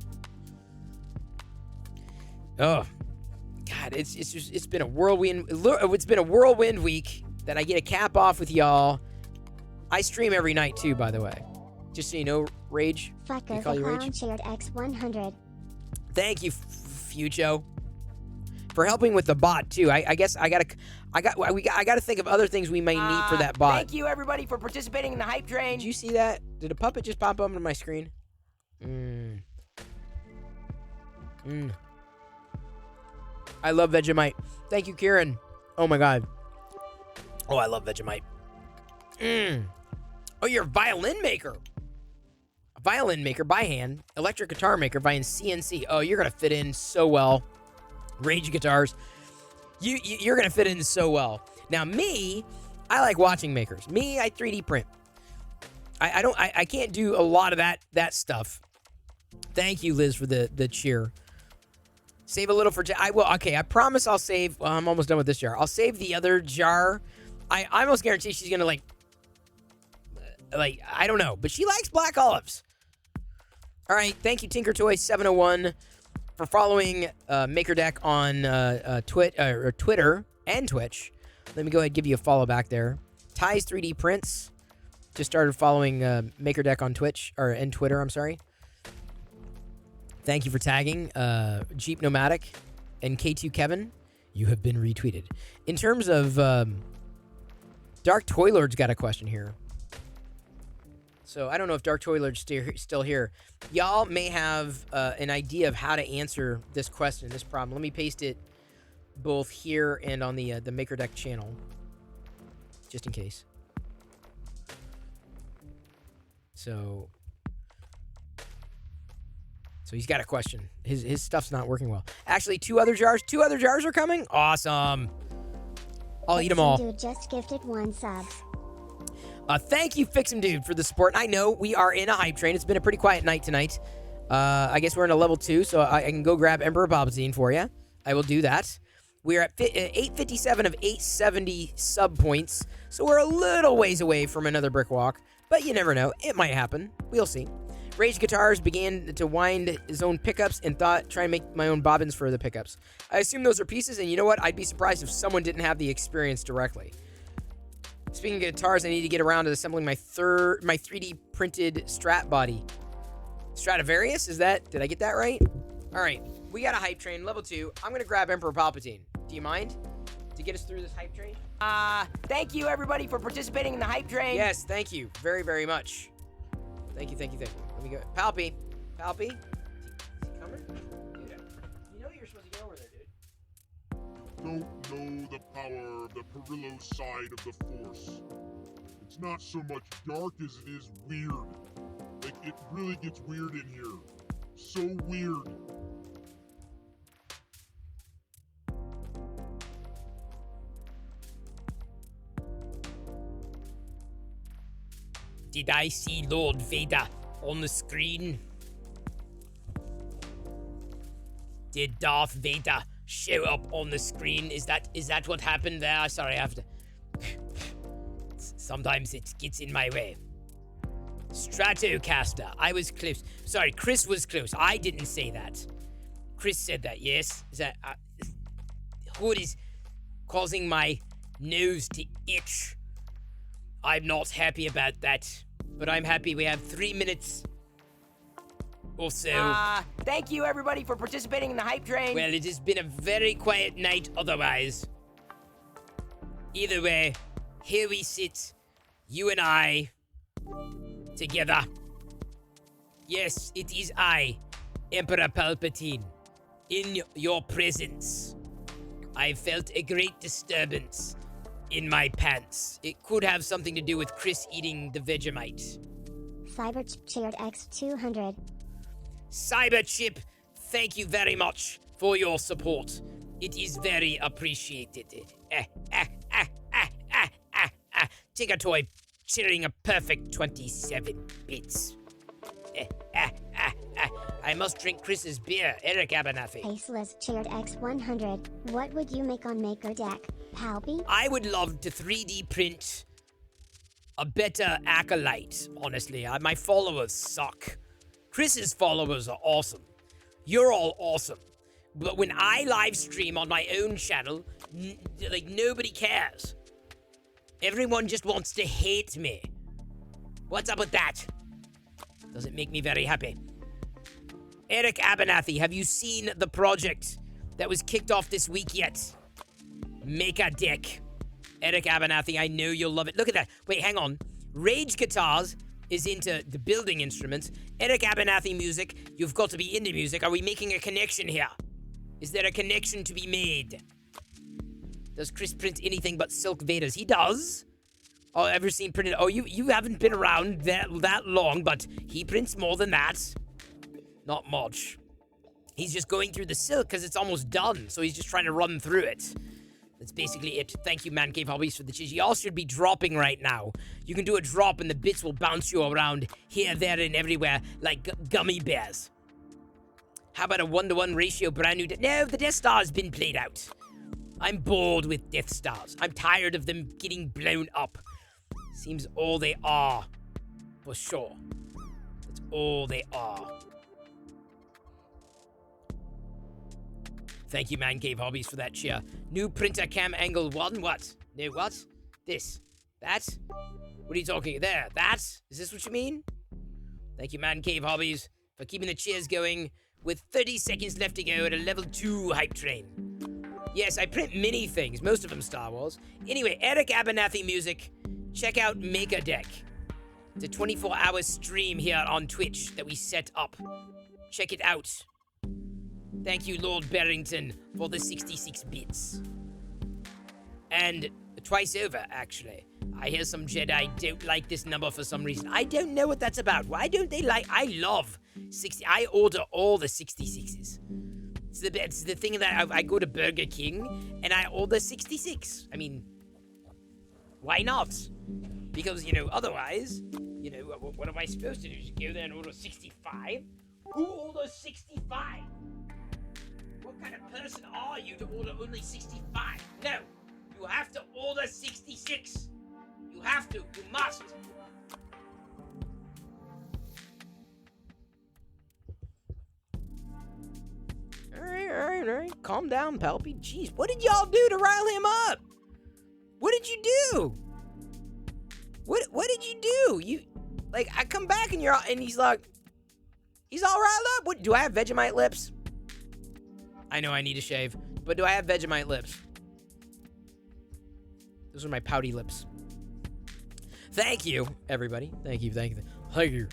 Oh, God, it's been a whirlwind. It's been a whirlwind week that I get to cap off with y'all. I stream every night too, by the way. Just so you know, Rage. Fucker I call you the Rage. Clown shared X100. Thank you, Fucho, for helping with the bot too. I guess I gotta think of other things we may need for that bot. Thank you, everybody, for participating in the hype train. Did you see that? Did a puppet just pop up on my screen? I love Vegemite. Thank you, Kieran. Oh my God. Oh, I love Vegemite. Oh, you're a violin maker. A violin maker by hand. Electric guitar maker by CNC. Oh, you're gonna fit in so well. Rage Guitars. You're gonna fit in so well. Now, me, I like watching makers. Me, I 3D print. I can't do a lot of that stuff. Thank you, Liz, for the cheer. Save a little for I will. Okay, I promise I'll save. Well, I'm almost done with this jar. I'll save the other jar. I almost guarantee she's gonna like I don't know, but she likes black olives. All right, thank you, TinkerToy701, for following MakerDeck on Twitter and Twitch. Let me go ahead and give you a follow back there. Ty's 3D Prints just started following MakerDeck on Twitch and Twitter. I'm sorry. Thank you for tagging Jeep Nomadic and K2 Kevin. You have been retweeted. In terms of Dark Toylord's got a question here. So I don't know if Dark Toylord's still here. Y'all may have an idea of how to answer this question, this problem. Let me paste it both here and on the MakerDeck channel, just in case. So he's got a question. His stuff's not working well. Actually, two other jars are coming. Awesome. I'll eat them all. Dude just gifted 1 sub. Thank you, Fix'em Dude, for the support. I know we are in a hype train. It's been a pretty quiet night tonight. I guess we're in a level 2, so I can go grab Emperor Palpatine for you. I will do that. We're at 857 of 870 sub points, so we're a little ways away from another brick walk, but you never know. It might happen. We'll see. Rage Guitars began to wind his own pickups and thought, try and make my own bobbins for the pickups. I assume those are pieces, and you know what? I'd be surprised if someone didn't have the experience directly. Speaking of guitars, I need to get around to assembling my 3D printed Strat body. Stradivarius? Did I get that right? All right, we got a hype train, level 2. I'm gonna grab Emperor Palpatine. Do you mind to get us through this hype train? Thank you everybody for participating in the hype train. Yes, thank you very, very much. Thank you. Let me go. Palpy. Is he coming? Dude, you know you're supposed to get over there, dude. Don't know the power of the Perillo side of the Force. It's not so much dark as it is weird. Like, it really gets weird in here. So weird. Did I see Lord Vader on the screen? Did Darth Vader show up on the screen? Is that what happened there? Sorry, I have to... Sometimes it gets in my way. Stratocaster. I was close. Sorry, Chris was close. I didn't say that. Chris said that, yes? Is that... Hood is causing my nose to itch. I'm not happy about that, but I'm happy we have 3 minutes or so. Thank you everybody for participating in the hype train. Well, it has been a very quiet night otherwise. Either way, here we sit, you and I, together. Yes, it is I, Emperor Palpatine, in your presence. I felt a great disturbance in my pants. It could have something to do with Chris eating the Vegemite. Cyberchip cheered X200. Cyberchip, thank you very much for your support. It is very appreciated. Tinker Toy cheering a perfect 27 bits. I must drink Chris's beer, Eric Abernathy. Aceless cheered X100. What would you make on Maker Deck, Palpy? I would love to 3D print a better acolyte, honestly. My followers suck. Chris's followers are awesome. You're all awesome. But when I live stream on my own channel, nobody cares. Everyone just wants to hate me. What's up with that? Doesn't make me very happy. Eric Abernathy, have you seen the project that was kicked off this week yet? Make a deck. Eric Abernathy, I know you'll love it. Look at that. Wait, hang on. Rage Guitars is into the building instruments. Eric Abernathy music, you've got to be into music. Are we making a connection here? Is there a connection to be made? Does Chris print anything but Silk Vaders? He does. Oh, ever seen printed? Oh, you haven't been around that long, but he prints more than that. Not much. He's just going through the silk because it's almost done, so he's just trying to run through it. That's basically it. Thank you, Man Cave Hobbies, for the cheese. Y'all should be dropping right now. You can do a drop and the bits will bounce you around here, there, and everywhere like gummy bears. How about a 1-to-1 ratio brand new... No, the Death Star has been played out. I'm bored with Death Stars. I'm tired of them getting blown up. Seems all they are. For sure. That's all they are. Thank you, Man Cave Hobbies, for that cheer. New printer cam angle 1. What? No, what? This. That? What are you talking? There. That? Is this what you mean? Thank you, Man Cave Hobbies, for keeping the cheers going with 30 seconds left to go at a level 2 hype train. Yes, I print many things, most of them Star Wars. Anyway, Eric Abernathy music. Check out Maker Deck. It's a 24-hour stream here on Twitch that we set up. Check it out. Thank you, Lord Barrington, for the 66 bits. And twice over, actually. I hear some Jedi don't like this number for some reason. I don't know what that's about. Why don't they like... I love 60... I order all the 66s. It's the thing that I go to Burger King and I order 66. I mean, why not? Because, otherwise, what am I supposed to do? Just go there and order 65? Who orders 65? What kind of person are you to order only 65? No, you have to order 66. You have to. You must. All right. Calm down, Palpy. Jeez, what did y'all do to rile him up? What did you do? What did you do? I come back and he's like, he's all riled up. What, do I have Vegemite lips? I know I need to shave, but do I have Vegemite lips? Those are my pouty lips. Thank you, everybody. Thank you. Thank you. Thank you.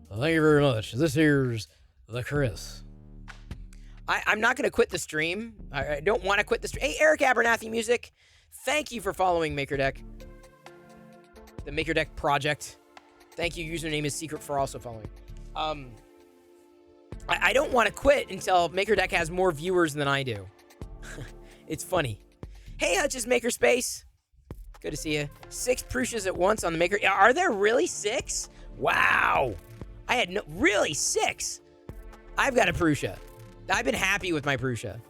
Thank you very much. This here's the Chris. I'm not going to quit the stream. I don't want to quit the stream. Hey, Eric Abernathy Music. Thank you for following MakerDeck. The MakerDeck project. Thank you. Username is secret for also following. I don't want to quit until MakerDeck has more viewers than I do. It's funny. Hey, Hutch's Makerspace. Good to see you. 6 Prussias at once on the Maker. Are there really 6? Wow. I had no... Really? 6? I've got a Prussia. I've been happy with my Prussia.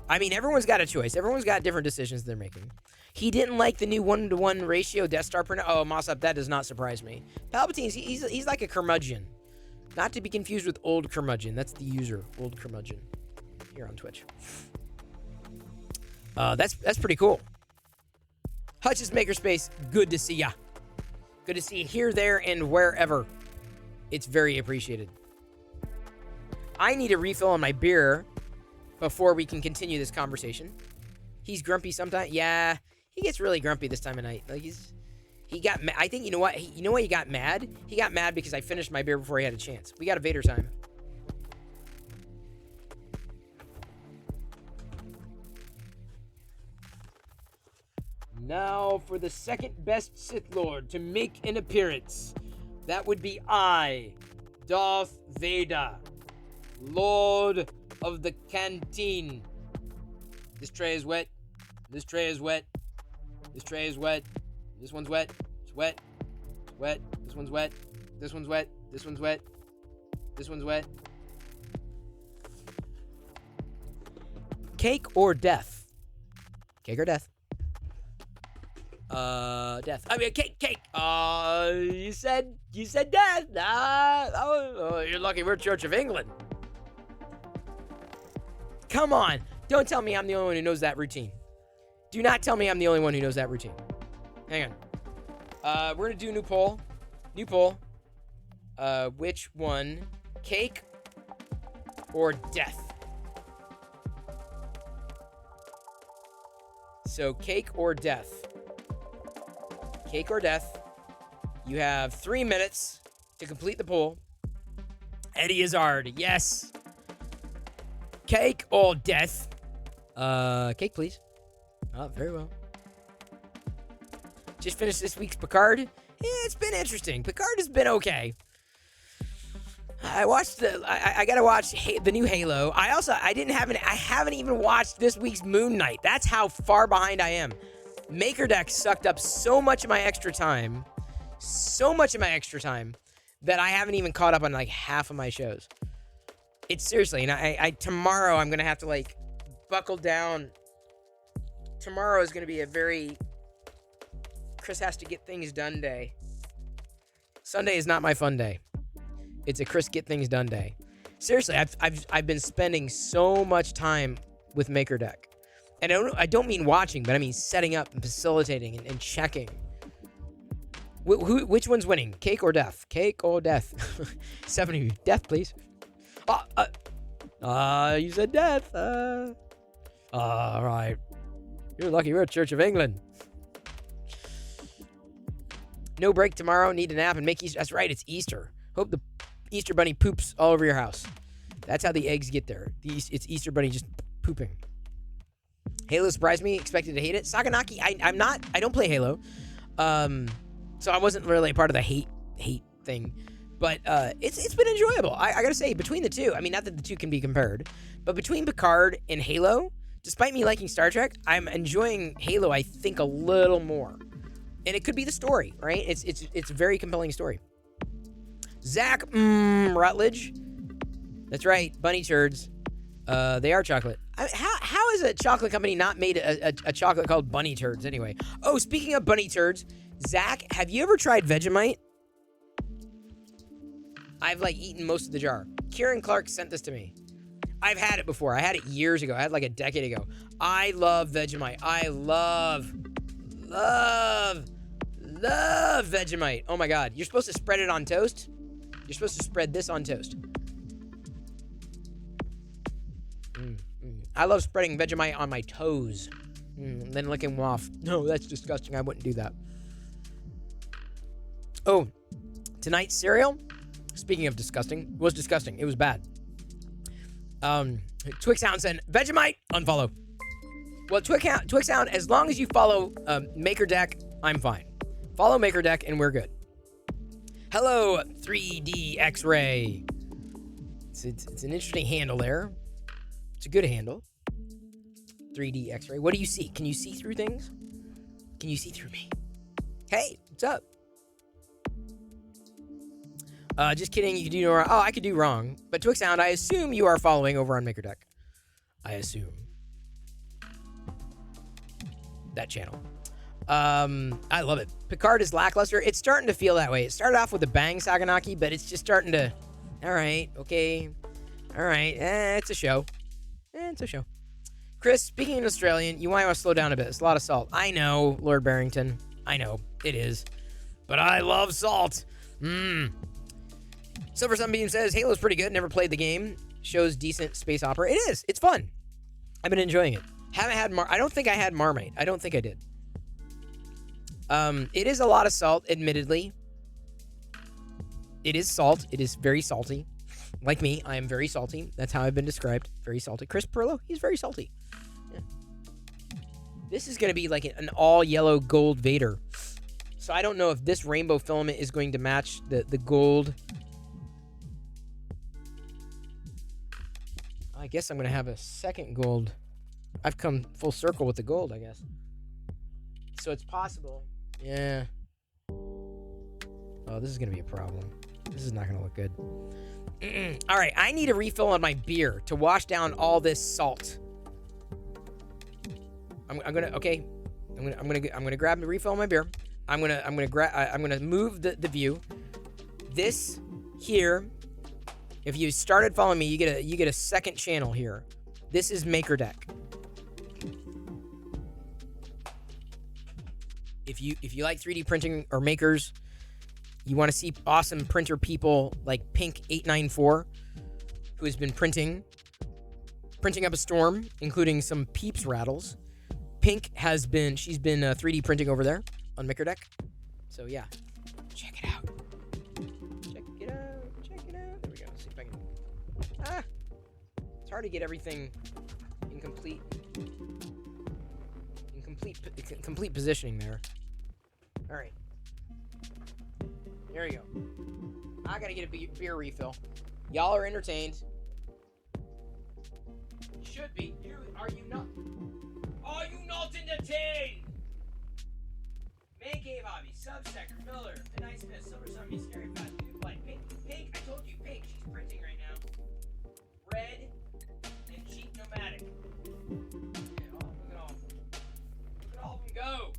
I mean, everyone's got a choice. Everyone's got different decisions they're making. He didn't like the new 1-to-1 ratio Death Star printer. Oh, Mossop, that does not surprise me. Palpatine's, he's like a curmudgeon. Not to be confused with old curmudgeon. That's the user, old curmudgeon, here on Twitch. That's pretty cool. Hutch's Makerspace, good to see ya. Good to see you here, there, and wherever. It's very appreciated. I need a refill on my beer before we can continue this conversation. He's grumpy sometimes. Yeah, he gets really grumpy this time of night. Like he got mad. I think you know what? You know why he got mad? He got mad because I finished my beer before he had a chance. We got a Vader time. Now for the second best Sith Lord to make an appearance. That would be I, Darth Vader, Lord of the Canteen. This tray is wet. This tray is wet. This tray is wet. This one's wet. It's wet. It's wet. This one's wet. This one's wet. This one's wet. This one's wet. Cake or death? Cake or death? Death. I mean, cake. You said death. You're lucky we're Church of England. Come on. Don't tell me I'm the only one who knows that routine. Do not tell me I'm the only one who knows that routine. Hang on. We're gonna do a new poll. New poll. Which one? Cake or death? So, cake or death? Cake or death? You have 3 minutes to complete the poll. Eddie Izzard, yes. Cake or death? Cake, please. Oh, very well. Just finished this week's Picard. Yeah, it's been interesting. Picard has been okay. I watched I gotta watch the new Halo. I haven't even watched this week's Moon Knight. That's how far behind I am. MakerDeck sucked up so much of my extra time, that I haven't even caught up on like half of my shows. It's seriously, and I tomorrow I'm gonna have to like buckle down. Tomorrow is gonna be a very Chris has to get things done day. Sunday is not my fun day. It's a Chris get things done day. Seriously, I've been spending so much time with MakerDeck. And I don't mean watching, but I mean setting up and facilitating and checking. Which one's winning? Cake or death? Cake or death? 7 of you. Death, please. You said death. All right. You're lucky we're at Church of England. No break tomorrow. Need a nap and make Easter. That's right. It's Easter. Hope the Easter bunny poops all over your house. That's how the eggs get there. It's Easter bunny just pooping. Halo surprised me. Expected to hate it. Saganaki, I don't play Halo. So I wasn't really a part of the hate thing. But it's been enjoyable. I gotta say, between the two, I mean, not that the two can be compared, but between Picard and Halo, despite me liking Star Trek, I'm enjoying Halo, I think, a little more. And it could be the story, right? It's a very compelling story. Zach Rutledge. That's right, bunny turds. They are chocolate. How is a chocolate company not made a chocolate called Bunny Turds anyway? Oh, speaking of Bunny Turds, Zach, have you ever tried Vegemite? I've like eaten most of the jar. Kieran Clark sent this to me. I've had it before. I had it years ago. I had like a decade ago. I love Vegemite. I love Vegemite. Oh my God. You're supposed to spread it on toast? You're supposed to spread this on toast. I love spreading Vegemite on my toes. Then licking them off. No, that's disgusting. I wouldn't do that. Oh, tonight's cereal, speaking of disgusting, was disgusting. It was bad. Twixhound said, Vegemite, unfollow. Well, Twixhound, as long as you follow MakerDeck, I'm fine. Follow MakerDeck and we're good. Hello, 3D X-Ray. It's an interesting handle there. It's a good handle. 3D X-Ray. What do you see? Can you see through things? Can you see through me? Hey, what's up? Just kidding. You can do no wrong. Oh, I could do wrong. But Twixhound, I assume you are following over on MakerDeck. I assume. That channel. I love it. Picard is lackluster. It's starting to feel that way. It started off with a bang, Saganaki, but it's just starting to... All right, okay. All right, it's a show. It's a show. Chris, speaking in Australian, you might want to slow down a bit. It's a lot of salt. I know, Lord Barrington. I know, it is. But I love salt. Silver Sunbeam says, Halo's pretty good. Never played the game. Shows decent space opera. It is. It's fun. I've been enjoying it. Haven't had I don't think I had Marmite. I don't think I did. It is a lot of salt, admittedly. It is salt. It is very salty. Like me, I am very salty. That's how I've been described. Very salty. Chris Perlow, he's very salty. Yeah. This is going to be like an all-yellow gold Vader. So I don't know if this rainbow filament is going to match the gold. I guess I'm going to have a second gold. I've come full circle with the gold, I guess. So it's possible. Yeah. Oh, this is going to be a problem. This is not going to look good. All right, I need a refill on my beer to wash down all this salt. I'm gonna grab the refill on my beer. I'm gonna move the view. This here, if you started following me, you get a second channel here. This is MakerDeck. If you like 3D printing or makers, you want to see awesome printer people like Pink894, who has been printing up a storm, including some Peeps rattles. Pink she's been 3D printing over there on MakerDeck. So yeah, check it out. Check it out. There we go. Let's see if I can. It's hard to get everything in complete positioning there. All right. There you go. I gotta get a beer refill. Y'all are entertained. Should be. Are you not? Are you not entertained? Man Cave Hobby, Substacker, Miller, The Nice Smith, Silver Sun, Scary Fat, Dude, Blind, Pink, I told you, Pink, she's printing right now. Red and Cheap Nomadic. Yeah, look at all of them. Look at all of them go.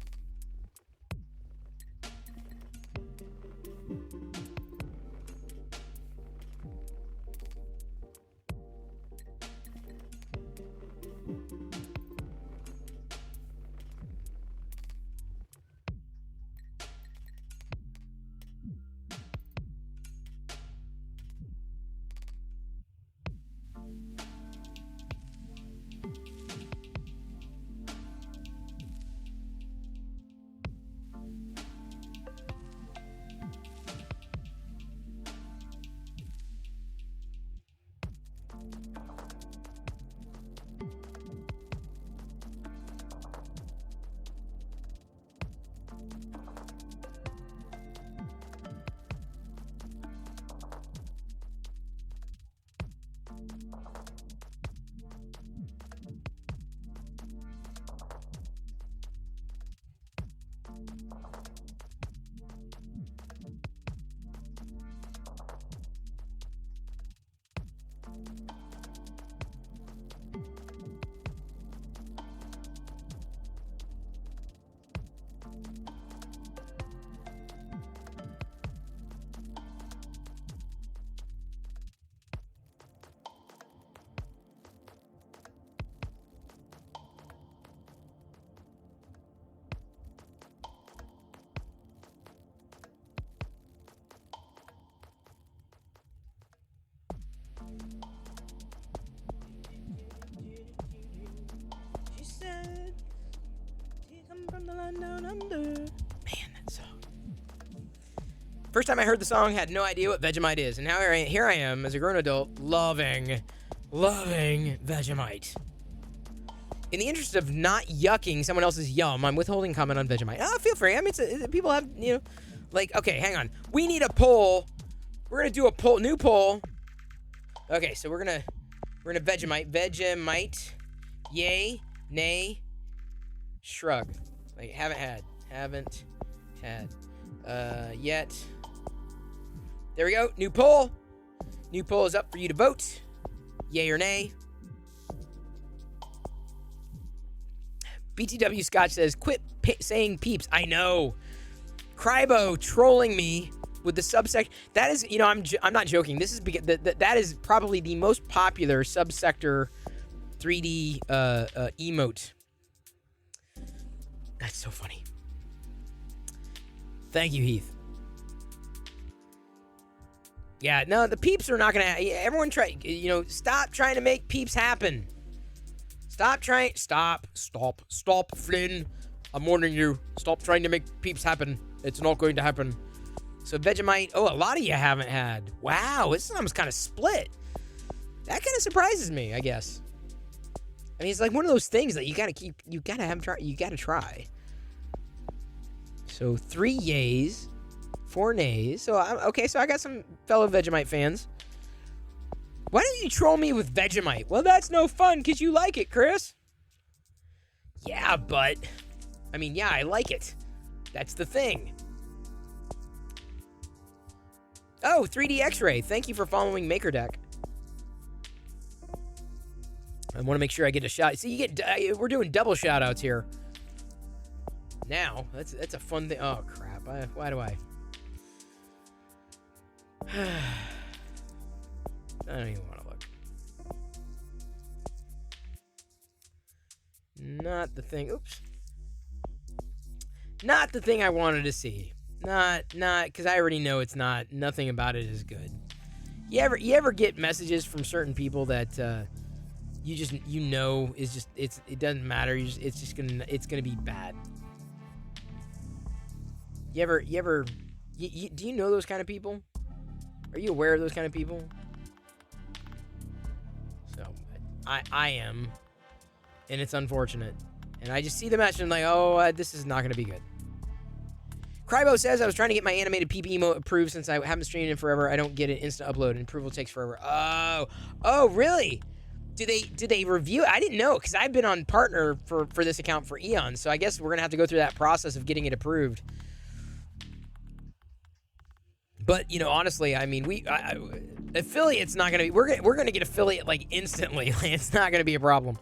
First time I heard the song, had no idea what Vegemite is, and now here I am as a grown adult, loving Vegemite. In the interest of not yucking someone else's yum, I'm withholding comment on Vegemite. Oh, feel free. I mean, people have, like, okay, hang on. We need a poll. We're gonna do a poll, new poll. Okay, so we're gonna Vegemite, yay, nay, shrug. Like, haven't had, yet. There we go, new poll. New poll is up for you to vote. Yay or nay. BTW Scotch says, quit saying peeps. I know. Crybo trolling me with the subsect. That is, I'm not joking. This is that is probably the most popular subsector 3D emote. That's so funny. Thank you, Heath. Yeah, no, the peeps are not gonna. Everyone try. Stop trying to make peeps happen. Stop, Flynn. I'm warning you. Stop trying to make peeps happen. It's not going to happen. So Vegemite. Oh, a lot of you haven't had. Wow, this is almost kind of split. That kind of surprises me, I guess. I mean, it's like one of those things that you gotta try. So 3 yays, 4 nays. So so I got some fellow Vegemite fans. Why don't you troll me with Vegemite? Well, that's no fun because you like it, Chris. Yeah, but I like it. That's the thing. Oh, 3D X-Ray. Thank you for following MakerDeck. I want to make sure I get a shout. See, we're doing double shout-outs here. Now, that's a fun thing. Oh, crap. Why do I? I don't even want to look. Not the thing. Oops. Not the thing I wanted to see. Not, because I already know it's not. Nothing about it is good. You ever get messages from certain people that it doesn't matter. It's gonna be bad. Do you know those kind of people? Are you aware of those kind of people? So, I am, and it's unfortunate. And I just see the message and I'm like, this is not going to be good. Crybo says, I was trying to get my animated PP emote approved since I haven't streamed in forever. I don't get it instant upload, and approval takes forever. Oh, really? Do they review it? I didn't know, because I've been on partner for this account for eons, so I guess we're going to have to go through that process of getting it approved. But, honestly, I mean, affiliate's not going to be, we're going to get affiliate, like, instantly. It's not going to be a problem,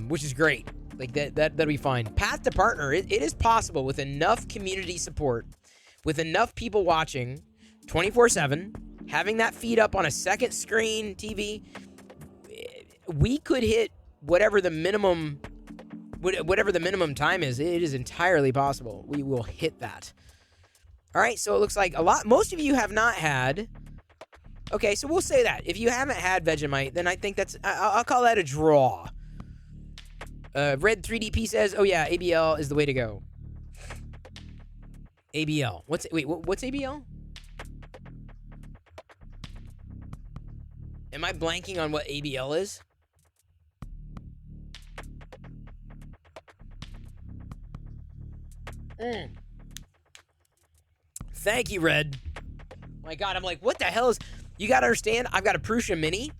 which is great. Like, that'll be fine. Path to partner, it is possible with enough community support, with enough people watching 24/7, having that feed up on a second screen TV, we could hit whatever the minimum time is. It is entirely possible. We will hit that. All right, so it looks like most of you have not had. Okay, so we'll say that. If you haven't had Vegemite, then I think I'll call that a draw. Red 3DP says, oh yeah, ABL is the way to go. ABL. What's ABL? Am I blanking on what ABL is? Thank you, Red. My God, I'm like, what the hell is... You gotta understand, I've got a Prusa Mini.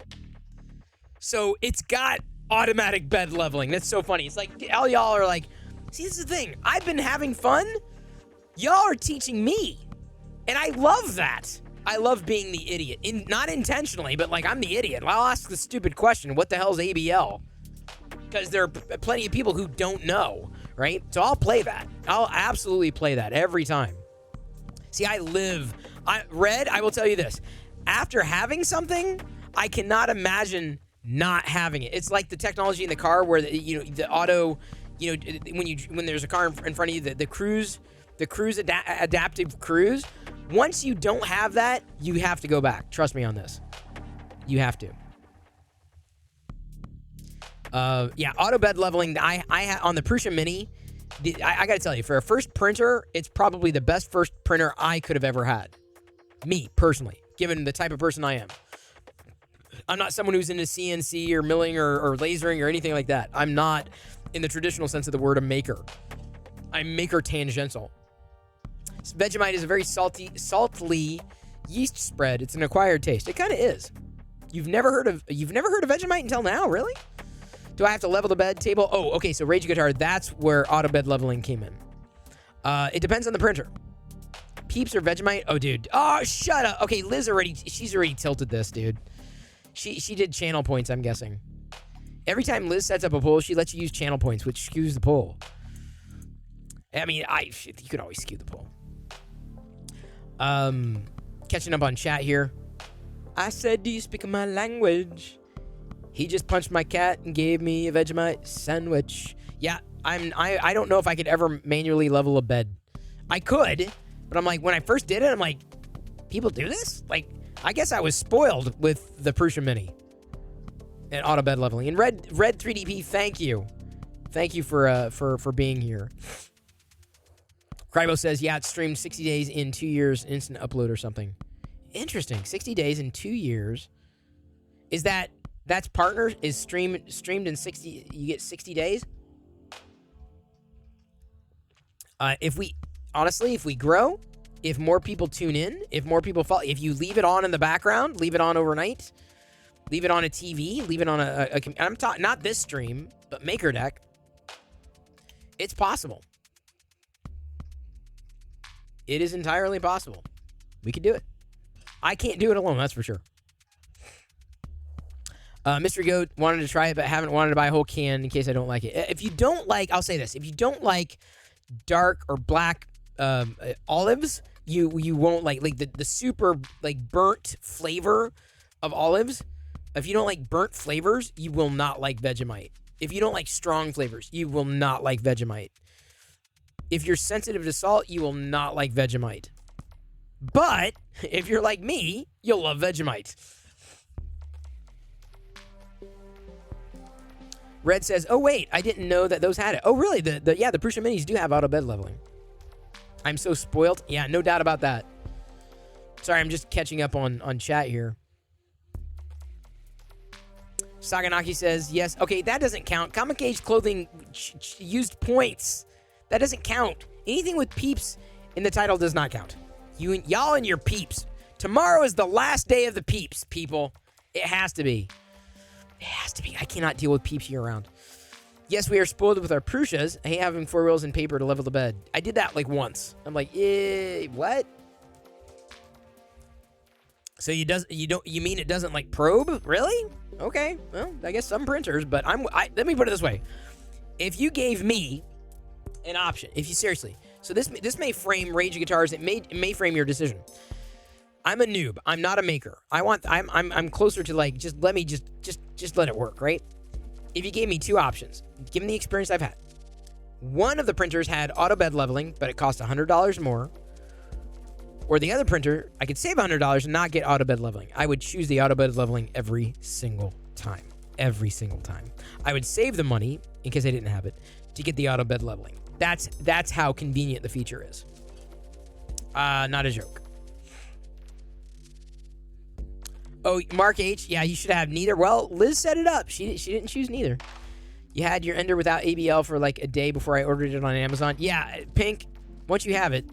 So it's got automatic bed leveling. That's so funny. It's like, all y'all are like, see, this is the thing. I've been having fun. Y'all are teaching me. And I love that. I love being the idiot. Not intentionally, but like, I'm the idiot. I'll ask the stupid question, what the hell is ABL? Because there are plenty of people who don't know, right? So I'll play that. I'll absolutely play that every time. See, Red, I will tell you this. After having something, I cannot imagine not having it. It's like the technology in the car where the auto, when there's a car in front of you, the cruise adaptive cruise. Once you don't have that, you have to go back. Trust me on this. You have to. Auto bed leveling. I on the Prusa Mini, I got to tell you, for a first printer, it's probably the best first printer I could have ever had. Me, personally, given the type of person I am. I'm not someone who's into CNC or milling or lasering or anything like that. I'm not, in the traditional sense of the word, a maker. I'm maker tangential. Vegemite is a very saltly yeast spread. It's an acquired taste. It kind of is. You've never heard of Vegemite until now, really? Do I have to level the bed table? Oh, okay, so Rage Guitar, that's where auto bed leveling came in. It depends on the printer. Peeps or Vegemite? Oh, dude. Oh, shut up. Okay, she's already tilted this, dude. She did channel points, I'm guessing. Every time Liz sets up a poll, she lets you use channel points, which skews the poll. I mean, you could always skew the poll. Catching up on chat here. I said, do you speak my language? He just punched my cat and gave me a Vegemite sandwich. Yeah, I don't know if I could ever manually level a bed. I could, but I'm like, when I first did it, I'm like, people do this? Like, I guess I was spoiled with the Prusa Mini and auto bed leveling. And Red 3DP, thank you. Thank you for being here. Crybo says, yeah, it's streamed 60 days in 2 years, instant upload or something. Interesting. 60 days in 2 years. Is that's partner is streamed in 60, you get 60 days? If we grow, if more people tune in, if more people follow, if you leave it on in the background, leave it on overnight, leave it on a TV, leave it on I'm talking not this stream, but MakerDeck. It's possible. It is entirely possible. We could do it. I can't do it alone, that's for sure. Mystery Goat wanted to try it, but haven't wanted to buy a whole can in case I don't like it. If you don't like, I'll say this: if you don't like dark or black olives, you won't like the super like burnt flavor of olives. If you don't like burnt flavors, you will not like Vegemite. If you don't like strong flavors, you will not like Vegemite. If you're sensitive to salt, you will not like Vegemite. But if you're like me, you'll love Vegemite. Red says, oh wait, I didn't know that those had it. Oh really? The Prusa Minis do have auto bed leveling. I'm so spoiled. Yeah, no doubt about that. Sorry, I'm just catching up on chat here. Saganaki says, yes. Okay, that doesn't count. Comic Cage Clothing used points. That doesn't count. Anything with peeps in the title does not count. Y'all and your peeps. Tomorrow is the last day of the peeps, people. It has to be. It has to be. I cannot deal with peeps year round. Yes, we are spoiled with our Prusas. I hate having 4 wheels and paper to level the bed. I did that like once. I'm like, what? So you mean it doesn't like probe? Really? Okay. Well, I guess some printers, but let me put it this way. If you gave me an option, so this may frame Rage Guitars, it may frame your decision. I'm a noob. I'm not a maker. I'm closer to like, just let it work, right? If you gave me 2 options, given the experience I've had, one of the printers had auto bed leveling, but it cost $100 more, or the other printer, I could save $100 and not get auto bed leveling. I would choose the auto bed leveling every single time. Every single time. I would save the money, in case I didn't have it, to get the auto bed leveling. That's how convenient the feature is. Not a joke. Oh, Mark H. Yeah, you should have neither. Well, Liz set it up. She didn't choose neither. You had your Ender without ABL for like a day before I ordered it on Amazon. Yeah, Pink, once you have it.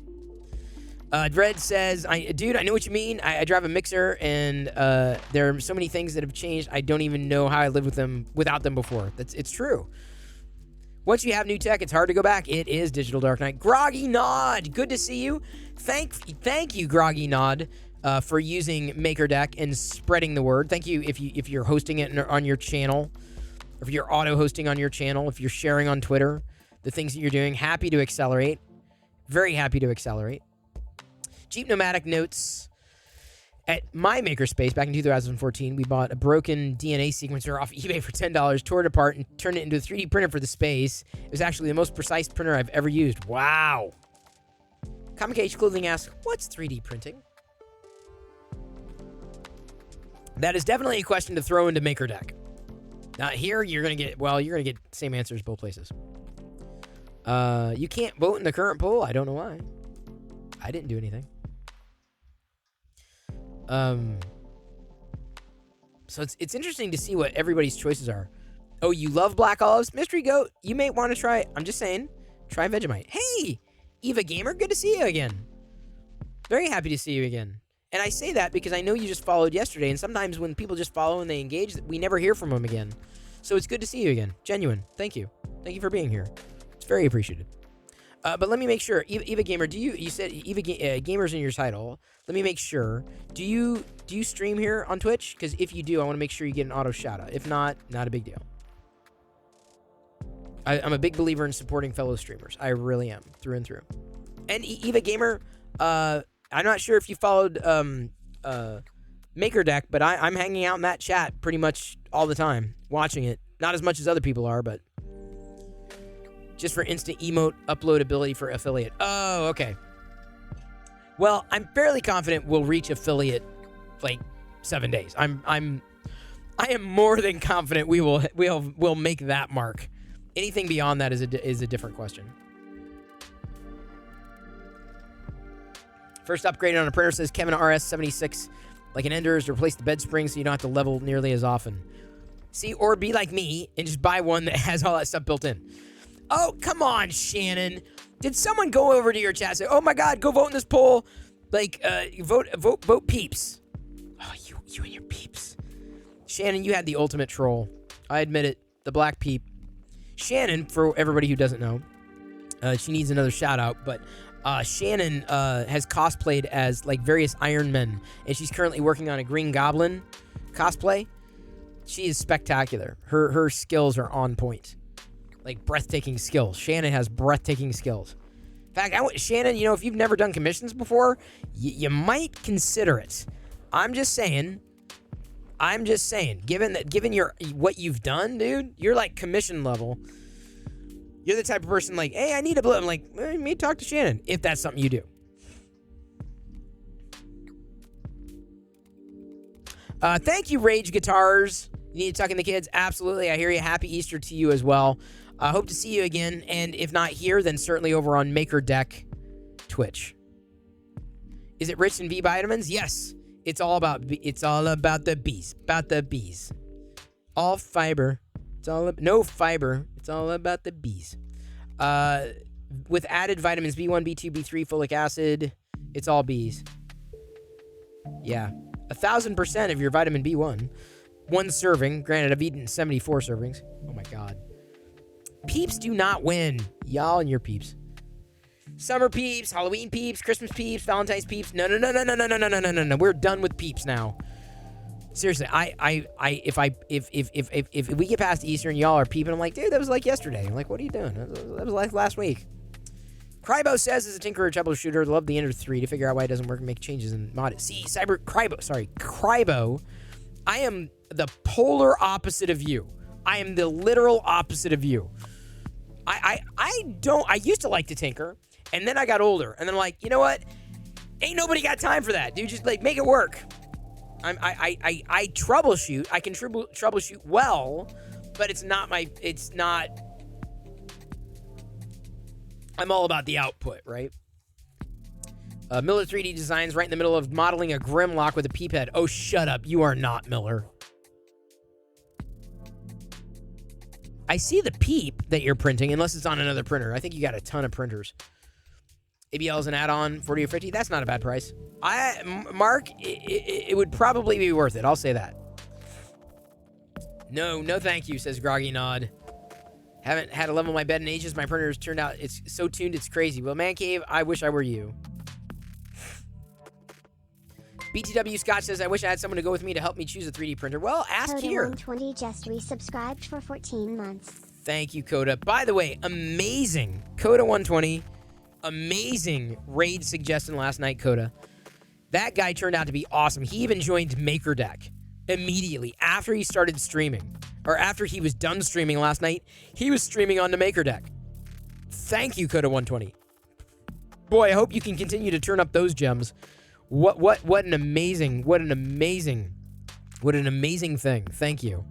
Dread says, dude, I know what you mean. I drive a mixer, and there are so many things that have changed. I don't even know how I lived without them before. It's true. Once you have new tech, it's hard to go back. It is Digital Dark Knight. Groggy Nod, good to see you. Thank you, Groggy Nod, for using MakerDeck and spreading the word. Thank you if you're hosting it on your channel, or if you're auto-hosting on your channel, if you're sharing on Twitter, the things that you're doing. Happy to accelerate. Very happy to accelerate. Jeep Nomadic notes, at my makerspace back in 2014, we bought a broken DNA sequencer off eBay for $10, tore it apart, and turned it into a 3D printer for the space. It was actually the most precise printer I've ever used. Wow. Comic Cage Clothing asks, what's 3D printing? That is definitely a question to throw into MakerDeck. Here, you're going to get the same answers both places. You can't vote in the current poll. I don't know why. I didn't do anything. So it's interesting to see what everybody's choices are. Oh, you love black olives? Mystery Goat, you may want to try, I'm just saying, try Vegemite. Hey, Eva Gamer, good to see you again. Very happy to see you again. And I say that because I know you just followed yesterday, and sometimes when people just follow and they engage, we never hear from them again. So it's good to see you again. Genuine. Thank you. Thank you for being here. It's very appreciated. But let me make sure, Eva Gamer, you said Eva Gamer's in your title. Let me make sure. Do you stream here on Twitch? Because if you do, I want to make sure you get an auto shout out. If not, not a big deal. I'm a big believer in supporting fellow streamers. I really am, through and through. And Eva Gamer, I'm not sure if you followed MakerDeck, but I'm hanging out in that chat pretty much all the time, watching it. Not as much as other people are, but just for instant emote uploadability for affiliate. Oh, okay. Well, I'm fairly confident we'll reach affiliate like 7 days. I am more than confident we'll make that mark. Anything beyond that is a different question. First upgrade on a printer, says Kevin RS76. Like an Ender, is to replace the bed spring so you don't have to level nearly as often. See, or be like me and just buy one that has all that stuff built in. Oh, come on, Shannon. Did someone go over to your chat and say, oh my God, go vote in this poll? Like, vote peeps. Oh, you and your peeps. Shannon, you had the ultimate troll. I admit it. The black peep. Shannon, for everybody who doesn't know, she needs another shout out, but Shannon has cosplayed as like various Iron Men, and she's currently working on a Green Goblin cosplay. She is spectacular. Her skills are on point. Like breathtaking skills. Shannon has breathtaking skills. In fact, Shannon, you know, if you've never done commissions before, you might consider it. I'm just saying, given your what you've done, dude, you're like commission level. You're the type of person like, hey, I need a blue. I'm like, let me talk to Shannon, if that's something you do. Thank you, Rage Guitars. You need to tuck in the kids? Absolutely. I hear you. Happy Easter to you as well. Hope to see you again. And if not here, then certainly over on MakerDeck Twitch. Is it rich in B vitamins? Yes. It's all about the bees. About the bees. All fiber. No fiber. It's all about the bees. With added vitamins B1, B2, B3, folic acid, it's all bees. Yeah. 1,000% of your vitamin B1. One serving. Granted, I've eaten 74 servings. Oh my God. Peeps do not win. Y'all and your peeps. Summer peeps, Halloween peeps, Christmas peeps, Valentine's peeps. No. We're done with peeps now. Seriously, if we get past Easter and y'all are peeping, I'm like, dude, that was like yesterday. I'm like, what are you doing? That was like last week. Crybo says, as a tinkerer troubleshooter, love the Ender 3 to figure out why it doesn't work and make changes and mod it. See, Crybo, I am the polar opposite of you. I am the literal opposite of you. I used to like to tinker, and then I got older, and then I'm like, you know what? Ain't nobody got time for that, dude. Just like make it work. I troubleshoot. I can troubleshoot well, but it's not. I'm all about the output, right? Miller 3D Designs right in the middle of modeling a Grimlock with a peep head. Oh, shut up. You are not Miller. I see the peep that you're printing, unless it's on another printer. I think you got a ton of printers. ABL is an add-on, 40 or 50. That's not a bad price. Mark, it would probably be worth it. I'll say that. No thank you, says Groggy Nod. Haven't had to level my bed in ages. My printer's turned out, it's so tuned, it's crazy. Well, Man Cave, I wish I were you. BTW Scott says, I wish I had someone to go with me to help me choose a 3D printer. Well, ask here. Coda120 just resubscribed for 14 months. Thank you, Coda. By the way, amazing. Coda120, amazing raid suggestion last night, Coda. That guy turned out to be awesome. He even joined MakerDeck immediately after he started streaming. Or after he was done streaming last night, he was streaming on the MakerDeck. Thank you, Coda120. Boy, I hope you can continue to turn up those gems. What an amazing thing. Thank you.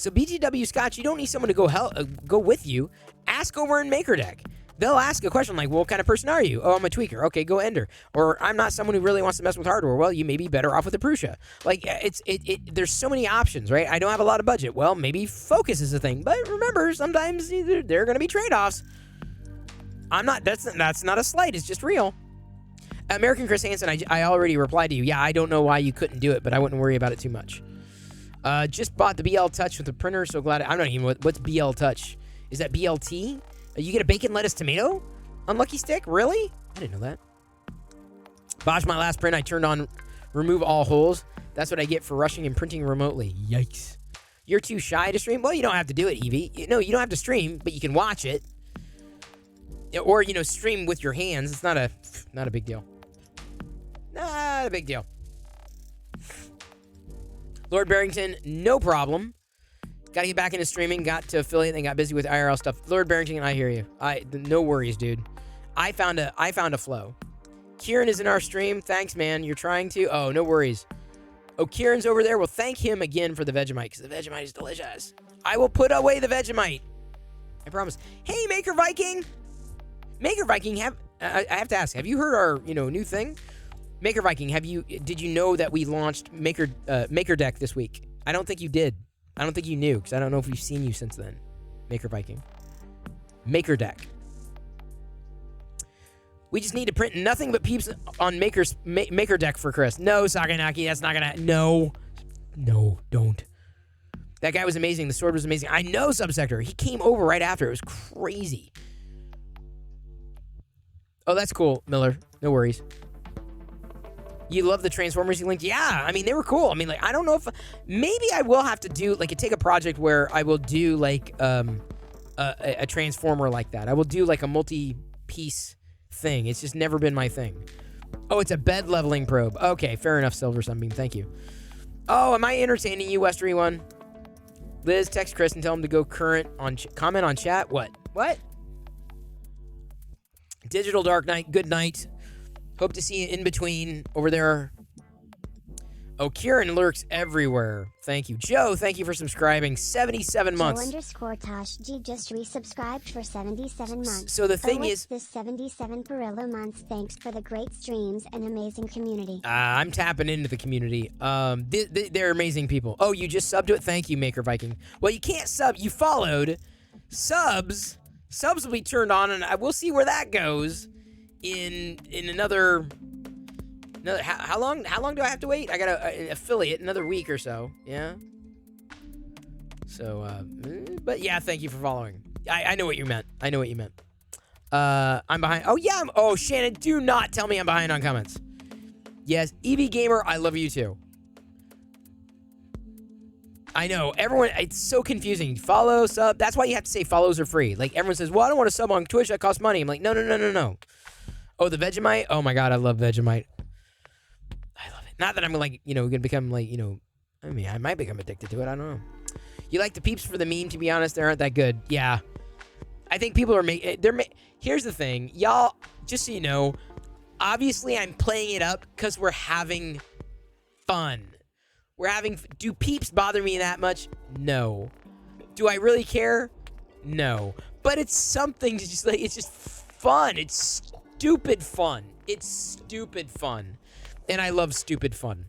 So BTW Scotch, you don't need someone to go with you. Ask over in MakerDeck. They'll ask a question like, well, what kind of person are you? Oh, I'm a tweaker. Okay, go Ender. Or I'm not someone who really wants to mess with hardware. Well, you may be better off with a Prusa. Like, there's so many options, right? I don't have a lot of budget. Well, maybe focus is a thing. But remember, sometimes there are going to be trade-offs. That's not a slight. It's just real. American Chris Hansen, I already replied to you. Yeah, I don't know why you couldn't do it, but I wouldn't worry about it too much. Just bought the BL Touch with the printer. So glad. I don't even know what's BL Touch. Is that BLT? You get a bacon, lettuce, tomato? Unlucky stick? Really? I didn't know that. Botched my last print. I turned on remove all holes. That's what I get for rushing and printing remotely. Yikes. You're too shy to stream? Well, you don't have to do it, Evie. No, you don't have to stream, but you can watch it. Or, stream with your hands. It's not a big deal. Not a big deal. Lord Barrington, no problem. Got to get back into streaming. Got to affiliate and got busy with IRL stuff. Lord Barrington, I hear you. No worries, dude. I found a flow. Kieran is in our stream. Thanks, man. You're trying to. Oh, no worries. Oh, Kieran's over there. Well, thank him again for the Vegemite because the Vegemite is delicious. I will put away the Vegemite. I promise. Hey, Maker Viking. Maker Viking, I have to ask. Have you heard our new thing? Maker Viking, did you know that we launched MakerDeck this week? I don't think you did. I don't think you knew, because I don't know if we've seen you since then. Maker Viking. MakerDeck. We just need to print nothing but peeps on MakerDeck for Chris. No, Saganaki, that's not gonna... No, don't. That guy was amazing. The sword was amazing. I know, Subsector. He came over right after. It was crazy. Oh, that's cool, Miller. No worries. You love the Transformers you linked? Yeah, I mean, they were cool. I mean, I don't know if... Maybe I will have to do, take a project where I will do, a Transformer like that. I will do, a multi-piece thing. It's just never been my thing. Oh, it's a bed leveling probe. Okay, fair enough, Silver Sunbeam. Thank you. Oh, am I entertaining you, Westery One? Liz, text Chris and tell him to go current on... comment on chat? What? Digital Dark Knight, good night. Hope to see you in between over there. Oh, Kieran lurks everywhere. Thank you. Joe, thank you for subscribing. 77 months. Joe_Tosh just resubscribed for 77 months. So the thing is... this 77 Perillo months. Thanks for the great streams and amazing community. I'm tapping into the community. They're amazing people. Oh, you just subbed to it? Thank you, Maker Viking. Well, you can't sub. You followed. Subs will be turned on, and we'll see where that goes in another how long do I have to wait? I got an affiliate another week or so. Yeah. So but yeah, thank you for following. I know what you meant. I'm behind. Oh yeah. Oh, Shannon, do not tell me I'm behind on comments. Yes, EV Gamer, I love you too. I know, everyone, it's so confusing. Follow, sub, that's why you have to say follows are free. Everyone says, well, I don't want to sub on Twitch, that costs money. I'm like, no. Oh, the Vegemite? Oh my God, I love Vegemite. I love it. Not that I'm gonna become I mean, I might become addicted to it, I don't know. You like the peeps for the meme, to be honest, they aren't that good. Yeah. I think people are here's the thing, y'all, just so you know, obviously I'm playing it up because we're having fun. Do peeps bother me that much? No. Do I really care? No. But it's something to just it's just fun. It's stupid fun. And I love stupid fun.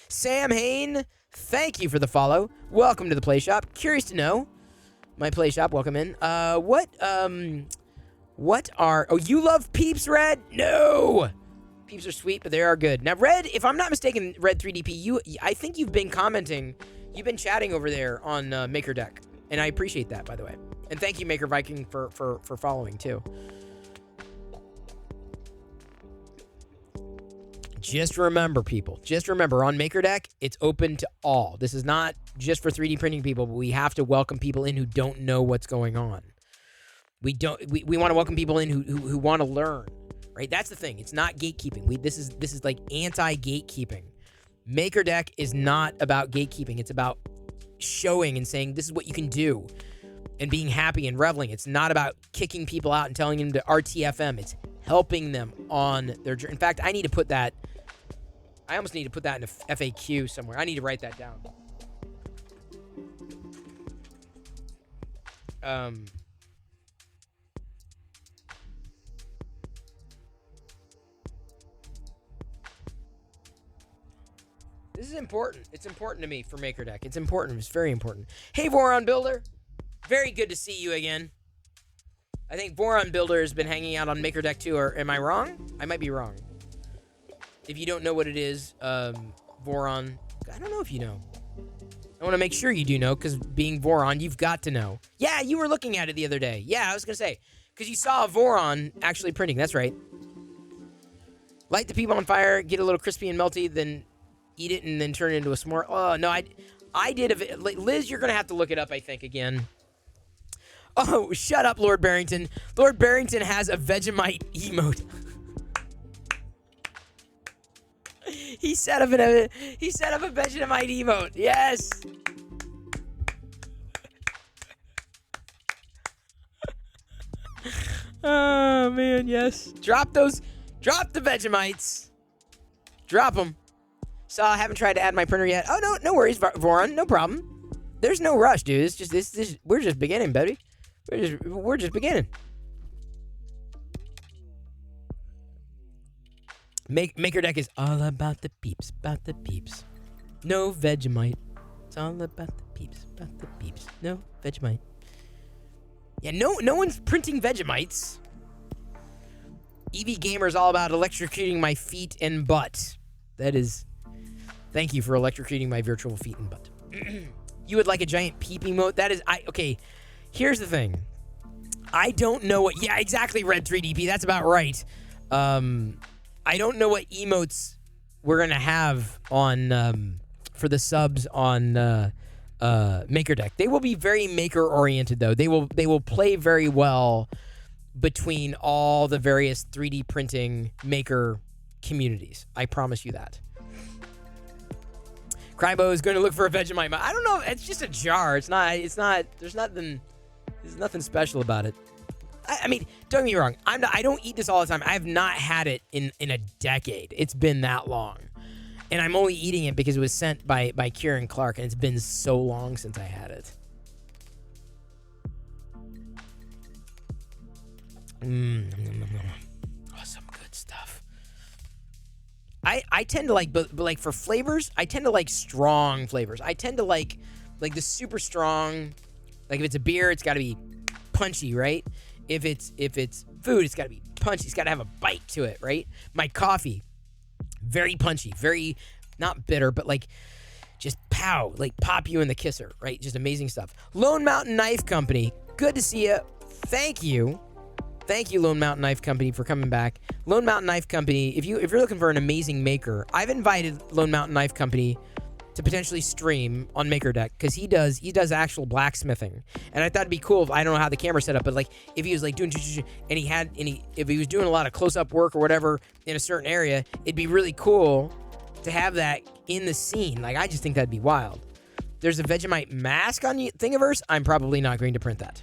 Sam Hain, thank you for the follow. Welcome to the Play Shop. Curious to know. My Play Shop, welcome in. Oh, you love peeps, Red? No. Peeps are sweet, but they are good. Now, Red, if I'm not mistaken, Red 3DP, I think you've been commenting, you've been chatting over there on MakerDeck, and I appreciate that, by the way. And thank you, Maker Viking, for following, too. Just remember, people, on MakerDeck, it's open to all. This is not just for 3D printing people, but we have to welcome people in who don't know what's going on. We want to welcome people in who want to learn. Right, that's the thing. It's not gatekeeping. This is like anti-gatekeeping. MakerDeck is not about gatekeeping. It's about showing and saying this is what you can do, and being happy and reveling. It's not about kicking people out and telling them to RTFM. It's helping them on their journey. In fact, I need to put that. I almost need to put that in a FAQ somewhere. I need to write that down. This is important. It's important to me for MakerDeck. It's important. It's very important. Hey, Voron Builder. Very good to see you again. I think Voron Builder has been hanging out on MakerDeck too, or am I wrong? I might be wrong. If you don't know what it is, Voron, I don't know if you know. I want to make sure you do know, because being Voron, you've got to know. Yeah, you were looking at it the other day. Yeah, I was going to say, because you saw a Voron actually printing. That's right. Light the peep on fire, get a little crispy and melty, then eat it and then turn it into a s'more. Oh, no, I did. Liz, you're going to have to look it up, I think, again. Oh, shut up, Lord Barrington. Lord Barrington has a Vegemite emote. He set up a Vegemite emote. Yes. Oh, man, yes. Drop the Vegemites. Drop them. So I haven't tried to add my printer yet. Oh, no worries, Voron. No problem. There's no rush, dude. It's just this. We're just beginning, baby. We're just beginning. MakerDeck is all about the peeps, No Vegemite. It's all about the peeps, No Vegemite. Yeah, no one's printing Vegemites. EV Gamer is all about electrocuting my feet and butt. That is. Thank you for electrocuting my virtual feet and butt. You would like a giant peep emote? That is. Okay. Here's the thing. I don't know what... Yeah, exactly, Red 3DP. That's about right. I don't know what emotes we're going to have on... for the subs on MakerDeck. They will be very maker-oriented, though. They will play very well between all the various 3D printing maker communities. I promise you that. Crybo is going to look for a Vegemite. I don't know. It's just a jar. It's not. There's nothing special about it. I mean, don't get me wrong. I don't eat this all the time. I have not had it in a decade. It's been that long. And I'm only eating it because it was sent by Kieran Clark, and it's been so long since I had it. Oh, some good stuff. I tend to like, but like for flavors, I tend to like strong flavors. I tend to like the super strong. Like if it's a beer, it's got to be punchy, right? If it's food, it's got to be punchy. It's got to have a bite to it, right? My coffee, very punchy, very not bitter, but like just pow, like pop you in the kisser, right? Just amazing stuff. Lone Mountain Knife Company, good to see you. Thank you, Lone Mountain Knife Company, for coming back. Lone Mountain Knife Company, if you're looking for an amazing maker, I've invited Lone Mountain Knife Company to potentially stream on MakerDeck, because he does actual blacksmithing, and I thought it'd be cool if, I don't know how the camera's set up, but like if he was like doing and if he was doing a lot of close-up work or whatever in a certain area, it'd be really cool to have that in the scene. Like, I just think that'd be wild. There's a Vegemite mask on Thingiverse. I'm probably not going to print that.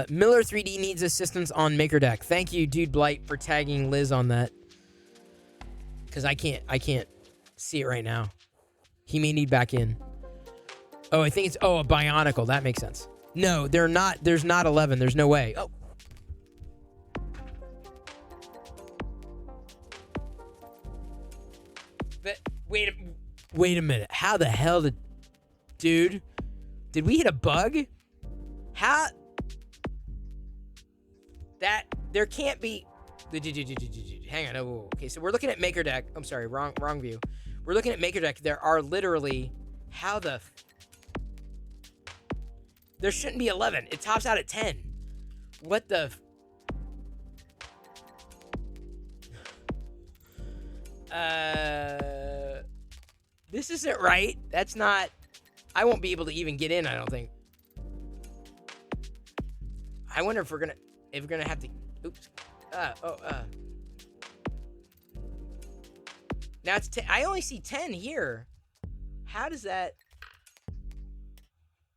Miller 3D needs assistance on MakerDeck. Thank you, Dude Blight, for tagging Liz on that. Because I can't see it right now. He may need back in. Oh, I think it's a Bionicle. That makes sense. No, they're not. There's not 11. There's no way. Oh. But wait a minute. How the hell did we hit a bug? How that there can't be. Hang on. Oh, okay, so we're looking at MakerDeck. I'm sorry, wrong view. We're looking at MakerDeck. There are literally there shouldn't be 11. It tops out at 10. What the? This isn't right. That's not. I won't be able to even get in, I don't think. I wonder if we're gonna have to. Oops. Now it's 10. I only see 10 here. How does that?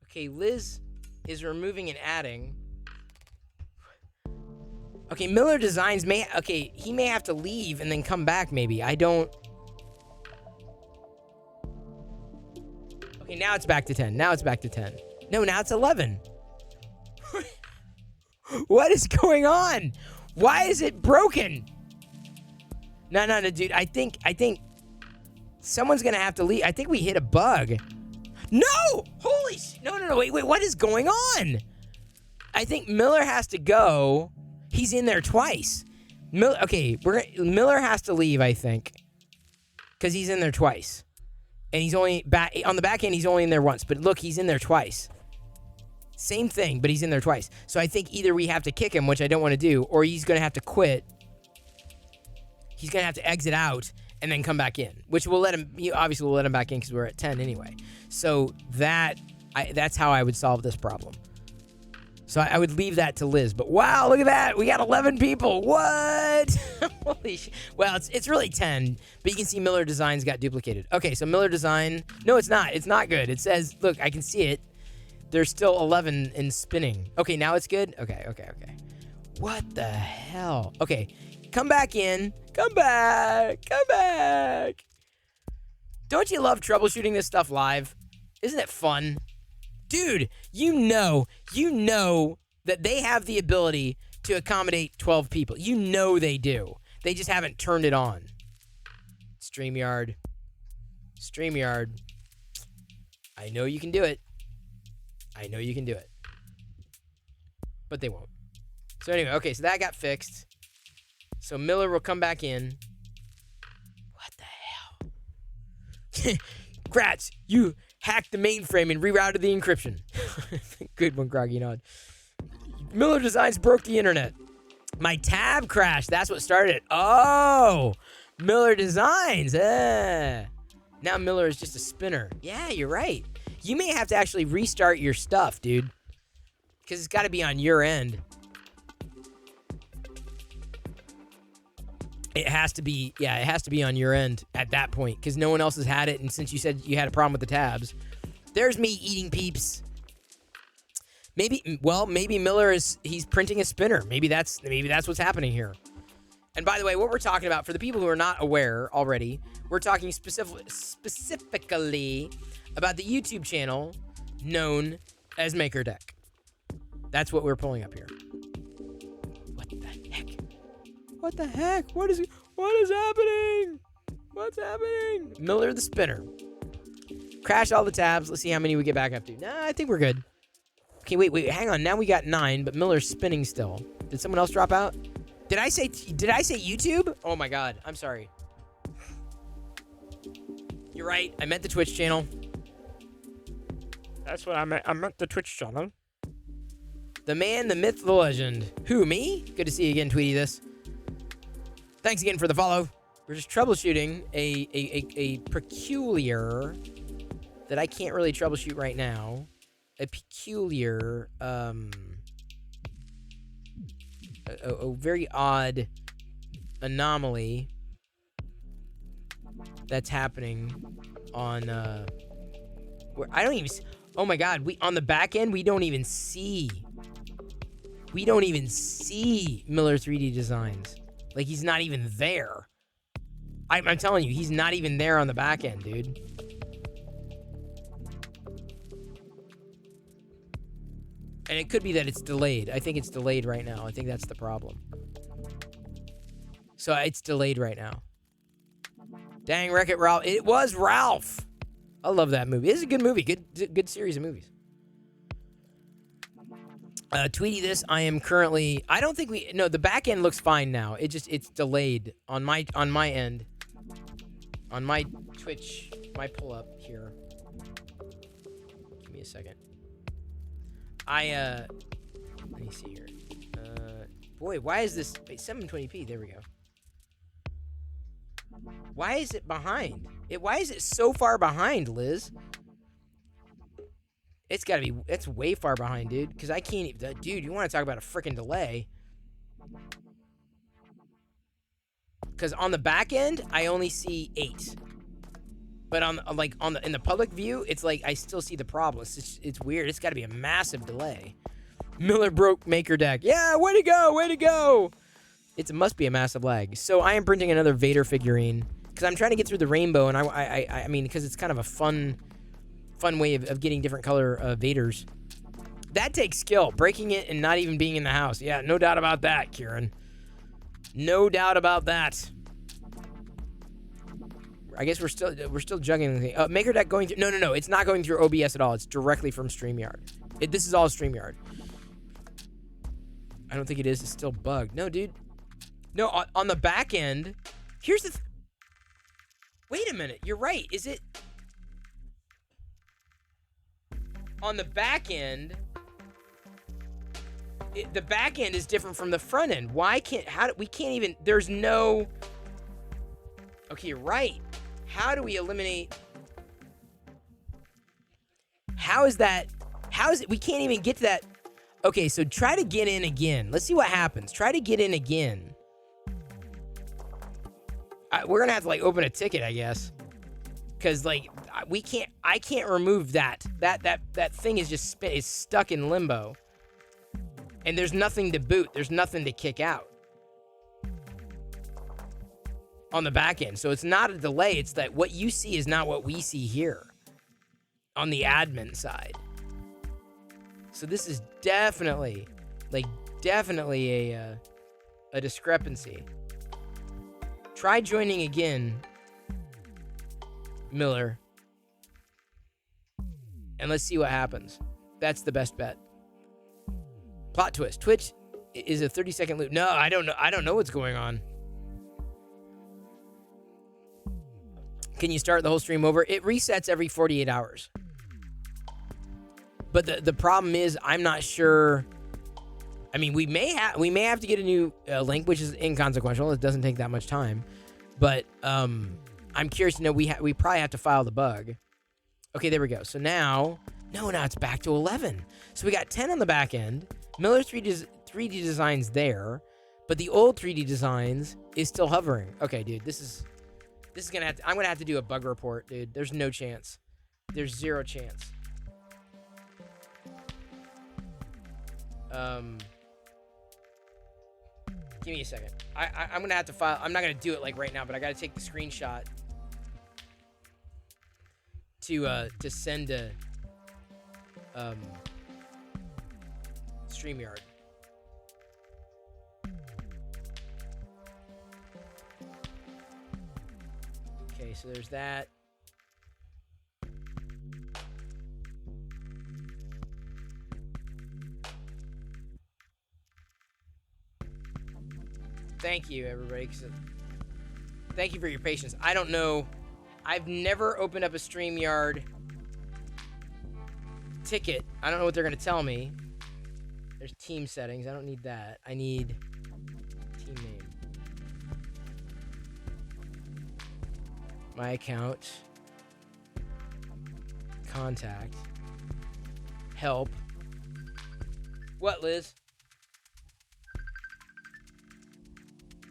Okay, Liz is removing and adding. Okay, Miller Designs he may have to leave and then come back maybe. I don't. Okay, now it's back to 10. Now it's back to 10. No, now it's 11. What is going on? Why is it broken? No, dude. I think someone's gonna have to leave. I think we hit a bug. No! Holy no, wait, what is going on? I think Miller has to go. He's in there twice. Miller has to leave, I think. Because he's in there twice. And he's only on the back end, he's only in there once. But look, he's in there twice. Same thing, but he's in there twice. So I think either we have to kick him, which I don't want to do, or he's going to have to quit. He's going to have to exit out and then come back in, which will let him, obviously we'll let him back in because we're at 10 anyway. So that's how I would solve this problem. So I would leave that to Liz. But wow, look at that. We got 11 people. What? Holy shit. Well, it's really 10, but you can see Miller Designs got duplicated. Okay, so Miller Design. No, it's not. It's not good. It says, look, I can see it. There's still 11 in spinning. Okay, now it's good? Okay. What the hell? Okay, come back in. Come back. Don't you love troubleshooting this stuff live? Isn't it fun? Dude, you know that they have the ability to accommodate 12 people. You know they do. They just haven't turned it on. StreamYard. I know you can do it. But they won't. So anyway, okay, so that got fixed. So Miller will come back in. What the hell? Kratz, you hacked the mainframe and rerouted the encryption. Good one, Groggy Nod. Miller Designs broke the internet. My tab crashed. That's what started it. Oh, Miller Designs. Now Miller is just a spinner. Yeah, you're right. You may have to actually restart your stuff, dude. Because it's got to be on your end. It has to be on your end at that point. Because no one else has had it. And since you said you had a problem with the tabs. There's me eating peeps. Maybe Miller he's printing a spinner. Maybe that's what's happening here. And by the way, what we're talking about, for the people who are not aware already, we're talking specifically about the YouTube channel known as MakerDeck. That's what we're pulling up here. What the heck? What is happening? What's happening? Miller the spinner. Crash all the tabs. Let's see how many we get back up to. Nah, I think we're good. Okay, wait, hang on. Now we got 9, but Miller's spinning still. Did someone else drop out? Did I say YouTube? Oh my god, I'm sorry. You're right. I meant the Twitch channel. That's what I meant. I meant the Twitch channel. The man, the myth, the legend. Who, me? Good to see you again, Tweety this. Thanks again for the follow. We're just troubleshooting a peculiar that I can't really troubleshoot right now. A peculiar, a very odd anomaly that's happening on, where I don't even, oh my god, on the back end, we don't even see Miller 3D Designs. Like, he's not even there. I'm telling you, he's not even there on the back end, dude. And it could be that it's delayed. I think it's delayed right now. I think that's the problem. So it's delayed right now. Dang, Wreck-It Ralph. It was Ralph. I love that movie. It's a good movie. Good series of movies. Tweety this. I am currently... I don't think we... No, the back end looks fine now. It's delayed on my end. On my Twitch, my pull-up here. Give me a second. Let me see here. Boy, why is this... Wait, 720p. There we go. Why is it behind? Why is it so far behind, Liz? It's gotta be... It's way far behind, dude. Because I can't even... Dude, you want to talk about a freaking delay. Because on the back end, I only see 8. But in the public view, it's like I still see the problem. It's weird. It's got to be a massive delay. Miller broke MakerDeck. Yeah, way to go. It must be a massive lag. So I am printing another Vader figurine because I'm trying to get through the rainbow, and I mean, because it's kind of a fun fun way of getting different color Vaders. That takes skill, breaking it and not even being in the house. Yeah, no doubt about that, Kieran. No doubt about that. I guess we're still juggling the thing. Maker Deck going through. No. It's not going through OBS at all. It's directly from StreamYard. This is all StreamYard. I don't think it is. It's still bugged. No, dude. No, on the back end. Here's the. Wait a minute. You're right. Is it on the back end? The back end is different from the front end. Why can't? We can't even. There's no. Okay, you're right. How do we eliminate? How is that? How is it? We can't even get to that. Okay, so try to get in again. Let's see what happens. Try to get in again. We're gonna have to like open a ticket, I guess, because like we can't. I can't remove that. That thing is just is stuck in limbo, and there's nothing to boot. There's nothing to kick out on the back end. So it's not a delay. It's that what you see is not what we see here on the admin side. So this is definitely a discrepancy. Try joining again, Miller, and let's see what happens. That's the best bet. Plot twist. Twitch is a 30-second loop. No, I don't know. I don't know what's going on. Can you start the whole stream over? It resets every 48 hours. But the problem is, I'm not sure. I mean, we may have to get a new link, which is inconsequential. It doesn't take that much time. But I'm curious to know. We probably have to file the bug. Okay, there we go. So now it's back to 11. So we got 10 on the back end. Miller's 3D designs there, but the old 3D designs is still hovering. Okay, dude, this is gonna have to. I'm gonna have to do a bug report, dude. There's no chance. There's zero chance. Give me a second. I'm gonna have to file. I'm not gonna do it like right now, but I gotta take the screenshot to send to StreamYard. Okay, so there's that. Thank you, everybody. Thank you for your patience. I don't know. I've never opened up a StreamYard ticket. I don't know what they're going to tell me. There's team settings. I don't need that. I need team name. My account. Contact. Help. What, Liz?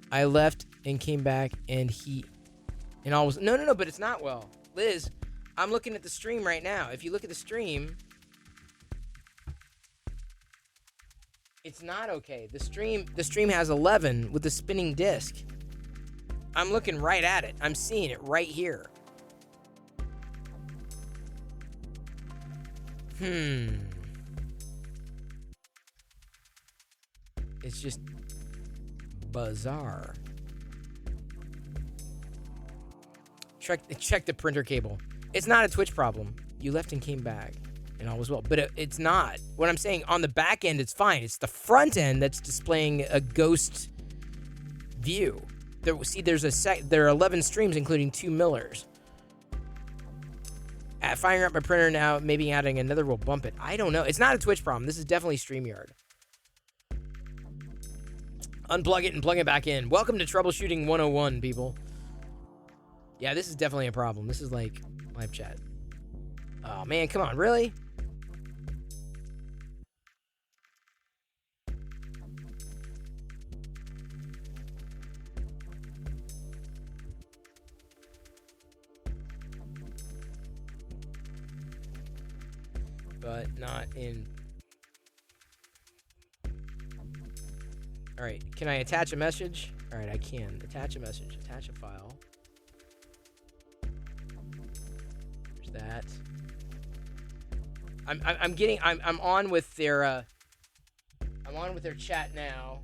I left and came back and all was no, but it's not well. Liz, I'm looking at the stream right now. If you look at the stream, it's not okay. The stream has 11 with the spinning disc. I'm looking right at it. I'm seeing it right here. It's just bizarre. Check the printer cable. It's not a Twitch problem. You left and came back, and all was well. But it's not. What I'm saying, on the back end, it's fine. It's the front end that's displaying a ghost view. There are 11 streams, including 2 Millers. Firing up my printer now, maybe adding another will bump it. I don't know. It's not a Twitch problem. This is definitely StreamYard. Unplug it and plug it back in. Welcome to Troubleshooting 101, people. Yeah, this is definitely a problem. This is like live chat. Oh, man, come on. Really? But not in... All right, can I attach a message? All right, I can. Attach a message, attach a file. There's that. I'm on with their I'm on with their chat now.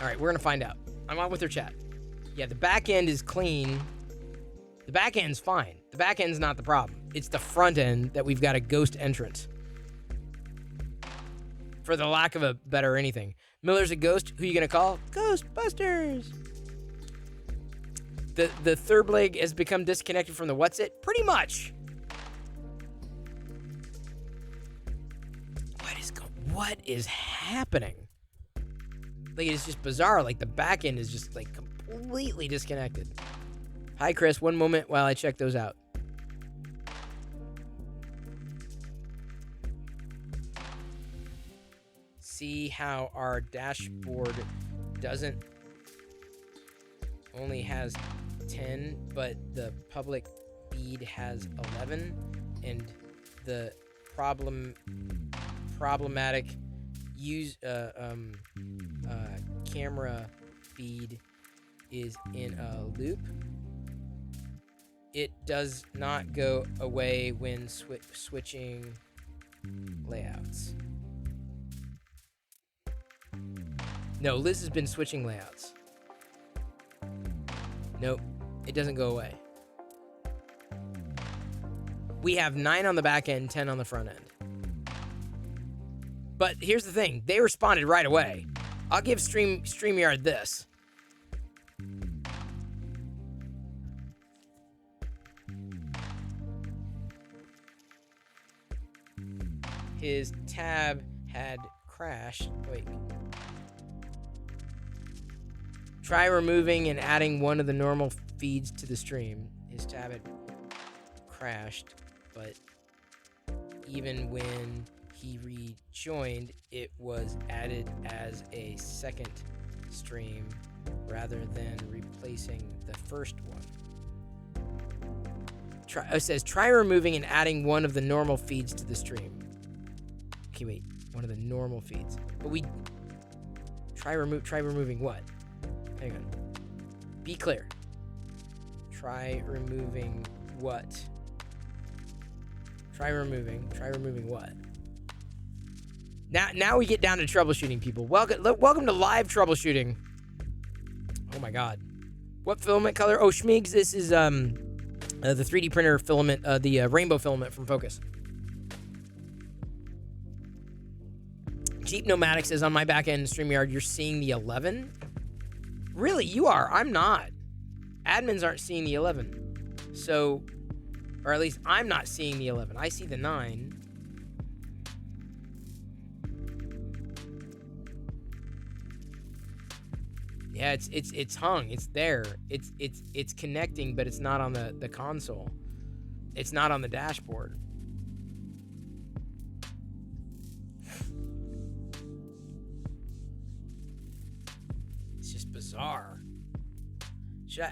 All right, we're gonna find out. I'm on with their chat. Yeah, the back end is clean. The back end's fine. The back end's not the problem. It's the front end that we've got a ghost entrance. For the lack of a better anything. Miller's a ghost. Who you gonna call? Ghostbusters. The third leg has become disconnected from the what's it? Pretty much. What is happening? Like, it's just bizarre. Like, the back end is just, like, completely disconnected. Hi, Chris. One moment while I check those out. See how our dashboard doesn't only has 10, but the public feed has 11, and the problematic camera feed is in a loop. It does not go away when switching layouts. No, Liz has been switching layouts. Nope, it doesn't go away. We have 9 on the back end, 10 on the front end. But here's the thing, they responded right away. I'll give StreamYard this. His tab had crashed. Wait. Try removing and adding one of the normal feeds to the stream. His tab had crashed, but even when he rejoined, it was added as a second stream rather than replacing the first one. It says try removing and adding one of the normal feeds to the stream. Okay, wait, one of the normal feeds. But we try removing what? Hang on. Be clear. Try removing what? Try removing what? Now we get down to troubleshooting, people. Welcome to live troubleshooting. Oh my god. What filament color? Oh, Schmigs, this is the 3D printer filament, the rainbow filament from Focus. Jeep Nomadic says on my back end StreamYard, you're seeing the 11? Really, you are. I'm not. Admins aren't seeing the 11. So, or at least I'm not seeing the 11. I see the 9. Yeah, it's hung. It's there. It's connecting, but it's not on the console. It's not on the dashboard. It's just bizarre.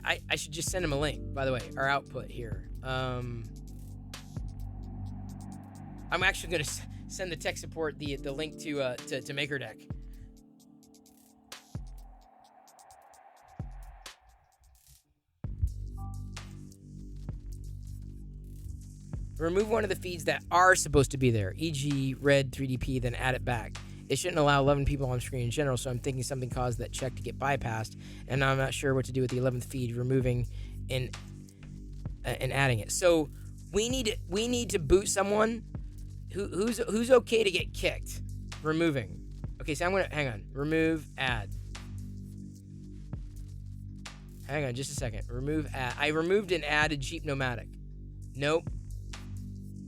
I should just send him a link, by the way, our output here. I'm actually going to send the tech support the link to MakerDeck. Remove one of the feeds that are supposed to be there, e.g. red 3DP, then add it back. It shouldn't allow 11 people on screen in general, so I'm thinking something caused that check to get bypassed, and I'm not sure what to do with the 11th feed, removing and adding it. So we need to boot someone who's okay to get kicked. Removing. Okay, so I'm gonna hang on. Remove, add. Hang on, just a second. Remove, add. I removed and added Jeep Nomadic. Nope.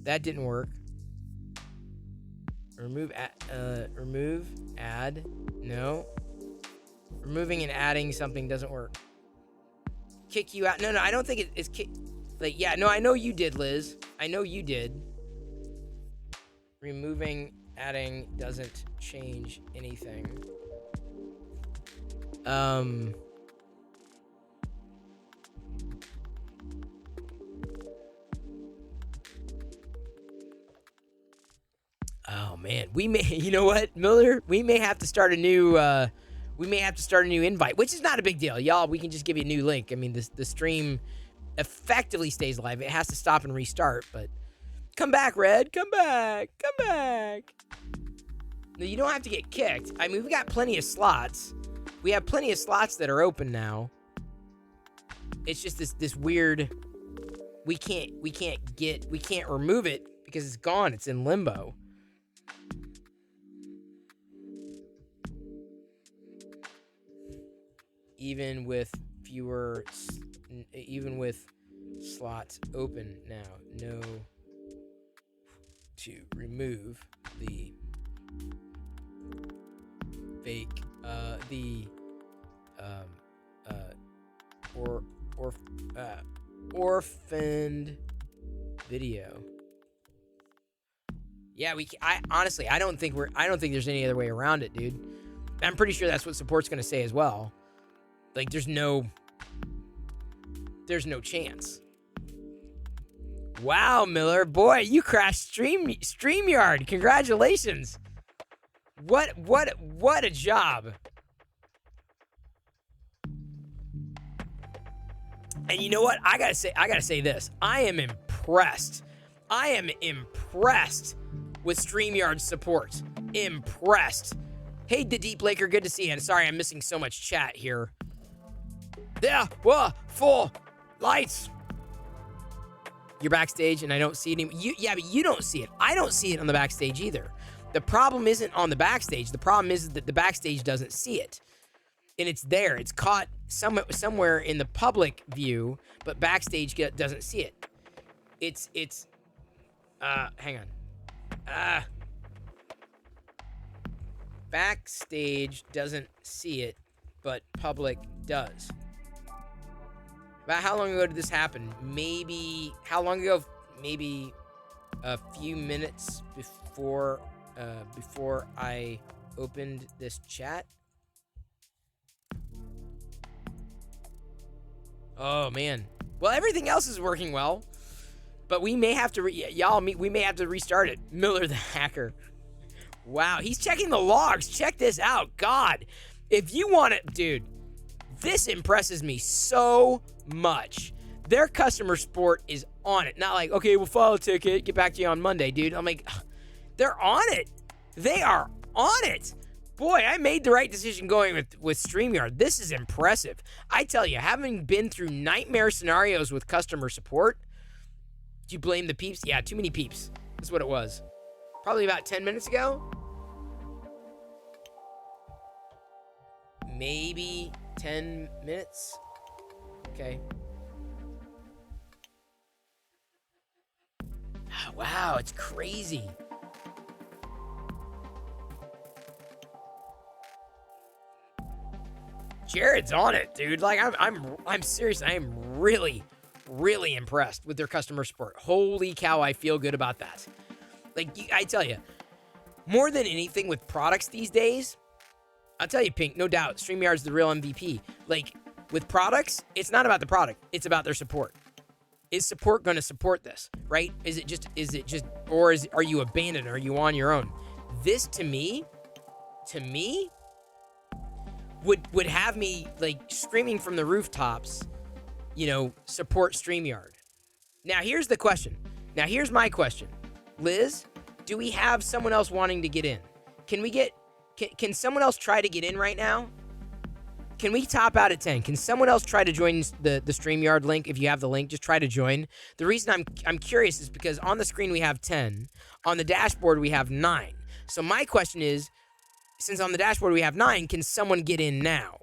That didn't work. Remove, add. No. Removing and adding something doesn't work. Kick you out. No, I don't think it's kick. Like, yeah, no, I know you did, Liz. I know you did. Removing, adding doesn't change anything. Oh man, we may, you know what, Miller, we may have to start a new we may have to start a new invite, which is not a big deal. Y'all, we can just give you a new link. I mean, the stream effectively stays live. It has to stop and restart, but come back, Red. Come back. Come back. No, you don't have to get kicked. I mean, we got plenty of slots. We have plenty of slots that are open now. It's just this weird, we can't remove it because it's gone. It's in limbo. Even with slots open now, no to remove the fake, orphaned video. Yeah, I honestly, I don't think there's any other way around it, dude. I'm pretty sure that's what support's gonna say as well. Like, there's no chance. Wow, Miller, boy, you crashed StreamYard. Congratulations. What a job. And you know what? I gotta say this. I am impressed. I am impressed with StreamYard's support. Impressed. Hey, the Deep Laker, good to see you. And sorry, I'm missing so much chat here. There were 4 lights. You're backstage, and I don't see it anymore. Yeah, but you don't see it. I don't see it on the backstage either. The problem isn't on the backstage. The problem is that the backstage doesn't see it. And it's there. It's caught somewhere in the public view, but backstage doesn't see it. It's hang on. Backstage doesn't see it, but public does. About how long ago did this happen? Maybe, how long ago? Maybe a few minutes before I opened this chat. Oh man. Well, everything else is working well, but we may have to we may have to restart it. Miller the hacker. Wow, he's checking the logs. Check this out. God, if you want it, dude, this impresses me so much. Their customer support is on it. Not like, okay, we'll file a ticket, get back to you on Monday, dude. I'm like, they're on it. They are on it. Boy, I made the right decision going with StreamYard. This is impressive. I tell you, having been through nightmare scenarios with customer support, do you blame the peeps? Yeah, too many peeps. That's what it was. Probably about 10 minutes ago. Maybe 10 minutes. Okay. Wow, it's crazy. Jared's on it, dude. Like, I'm serious. I am really, really impressed with their customer support. Holy cow, I feel good about that. Like, I tell you, more than anything with products these days, I'll tell you, Pink, no doubt, StreamYard's the real MVP. Like, with products, it's not about the product. It's about their support. Is support going to support this, right? Or are you abandoned? Are you on your own? This, to me, would have me, like, screaming from the rooftops, support StreamYard. Now, here's the question. Now, here's my question. Liz, do we have someone else wanting to get in? Can someone else try to get in right now? Can we top out at 10? Can someone else try to join the StreamYard link? If you have the link, just try to join. The reason I'm curious is because on the screen we have 10. On the dashboard we have 9. So my question is, since on the dashboard we have 9, can someone get in now?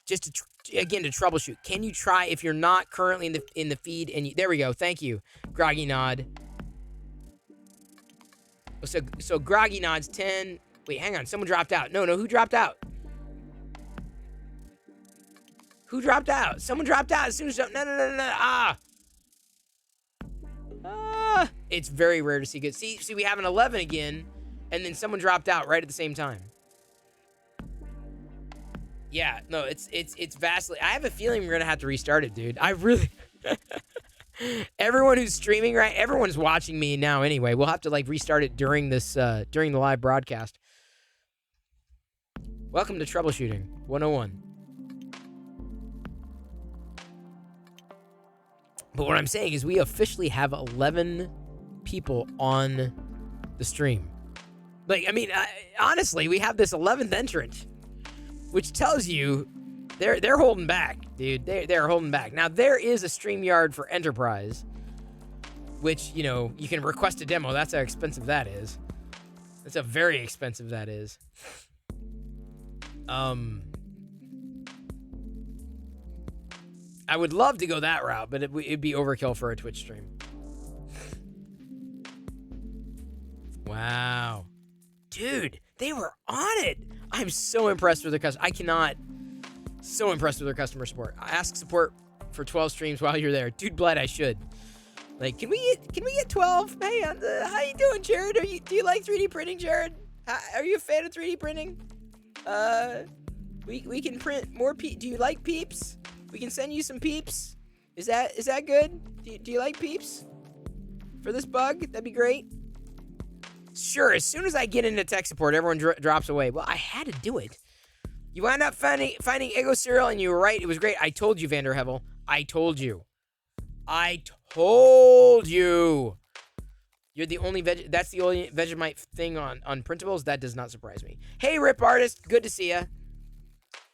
Just to troubleshoot. Can you try if you're not currently in the feed? And there we go. Thank you, Groggy Nod. So Groggy Nod's 10. Wait, hang on. Someone dropped out. No. Who dropped out? Who dropped out? Someone dropped out as soon as... No. It's very rare to see good. See, we have an 11 again, and then someone dropped out right at the same time. Yeah, no, it's vastly... I have a feeling we're going to have to restart it, dude. I really... Everyone who's streaming, right? Everyone's watching me now anyway. We'll have to, like, restart it during this, during the live broadcast. Welcome to troubleshooting. 101. But what I'm saying is we officially have 11 people on the stream. Like, I mean, honestly, we have this 11th entrant, which tells you they're holding back, dude. They're holding back. Now, there is a StreamYard for Enterprise, which, you know, you can request a demo. That's how expensive that is. That's how very expensive that is. I would love to go that route, but it'd be overkill for a Twitch stream. Wow. Dude, they were on it. I'm so impressed with their customer. So impressed with their customer support. I ask support for 12 streams while you're there. Dude, Bled, I should. Like, can we get 12? Hey, how you doing, Jared? Do you like 3D printing, Jared? Are you a fan of 3D printing? We can print more do you like peeps? We can send you some peeps. Is that good? Do you like peeps? For this bug? That'd be great. Sure, as soon as I get into tech support, everyone drops away. Well, I had to do it. You wound up finding Eggo cereal, and you were right. It was great. I told you, Vanderhevel. I told you. You're the only that's the only Vegemite thing on printables. That does not surprise me. Hey, Rip Artist. Good to see ya.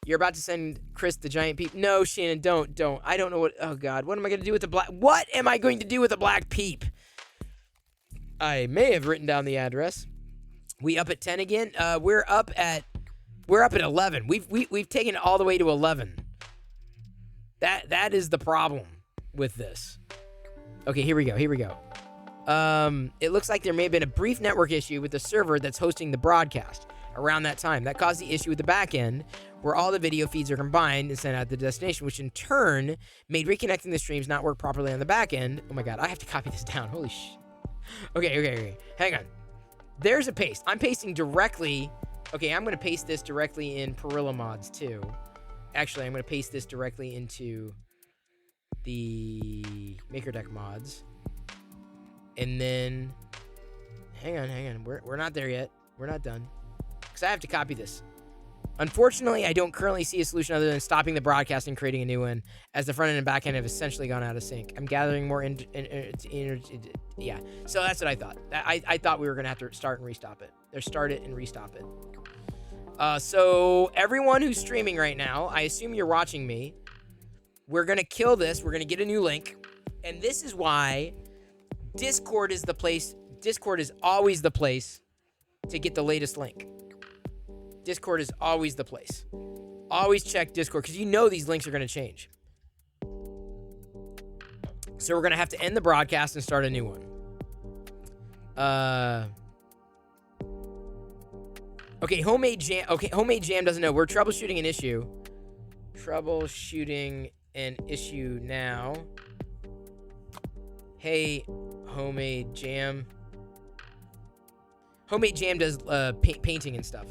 You're about to send Chris the giant peep. No, Shannon, don't. I don't know what... Oh, God. What am I going to do with the black... What am I going to do with the black peep? I may have written down the address. We up at 10 again? We're up at 11. We've taken it all the way to 11. That is the problem with this. Okay, here we go. It looks like there may have been a brief network issue with the server that's hosting the broadcast around that time. That caused the issue with the back end, where all the video feeds are combined and sent out to the destination, which in turn made reconnecting the streams not work properly on the back end. Oh my God, I have to copy this down. Holy sh... Okay. Hang on. There's a paste. I'm pasting directly... Okay, I'm going to paste this directly in Parilla Mods, too. Actually, I'm going to paste this directly into the MakerDeck mods. And then... Hang on. We're not there yet. We're not done. Because I have to copy this. Unfortunately, I don't currently see a solution other than stopping the broadcast and creating a new one, as the front end and back end have essentially gone out of sync. I'm gathering more yeah. So that's what I thought. I thought we were going to have to start and restop it. Or start it and restop it. So everyone who's streaming right now, I assume you're watching me. We're going to kill this. We're going to get a new link. And this is why Discord is the place. Discord is always the place to get the latest link. Discord is always the place. Always check Discord, because you know these links are going to change. So we're going to have to end the broadcast and start a new one. Okay, Homemade Jam doesn't know. We're troubleshooting an issue. Troubleshooting an issue now. Hey, Homemade Jam. Homemade Jam does painting and stuff.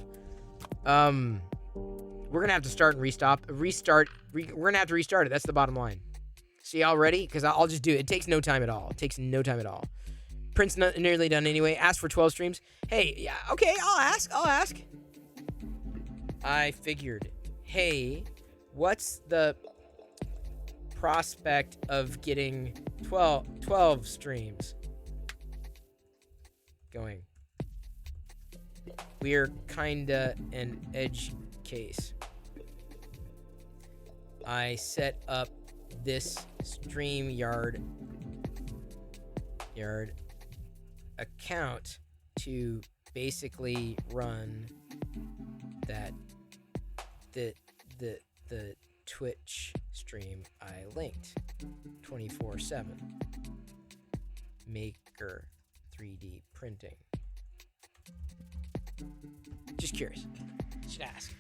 We're gonna have to start and restart. We're gonna have to restart it. That's the bottom line. So y'all ready? Because I'll just do it. It takes no time at all. Print's not nearly done anyway. Ask for 12 streams. Hey, yeah, okay, I'll ask. I figured. Hey, what's the prospect of getting 12 streams going? We're kinda an edge case. I set up this StreamYard account to basically run that the Twitch stream I linked 24/7. Maker 3D printing. Just curious. Should ask.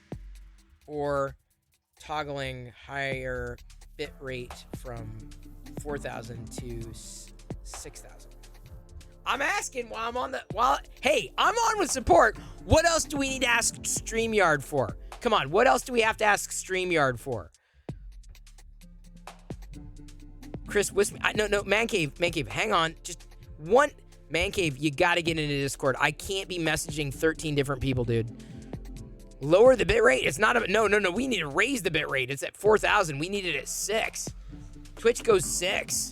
Or toggling higher bit rate from 4,000 to 6,000. I'm asking hey, I'm on with support. What else do we need to ask StreamYard for? Come on, what else do we have to ask StreamYard for? Chris Whisper, no, Man Cave, hang on. Just one, Man Cave, you gotta get into Discord. I can't be messaging 13 different people, dude. Lower the bit rate? It's not a no. We need to raise the bit rate. It's at 4,000. We need it at 6. Twitch goes 6.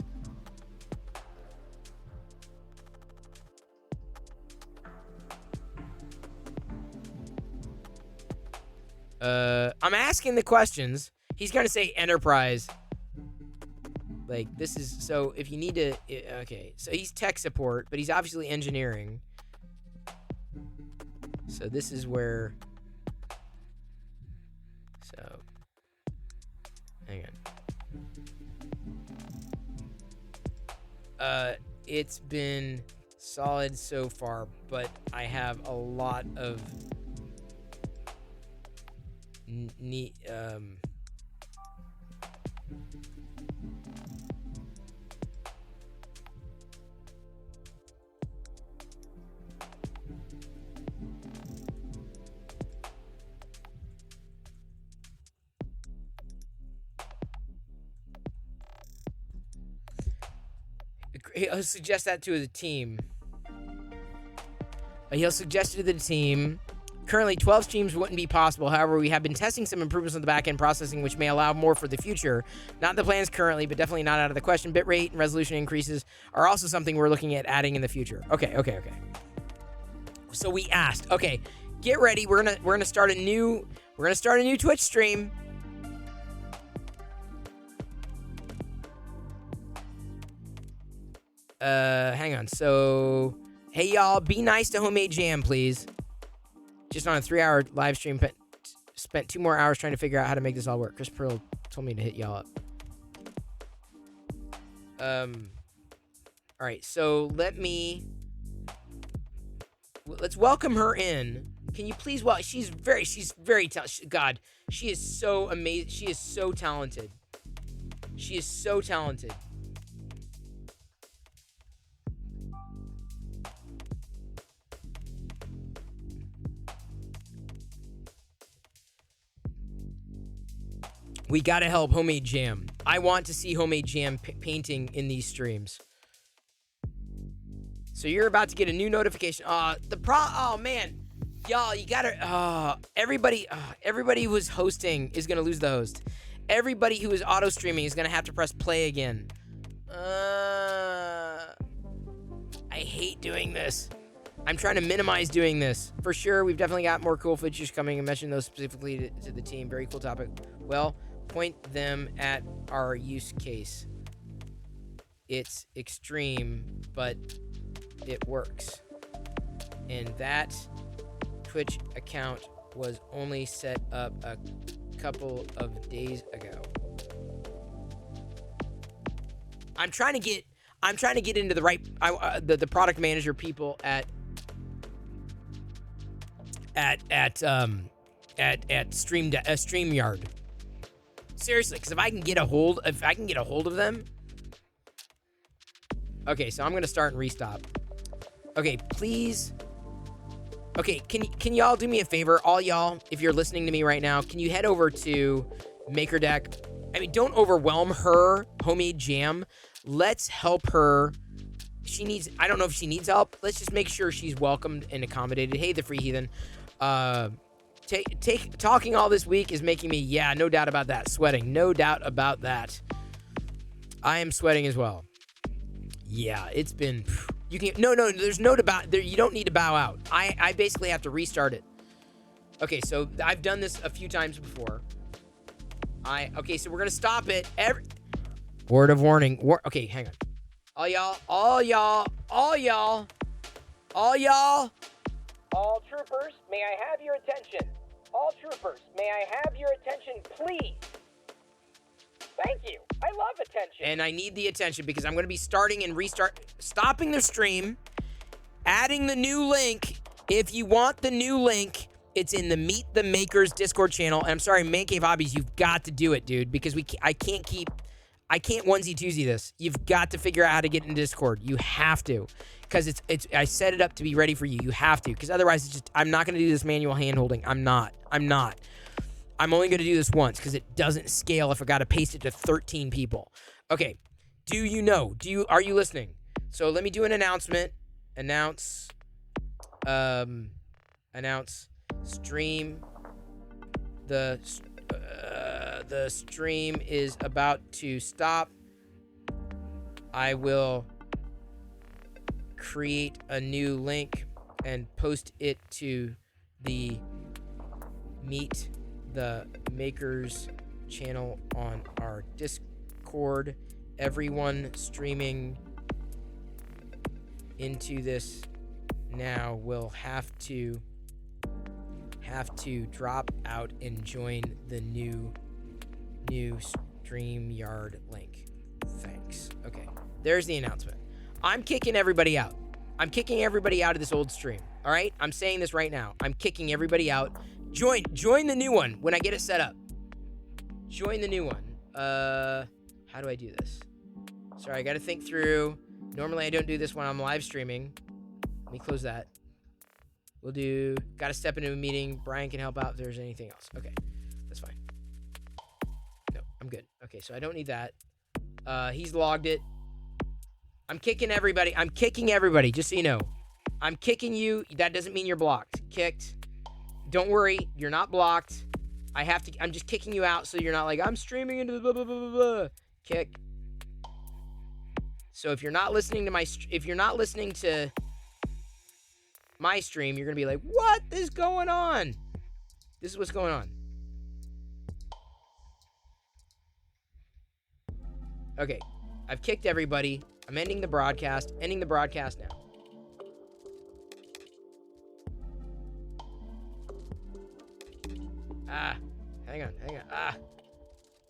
I'm asking the questions. He's gonna say enterprise. Like, this is, so if you need to, okay, so he's tech support, but he's obviously engineering. So this is where, so, hang on. It's been solid so far, but I have a lot of he'll suggest that to the team. He'll suggest it to the team. Currently, 12 streams wouldn't be possible. However, we have been testing some improvements on the back-end processing, which may allow more for the future. Not the plans currently, but definitely not out of the question. Bitrate and resolution increases are also something we're looking at adding in the future. Okay. So we asked. Okay, get ready. We're gonna start a new Twitch stream. Hang on. So, hey y'all, be nice to Homemade Jam, please. Just on a 3-hour live stream, but spent 2 more hours trying to figure out how to make this all work. Chris Pearl told me to hit y'all up. All right, so let's welcome her in. Can you please? Well, she's very talented. God, she is so amazing. She is so talented. She is so talented. We gotta help Homemade Jam. I want to see Homemade Jam painting in these streams. So you're about to get a new notification. Oh man, y'all, you gotta. Everybody who's hosting is gonna lose the host. Everybody who is auto streaming is gonna have to press play again. I hate doing this. I'm trying to minimize doing this. For sure, we've definitely got more cool features coming. I mentioned those specifically to the team. Very cool topic. Well, point them at our use case. It's extreme, but it works. And that Twitch account was only set up a couple of days ago. I'm trying to get into the right the product manager people at StreamYard. Seriously, because if I can get a hold of them. Okay, so I'm gonna start and restop. Okay, please. Okay, can y'all do me a favor? All y'all, if you're listening to me right now, can you head over to MakerDeck? I mean, don't overwhelm her, Homemade Jam. Let's help her. I don't know if she needs help. Let's just make sure she's welcomed and accommodated. Hey, the Free Heathen. Talking all this week is making me, yeah, no doubt about that, sweating. No doubt about that. I am sweating as well. Yeah, it's been, there's no about there. You don't need to bow out. I basically have to restart it. Okay, so I've done this a few times before. Okay, so we're gonna stop it. Word of warning. Okay, hang on. All troopers, may I have your attention? All troopers, may I have your attention, please? Thank you. I love attention. And I need the attention because I'm going to be stopping the stream, adding the new link. If you want the new link, it's in the Meet the Makers Discord channel. And I'm sorry, Man Cave Hobbies, you've got to do it, dude, because I can't onesie-twosie this. You've got to figure out how to get in Discord. You have to. Because I set it up to be ready for you. You have to. Because otherwise, I'm not going to do this manual hand-holding. I'm not. I'm only going to do this once because it doesn't scale if I got to paste it to 13 people. Okay. Are you listening? So let me do an announcement. Announce stream The stream is about to stop. I will create a new link and post it to the Meet the Makers channel on our Discord. Everyone streaming into this now will have to drop out and join the new StreamYard link. Thanks. Okay, there's the announcement. I'm kicking everybody out. I'm kicking everybody out of this old stream. All right, I'm saying this right now. I'm kicking everybody out. Join the new one when I get it set up. Join the new one. How do I do this? Sorry, I got to think through. Normally I don't do this when I'm live streaming. Let me close that. We'll do, got to step into a meeting. Brian can help out if there's anything else. Okay, that's fine. No, I'm good. Okay, so I don't need that. He's logged it. I'm kicking everybody. I'm kicking everybody, just so you know. I'm kicking you. That doesn't mean you're blocked. Kicked. Don't worry, you're not blocked. I'm just kicking you out so you're not like, I'm streaming into the blah, blah, blah, blah, blah. Kick. So if you're not listening to my stream, you're going to be like, what is going on? This is what's going on. Okay, I've kicked everybody. I'm ending the broadcast. Ending the broadcast now. Hang on.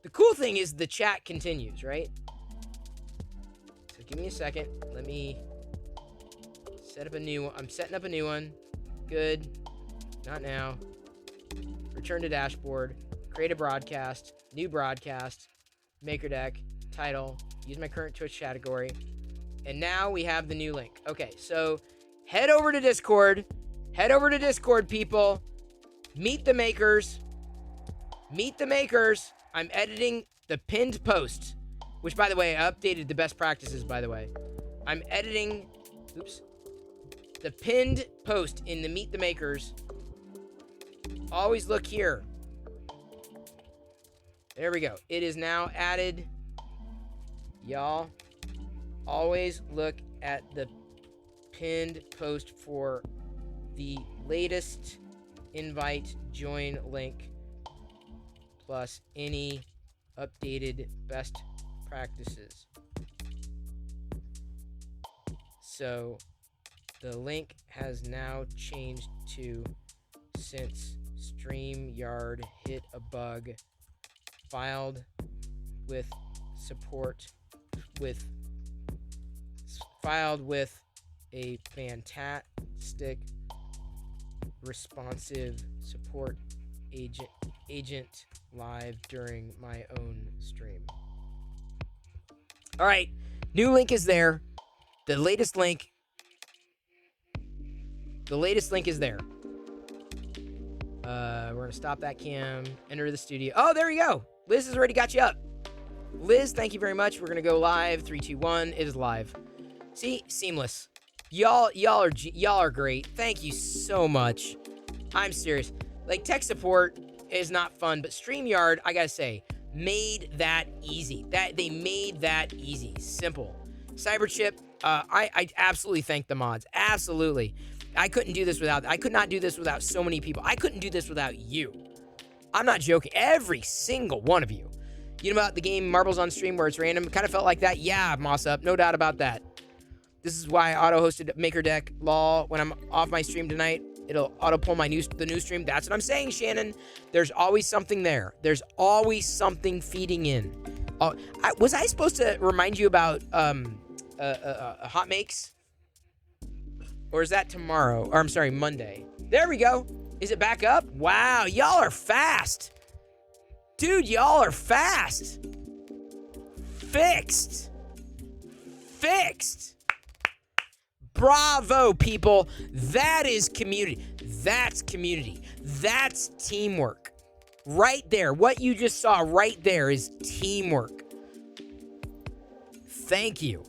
The cool thing is the chat continues, right? So give me a second. Let me set up a new one. I'm setting up a new one. Good. Not now. Return to dashboard. Create a broadcast. New broadcast. MakerDeck. Title. Use my current Twitch category. And now we have the new link. Okay, so head over to Discord. Head over to Discord, people. Meet the Makers. Meet the Makers. I'm editing the pinned post, which, by the way, I updated the best practices, by the way. I'm editing, the pinned post in the Meet the Makers. Always look here. There we go. It is now added. Y'all, always look at the pinned post for the latest invite join link plus any updated best practices. So the link has now changed to since StreamYard hit a bug, filed with a fantastic responsive support agent live during my own stream. All right, new link is there. The latest link is there. We're gonna stop that cam, enter the studio. Oh, there we go. Liz has already got you up. Liz, thank you very much. We're gonna go live. 3, 2, 1. It is live. See, seamless. Y'all are great. Thank you so much. I'm serious. Like, tech support is not fun, but StreamYard, I gotta say, made that easy. They made that easy. Simple. Cyberchip, I absolutely thank the mods. Absolutely. I could not do this without so many people. I couldn't do this without you. I'm not joking. Every single one of you. You know about the game Marbles on Stream where it's random? It kind of felt like that. Yeah, Moss Up. No doubt about that. This is why I auto-hosted MakerDeck Law. When I'm off my stream tonight, it'll auto-pull the new stream. That's what I'm saying, Shannon. There's always something there. There's always something feeding in. Was I supposed to remind you about hot makes? Or is that tomorrow? Or I'm sorry, Monday. There we go. Is it back up? Wow, y'all are fast. Dude, y'all are fast. Fixed. Bravo, people. That is community. That's community. That's teamwork. Right there. What you just saw right there is teamwork. Thank you.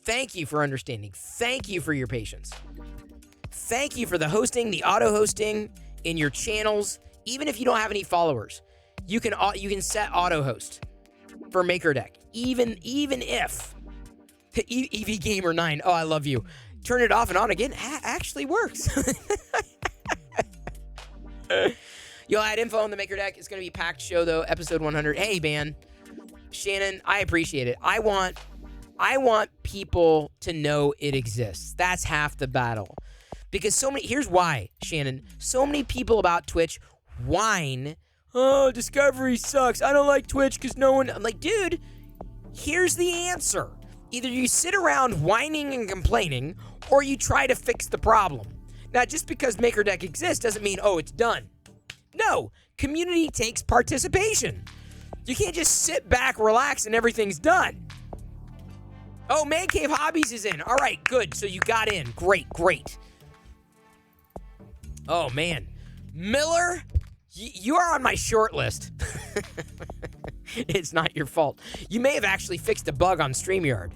Thank you for understanding. Thank you for your patience. Thank you for the hosting, the auto-hosting in your channels, Even if you don't have any followers, you can set auto host for MakerDeck. Even if EV Gamer 9, oh, I love you. Turn it off and on again actually works. You'll add info on the MakerDeck. It's going to be a packed show, though. Episode 100. Hey, man. Shannon, I appreciate it. I want people to know it exists. That's half the battle. Because here's why, Shannon. So many people about Twitch whine, oh, Discovery sucks. I don't like Twitch because no one... I'm like, dude, here's the answer. Either you sit around whining and complaining, or you try to fix the problem. Now, just because MakerDeck exists doesn't mean, oh, it's done. No, community takes participation. You can't just sit back, relax, and everything's done. Oh, Man Cave Hobbies is in. All right, good. So you got in. Great. Oh, man. Miller, you are on my short list. It's not your fault. You may have actually fixed a bug on StreamYard.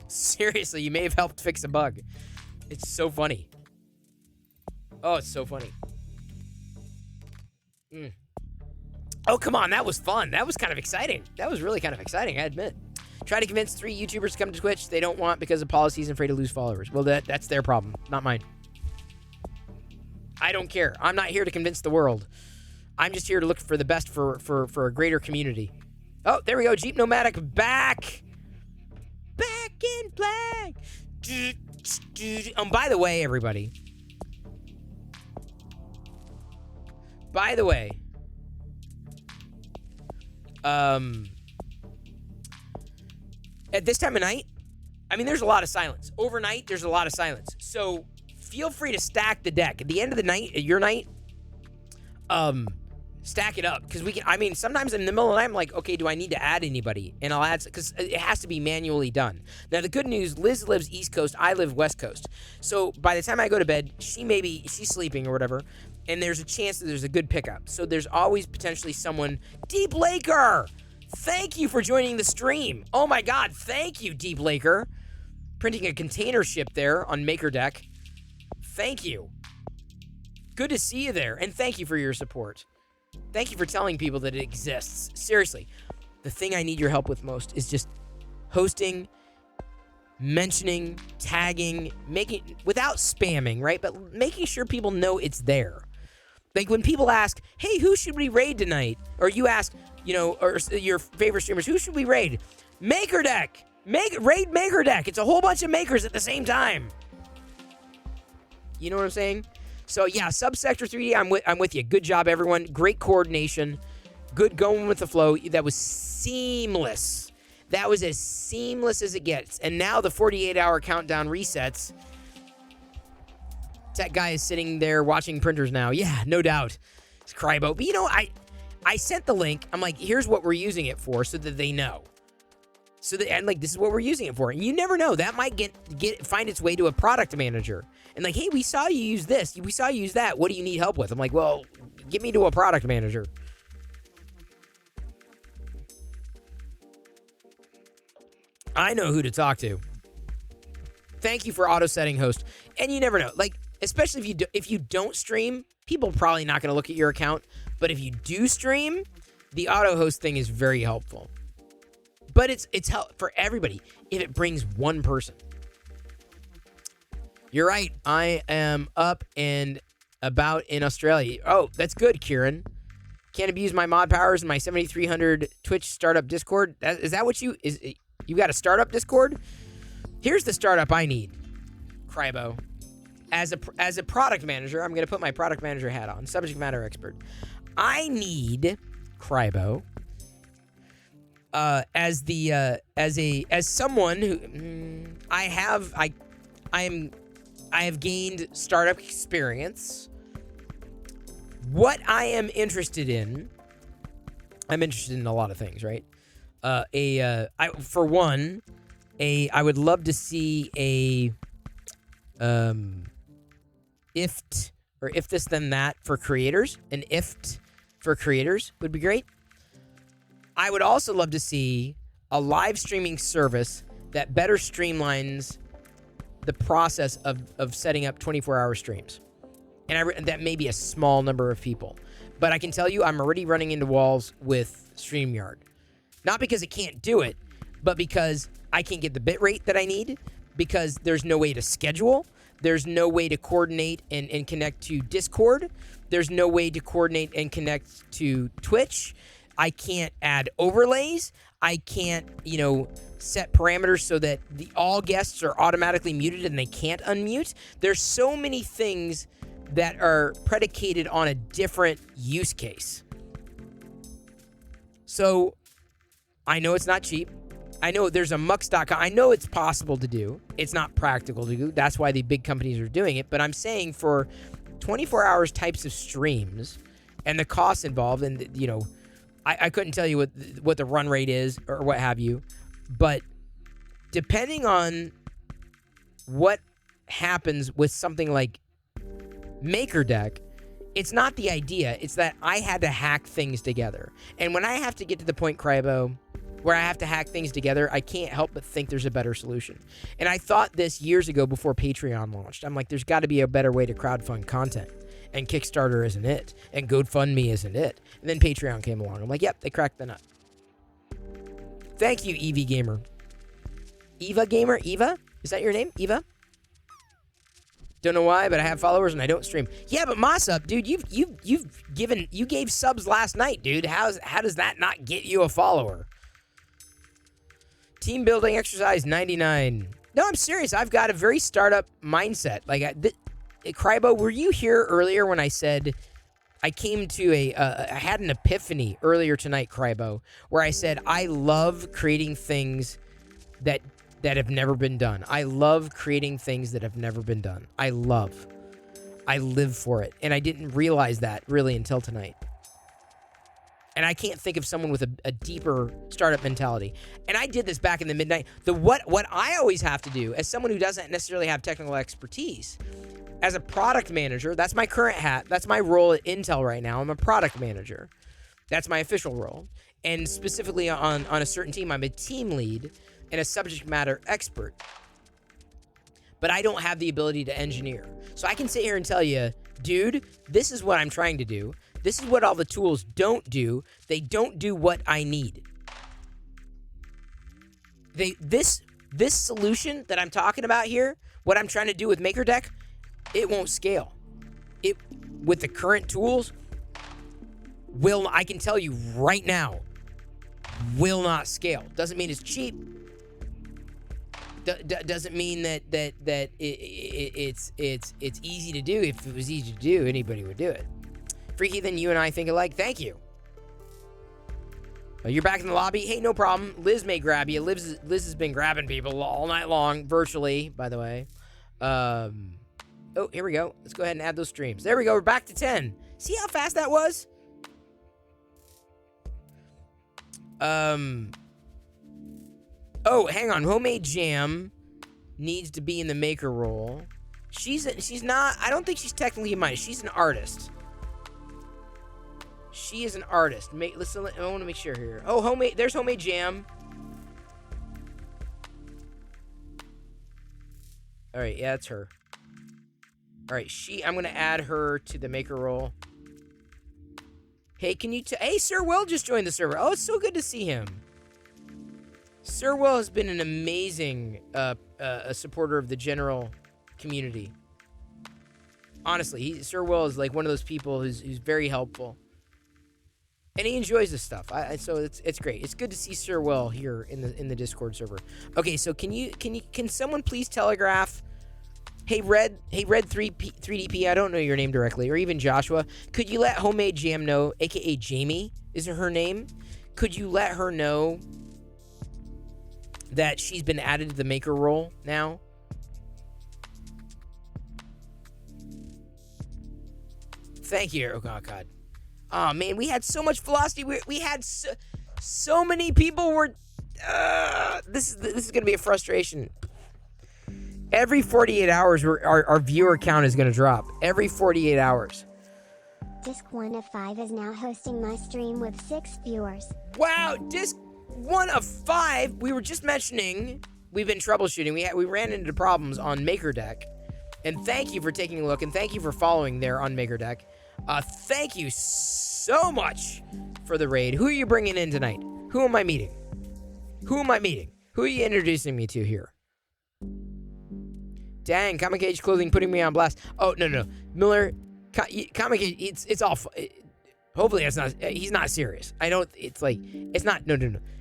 Seriously, you may have helped fix a bug. It's so funny. Oh, it's so funny. Oh, come on. That was fun. That was kind of exciting. That was really kind of exciting, I admit. Try to convince 3 YouTubers to come to Twitch. They don't want because of policies and afraid to lose followers. Well, that's their problem, not mine. I don't care. I'm not here to convince the world. I'm just here to look for the best for a greater community. Oh, there we go. Jeep Nomadic back. Back in black. By the way, everybody. By the way. At this time of night, I mean, there's a lot of silence. Overnight, there's a lot of silence. So feel free to stack the deck. At the end of the night, your night, stack it up. Because sometimes in the middle of the night, I'm like, okay, do I need to add anybody? And I'll add, because it has to be manually done. Now, the good news, Liz lives East Coast, I live West Coast. So by the time I go to bed, she's sleeping or whatever, and there's a chance that there's a good pickup. So there's always potentially someone. Deep Laker! Thank you for joining the stream. Oh my God, thank you, Deep Laker. Printing a container ship there on MakerDeck. Thank you. Good to see you there, and thank you for your support. Thank you for telling people that it exists. Seriously, the thing I need your help with most is just hosting, mentioning, tagging, making, without spamming, right? But making sure people know it's there. Like when people ask, hey, who should we raid tonight? Or you ask, or your favorite streamers, who should we raid? MakerDeck. Raid MakerDeck. It's a whole bunch of makers at the same time. You know what I'm saying? So yeah, Subsector 3D, I'm with you. Good job, everyone. Great coordination. Good going with the flow. That was seamless. That was as seamless as it gets. And now the 48-hour countdown resets. Tech guy is sitting there watching printers now. Yeah, no doubt. It's Crybo. But I sent the link. I'm like, here's what we're using it for, so that they know. This is what we're using it for. And you never know. That might find its way to a product manager. And like, hey, we saw you use this. We saw you use that. What do you need help with? I'm like, well, get me to a product manager. I know who to talk to. Thank you for auto setting host. And you never know. Like, especially if you don't stream, people are probably not going to look at your account. But if you do stream, the auto host thing is very helpful. But it's help for everybody if it brings one person. You're right. I am up and about in Australia. Oh, that's good, Kieran. Can't abuse my mod powers in my 7300 Twitch startup Discord. Is that what you got a startup Discord? Here's the startup I need. Crybo. As a product manager, I'm going to put my product manager hat on. Subject matter expert. I need Crybo. As someone who I have gained startup experience. What I am interested in, I'm interested in a lot of things, right? I would love to see a IFT or if this then that for creators. An IFT for creators would be great. I would also love to see a live streaming service that better streamlines the process of setting up 24-hour streams. And that may be a small number of people. But I can tell you I'm already running into walls with StreamYard. Not because it can't do it, but because I can't get the bitrate that I need, because there's no way to schedule, there's no way to coordinate and connect to Discord, there's no way to coordinate and connect to Twitch. I can't add overlays. I can't, set parameters so that all guests are automatically muted and they can't unmute. There's so many things that are predicated on a different use case. So I know it's not cheap. I know there's a Mux.com. I know it's possible to do. It's not practical to do. That's why the big companies are doing it. But I'm saying for 24 hours types of streams and the costs involved, and I couldn't tell you what the run rate is or what have you, but depending on what happens with something like MakerDeck, it's not the idea. It's that I had to hack things together. And when I have to get to the point, Crybo, where I have to hack things together, I can't help but think there's a better solution. And I thought this years ago before Patreon launched. I'm like, there's got to be a better way to crowdfund content. And Kickstarter isn't it. And GoFundMe isn't it. And then Patreon came along. I'm like, yep, they cracked the nut. Thank you, Evie Gamer. Eva Gamer? Eva? Is that your name? Eva? Don't know why, but I have followers and I don't stream. Yeah, but Mossop, dude, you gave subs last night, dude. How does that not get you a follower? Team building exercise 99. No, I'm serious. I've got a very startup mindset. Like, Crybo, were you here earlier when I said I came to I had an epiphany earlier tonight, Crybo, where I said I love creating things that have never been done. I love creating things that have never been done. I live for it. And I didn't realize that really until tonight. And I can't think of someone with a deeper startup mentality. And I did this back in the midnight. What I always have to do as someone who doesn't necessarily have technical expertise, as a product manager, that's my current hat. That's my role at Intel right now. I'm a product manager. That's my official role. And specifically on a certain team, I'm a team lead and a subject matter expert. But I don't have the ability to engineer. So I can sit here and tell you, dude, this is what I'm trying to do. This is what all the tools don't do. They don't do what I need. This solution that I'm talking about here, what I'm trying to do with MakerDeck, it won't scale. It, with the current tools, I can tell you right now, will not scale. Doesn't mean it's cheap. Doesn't mean that it's easy to do. If it was easy to do, anybody would do it. Freaky, then you and I think alike. Thank you. You're back in the lobby. Hey, no problem. Liz may grab you. Liz has been grabbing people all night long, virtually, by the way. Oh, here we go. Let's go ahead and add those streams. There we go. We're back to 10. See how fast that was? Oh, hang on. Homemade Jam needs to be in the maker role. She's not. I don't think she's technically a minor. She's an artist. She is an artist. Listen, I want to make sure here. Oh, homemade. There's Homemade Jam. All right, yeah, that's her. All right, I'm gonna add her to the maker role. Hey, hey, Sir Will just joined the server. Oh, it's so good to see him. Sir Will has been an amazing a supporter of the general community. Honestly, Sir Will is like one of those people who's very helpful. And he enjoys this stuff. So it's great. It's good to see Sir Will here in the Discord server. Okay, so can someone please telegraph? Hey Red 3DP, I don't know your name directly, or even Joshua. Could you let Homemade Jam know, aka Jamie, is her name? Could you let her know that she's been added to the maker role now? Thank you. Oh God. Oh man, we had so much velocity. We had so many people were. This is gonna be a frustration. Every 48 hours, our viewer count is gonna drop. Every 48 hours. Disc 1 of 5 is now hosting my stream with 6 viewers. Wow, Disc 1 of 5. We were just mentioning we've been troubleshooting. We ran into problems on MakerDeck, and thank you for taking a look and thank you for following there on MakerDeck. Thank you so much for the raid. Who are you bringing in tonight? Who am I meeting? Who am I meeting? Who are you introducing me to here? Dang, Comic Cage Clothing putting me on blast. Oh, no. Miller, Comic Cage, it's all... Hopefully that's not... He's not serious. I don't... It's like... It's not... No.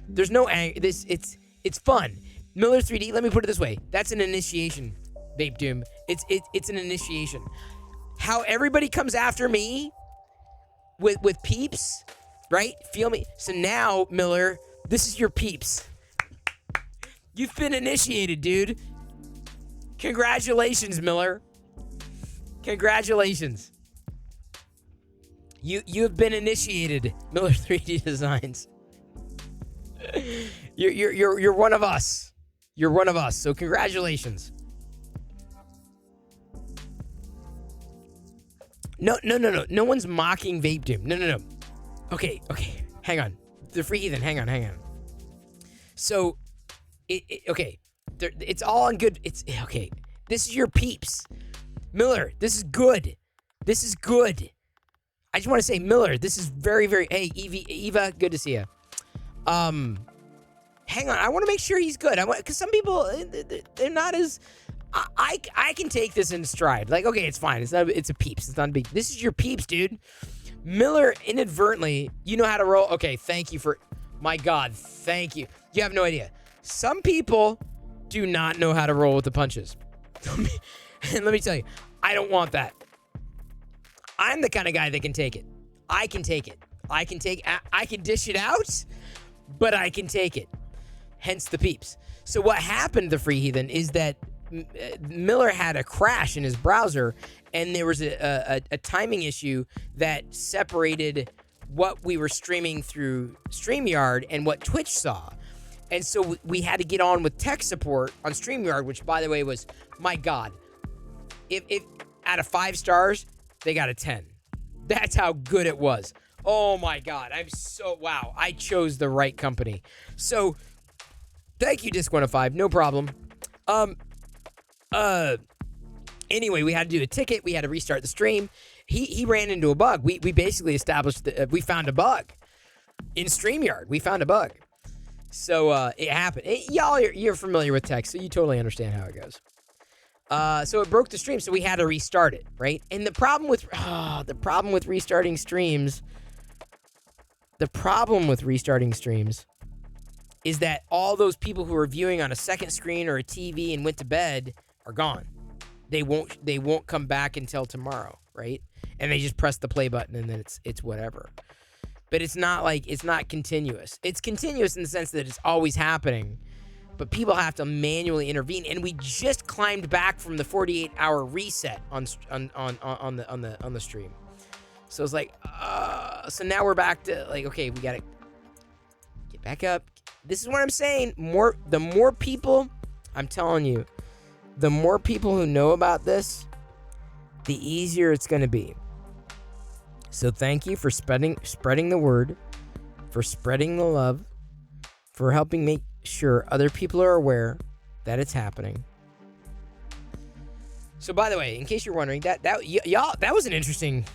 There's no... It's fun. Miller 3D, let me put it this way. That's an initiation, Vape Doom. It's an initiation. How everybody comes after me with peeps, right? Feel me? So now, Miller, this is your peeps. You've been initiated, dude. Congratulations, Miller. Congratulations. You have been initiated, Miller 3D Designs. You're one of us. You're one of us. So congratulations. No. No one's mocking Vape Doom. No. Okay. Hang on. The Free Heathen. Hang on. So, okay. It's all on good. It's okay. This is your peeps. Miller, this is good. I just want to say, Miller, this is very, very... Hey, Eva, good to see you. Hang on. I want to make sure he's good. Because some people, they're not as... I can take this in stride. Like, okay, it's fine. It's a peeps. It's not a big... This is your peeps, dude. Miller, inadvertently, you know how to roll. Okay, thank you for... My God, thank you. You have no idea. Some people do not know how to roll with the punches. And let me tell you, I don't want that. I'm the kind of guy that can take it. I can take it. I can dish it out, but I can take it. Hence the peeps. So what happened to Free Heathen is that Miller had a crash in his browser, and there was a timing issue that separated what we were streaming through StreamYard and what Twitch saw. And so we had to get on with tech support on StreamYard, which, by the way, was, my God, if out of 5 stars, they got a 10. That's how good it was. Oh, my God. Wow. I chose the right company. So, thank you, Disc105. No problem. Anyway, we had to do a ticket. We had to restart the stream. He ran into a bug. We basically established that we found a bug in StreamYard. We found a bug. So it happened. Y'all, you're familiar with tech, so you totally understand how it goes. So it broke the stream, so we had to restart it, right? And the problem with restarting streams, is that all those people who are viewing on a second screen or a TV and went to bed are gone. They won't come back until tomorrow, right? And they just press the play button and then it's whatever. But it's not continuous. It's continuous in the sense that it's always happening, but people have to manually intervene. And we just climbed back from the 48-hour reset on the stream. So it's like, so now we're back to like, okay, we gotta get back up. This is what I'm saying. The more people, I'm telling you, the more people who know about this, the easier it's gonna be. So thank you for spreading the word, for spreading the love, for helping make sure other people are aware that it's happening. So by the way, in case you're wondering, that was an interesting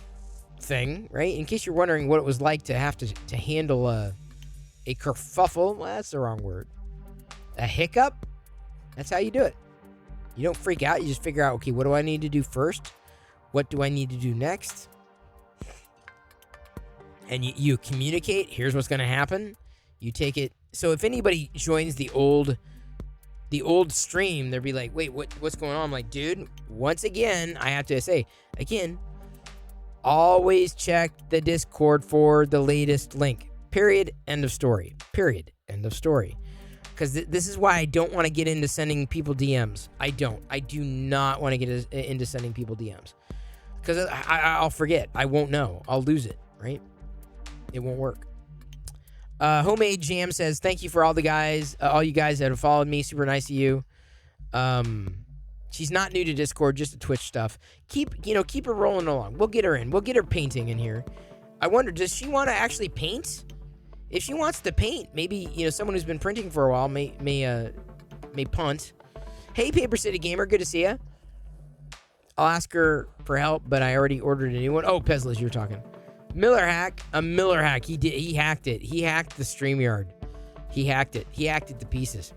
thing, right? In case you're wondering what it was like to have to handle a kerfuffle, well, that's the wrong word. A hiccup, that's how you do it. You don't freak out, you just figure out, okay, what do I need to do first? What do I need to do next? And you communicate, here's what's going to happen. You take it. So if anybody joins the old stream, they'll be like, wait, what's going on? I'm like, dude, once again, I have to say, again, always check the Discord for the latest link. Period. End of story. Period. End of story. Because this is why I don't want to get into sending people DMs. I do not want to get into sending people DMs. Because I'll forget. I won't know. I'll lose it, right? It won't work. Homemade Jam says, thank you for all you guys that have followed me. Super nice of you. She's not new to Discord, just to Twitch stuff. Keep her rolling along. We'll get her in. We'll get her painting in here. I wonder, does she want to actually paint? If she wants to paint, maybe, someone who's been printing for a while may punt. Hey, Paper City Gamer, good to see you. I'll ask her for help, but I already ordered a new one. Oh, Pezlis, you're talking. Miller hack. A Miller hack. He hacked it. He hacked the StreamYard. He hacked it. He hacked it to pieces.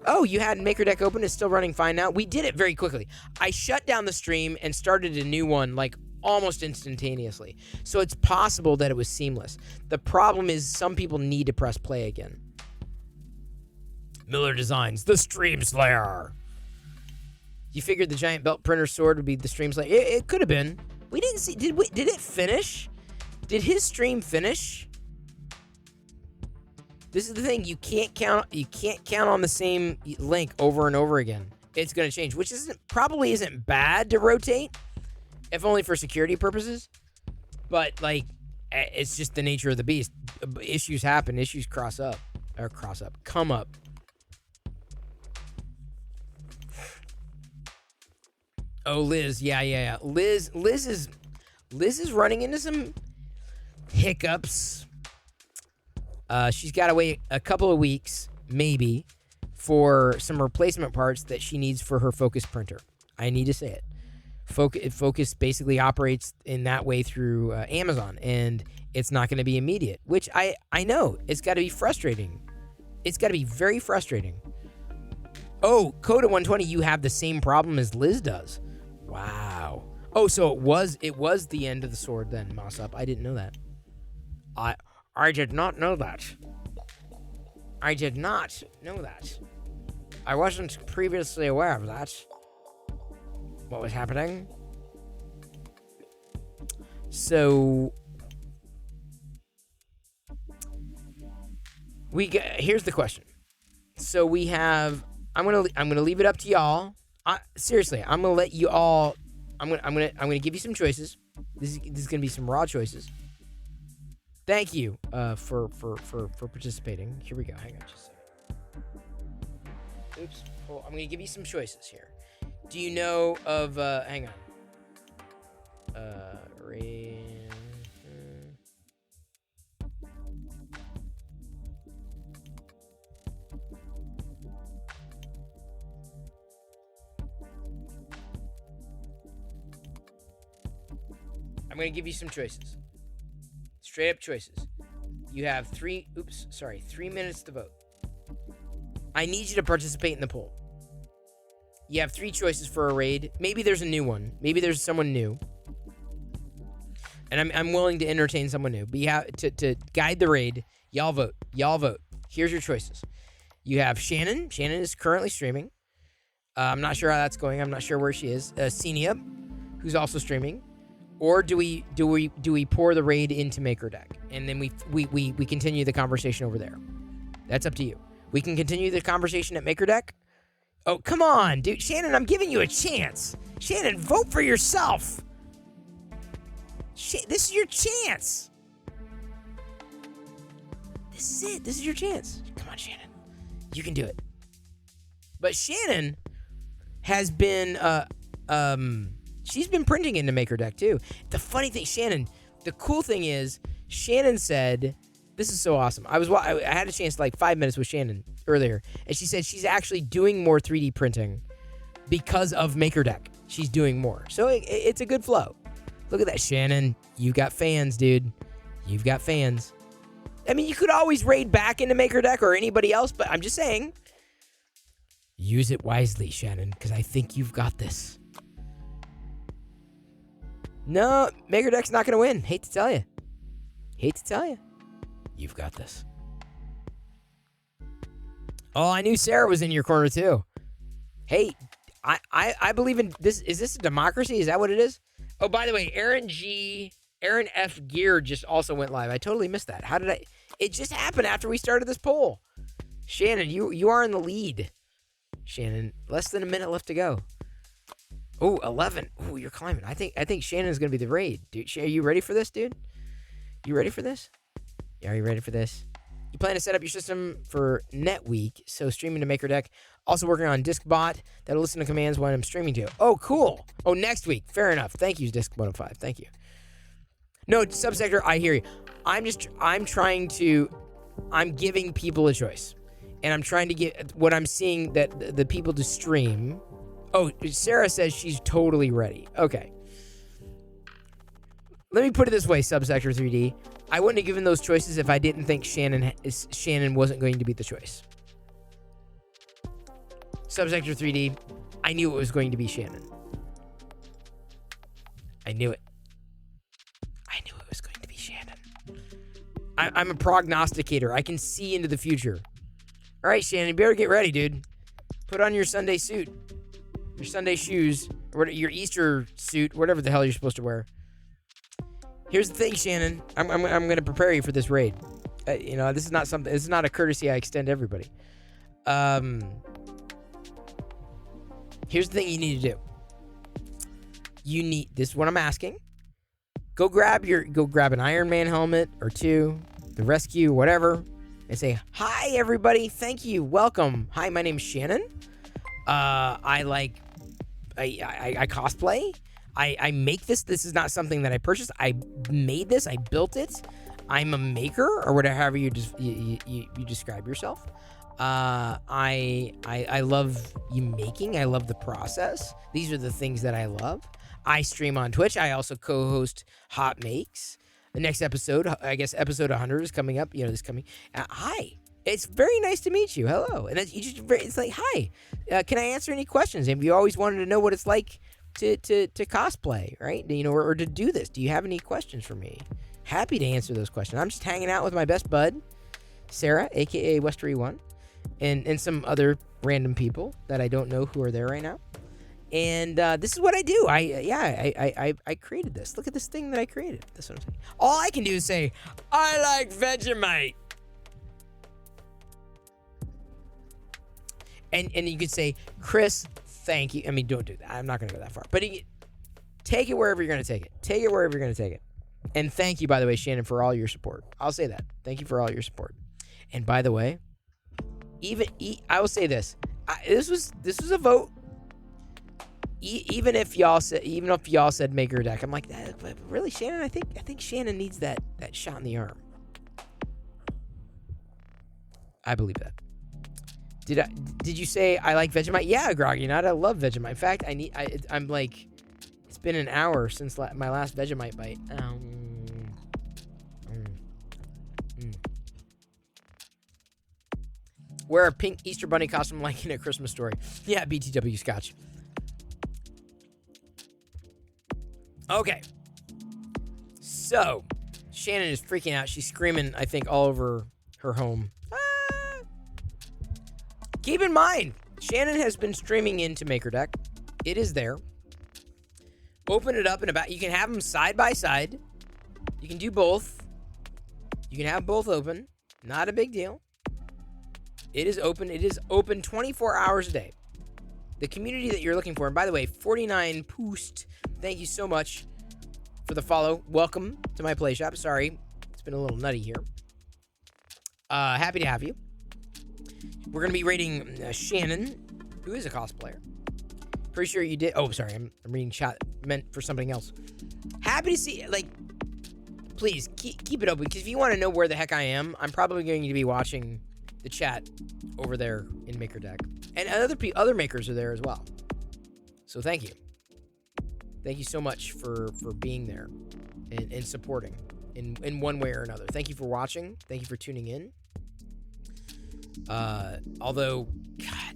Oh, you had MakerDeck open. It's still running fine now. We did it very quickly. I shut down the stream and started a new one like almost instantaneously. So it's possible that it was seamless. The problem is some people need to press play again. Miller Designs, the Stream Slayer. You figured the giant belt printer sword would be the Stream Slayer? It could have been. We didn't see. Did it finish? Did his stream finish? This is the thing. You can't count on the same link over and over again. It's going to change, which probably isn't bad to rotate, if only for security purposes. But like, it's just the nature of the beast. Issues happen. Issues come up. Oh, Liz. Yeah. Liz is running into some hiccups. She's got to wait a couple of weeks, maybe, for some replacement parts that she needs for her Focus printer. I need to say it. Focus basically operates in that way through Amazon, and it's not going to be immediate, which I know. It's got to be frustrating. It's got to be very frustrating. Oh, Coda 120, you have the same problem as Liz does. Wow. Oh, so it was the end of the sword then, Mossop. I didn't know that. I did not know that. I did not know that. I wasn't previously aware of that. What was happening? So here's the question. So we have. I'm gonna leave it up to y'all. Seriously, I'm gonna let you all. I'm gonna give you some choices. This is gonna be some raw choices. Thank you for participating. Here we go. Hang on just a second. Oops. Oh, I'm going to give you some choices here. Do you know of... hang on. I'm going to give you some choices. Straight up choices. You have 3 minutes to vote. I need you to participate in the poll. You have 3 choices for a raid. Maybe there's a new one. Maybe there's someone new. And I'm willing to entertain someone new. But you have to guide the raid. Y'all vote. Here's your choices. You have Shannon. Shannon is currently streaming. I'm not sure how that's going. I'm not sure where she is. Senia, who's also streaming. Or do we pour the raid into MakerDeck and then we continue the conversation over there? That's up to you. We can continue the conversation at MakerDeck. Oh, come on, dude. Shannon, I'm giving you a chance. Shannon, vote for yourself. This is your chance. This is it. This is your chance. Come on, Shannon. You can do it. But Shannon has been she's been printing into MakerDeck too. The funny thing, Shannon, the cool thing is, Shannon said, this is so awesome. I had a chance to like 5 minutes with Shannon earlier, and she said she's actually doing more 3D printing because of MakerDeck. She's doing more. So it's a good flow. Look at that, Shannon. You got fans, dude. You've got fans. I mean, you could always raid back into MakerDeck or anybody else, but I'm just saying, use it wisely, Shannon, because I think you've got this. No, MakerDeck's not going to win. Hate to tell you. You've got this. Oh, I knew Sarah was in your corner too. Hey, I believe in this. Is this a democracy? Is that what it is? Oh, by the way, Aaron F. Gear just also went live. I totally missed that. How did I? It just happened after we started this poll. Shannon, you are in the lead. Shannon, less than a minute left to go. Oh, 11. Oh, you're climbing. I think Shannon's going to be the raid. Dude, are you ready for this, dude? You ready for this? Yeah, are you ready for this? You plan to set up your system for NetWeek, so streaming to MakerDeck. Also working on DiskBot that'll listen to commands when I'm streaming to. Oh, cool. Oh, next week. Fair enough. Thank you, Disk105. Thank you. No, Subsector, I hear you. I'm giving people a choice. And I'm trying to get what I'm seeing that the people to stream. Oh, Sarah says she's totally ready. Okay. Let me put it this way, Subsector 3D. I wouldn't have given those choices if I didn't think Shannon wasn't going to be the choice. Subsector 3D, I knew it was going to be Shannon. I knew it. I knew it was going to be Shannon. I'm a prognosticator. I can see into the future. All right, Shannon, you better get ready, dude. Put on your Sunday suit, your Sunday shoes, or your Easter suit, whatever the hell you're supposed to wear. Here's the thing, Shannon. I'm going to prepare you for this raid. This is not something. This is not a courtesy I extend to everybody. Here's the thing you need to do. This is what I'm asking. Go grab an Iron Man helmet or two, the rescue, whatever, and say, "Hi, everybody. Thank you. Welcome. Hi, my name's Shannon. I cosplay. I make this. This is not something that I purchased. I made this. I built it. I'm a maker, or whatever you describe yourself. I love you making. I love the process. These are the things that I love. I stream on Twitch. I also co-host Hot Makes. The next episode, I guess episode 100 is coming up. This coming. Hi. It's very nice to meet you. Hello. And it's like, hi. Can I answer any questions? Have you always wanted to know what it's like to cosplay, right? Or to do this? Do you have any questions for me? Happy to answer those questions. I'm just hanging out with my best bud, Sarah, aka Westery1, and some other random people that I don't know who are there right now. And this is what I do. I created this. Look at this thing that I created. That's what I'm saying. All I can do is say, I like Vegemite. And you could say, Chris, thank you. I mean, don't do that. I'm not going to go that far. But take it wherever you're going to take it. Take it wherever you're going to take it. And thank you, by the way, Shannon, for all your support. I'll say that. Thank you for all your support. And by the way, I will say this. This was a vote. Even if y'all said make her deck, I'm like, but really, Shannon? I think Shannon needs that shot in the arm. I believe that. Did you say I like Vegemite? Yeah, Groggy Nut, I love Vegemite. In fact, I'm like, it's been an hour since my last Vegemite bite. Wear a pink Easter Bunny costume like in A Christmas Story. Yeah, BTW Scotch. Okay. So, Shannon is freaking out. She's screaming, I think, all over her home. Keep in mind, Shannon has been streaming into MakerDeck. It is there. Open it up and you can have them side by side. You can do both. You can have both open. Not a big deal. It is open. It is open 24 hours a day. The community that you're looking for. And by the way, 49 Poost, thank you so much for the follow. Welcome to my play shop. Sorry, it's been a little nutty here. Happy to have you. We're going to be rating Shannon, who is a cosplayer. Pretty sure you did. Oh, sorry. I'm reading chat meant for something else. Happy to see, please keep it open, because if you want to know where the heck I am, I'm probably going to be watching the chat over there in MakerDeck. And other makers are there as well. So thank you. Thank you so much for being there and supporting in one way or another. Thank you for watching. Thank you for tuning in. Although, God,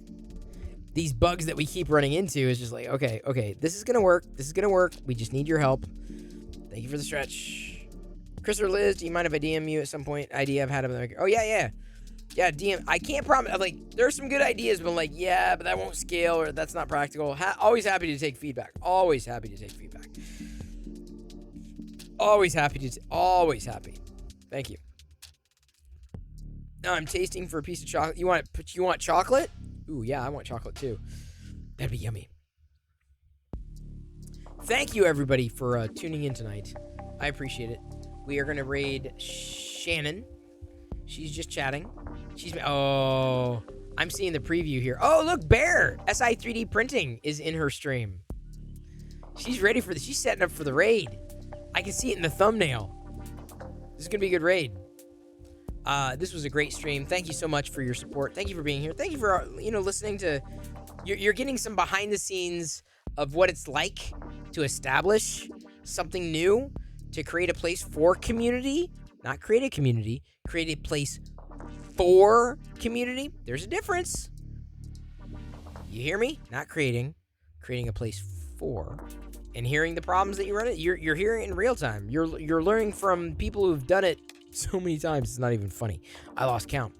these bugs that we keep running into is just like, okay, this is gonna work. This is gonna work. We just need your help. Thank you for the stretch. Chris or Liz, do you mind if I DM you at some point? Idea I've had of the. Oh yeah, DM. I can't promise. I'm like, there's some good ideas, but I'm like, yeah, but that won't scale or that's not practical. Always happy to take feedback. Always happy to take feedback. Always happy. Thank you. Now I'm tasting for a piece of chocolate. You want chocolate? Ooh, yeah, I want chocolate too. That'd be yummy. Thank you, everybody, for tuning in tonight. I appreciate it. We are going to raid Shannon. She's just chatting. I'm seeing the preview here. Oh, look, Bear! SI 3D Printing is in her stream. She's ready for this. She's setting up for the raid. I can see it in the thumbnail. This is going to be a good raid. This was a great stream. Thank you so much for your support. Thank you for being here. Thank you for listening to you're getting some behind the scenes of what it's like to establish something new, to create a place for community, not create a community, create a place for community. There's a difference. You hear me? Not creating a place for, and hearing the problems that you run into. You're hearing it in real time. You're learning from people who've done it so many times. It's not even funny. I lost count.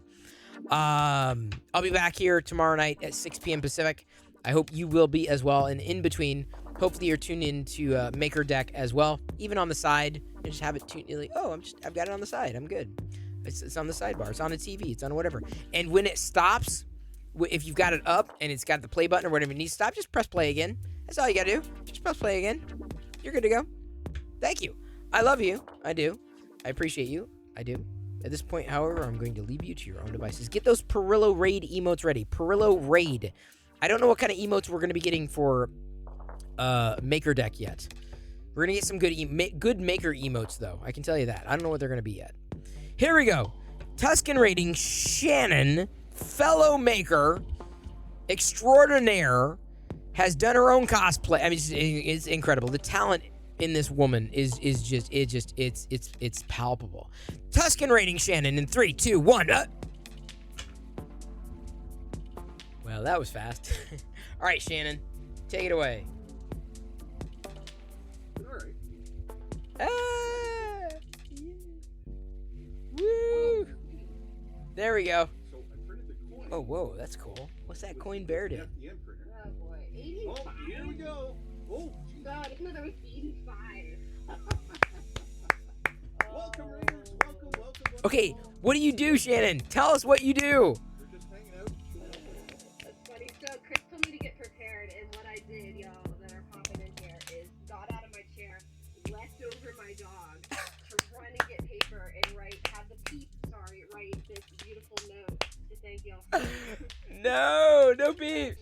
I'll be back here tomorrow night at 6 p.m. Pacific. I hope you will be as well. And in between, hopefully you're tuned in to Maker Deck as well. Even on the side, you just have it tuned. Like, oh, I've got it on the side. I'm good. It's on the sidebar. It's on the TV. It's on whatever. And when it stops, if you've got it up and it's got the play button or whatever it needs to stop, just press play again. That's all you gotta do. Just press play again. You're good to go. Thank you. I love you. I do. I appreciate you. I do. At this point, however, I'm going to leave you to your own devices. Get those Perillo Raid emotes ready. Perillo Raid. I don't know what kind of emotes we're going to be getting for Maker Deck yet. We're going to get some good Maker emotes, though. I can tell you that. I don't know what they're going to be yet. Here we go. Tuscan Raiding Shannon, fellow Maker, extraordinaire, has done her own cosplay. I mean, it's incredible. The talent in this woman is just it's palpable. Tuscan Raiding Shannon in 3, 2, 1. Well, that was fast. All right, Shannon, take it away. All right. Yeah. Woo! There we go. So I printed the coin. Oh, whoa, that's cool. What's that coin bear do? The end printer. Oh boy, 85. Oh, here we go. Oh, God, I didn't know there was 85. welcome, Raiders. Welcome. Okay, what do you do, Shannon? Tell us what you do. We're just hanging out. That's funny. So Chris told me to get prepared, and what I did, y'all, that are popping in here, is got out of my chair, left over my dog to run and get paper and have the peep, write this beautiful note to thank y'all. No beep.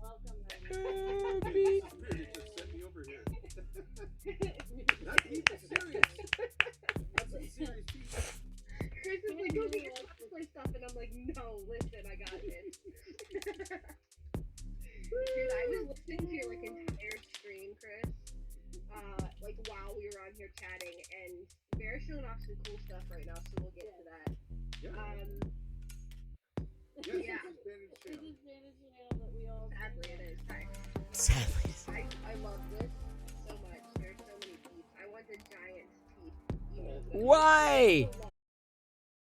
Welcome, No Raiders. beep. Spirit just sent me over here. That people serious. That's a serious piece. Chris is like, go get your cosplay stuff, and I'm like, no, listen, I got this. Dude, I was listening to your entire stream, Chris, while we were on here chatting, and Bear's showing off some cool stuff right now, so we'll get to that. Yeah. Yeah. It's Spanish channel. Sadly, it is. Sadly. I love this so much. There's so many teeth. I want the giant teeth. Why?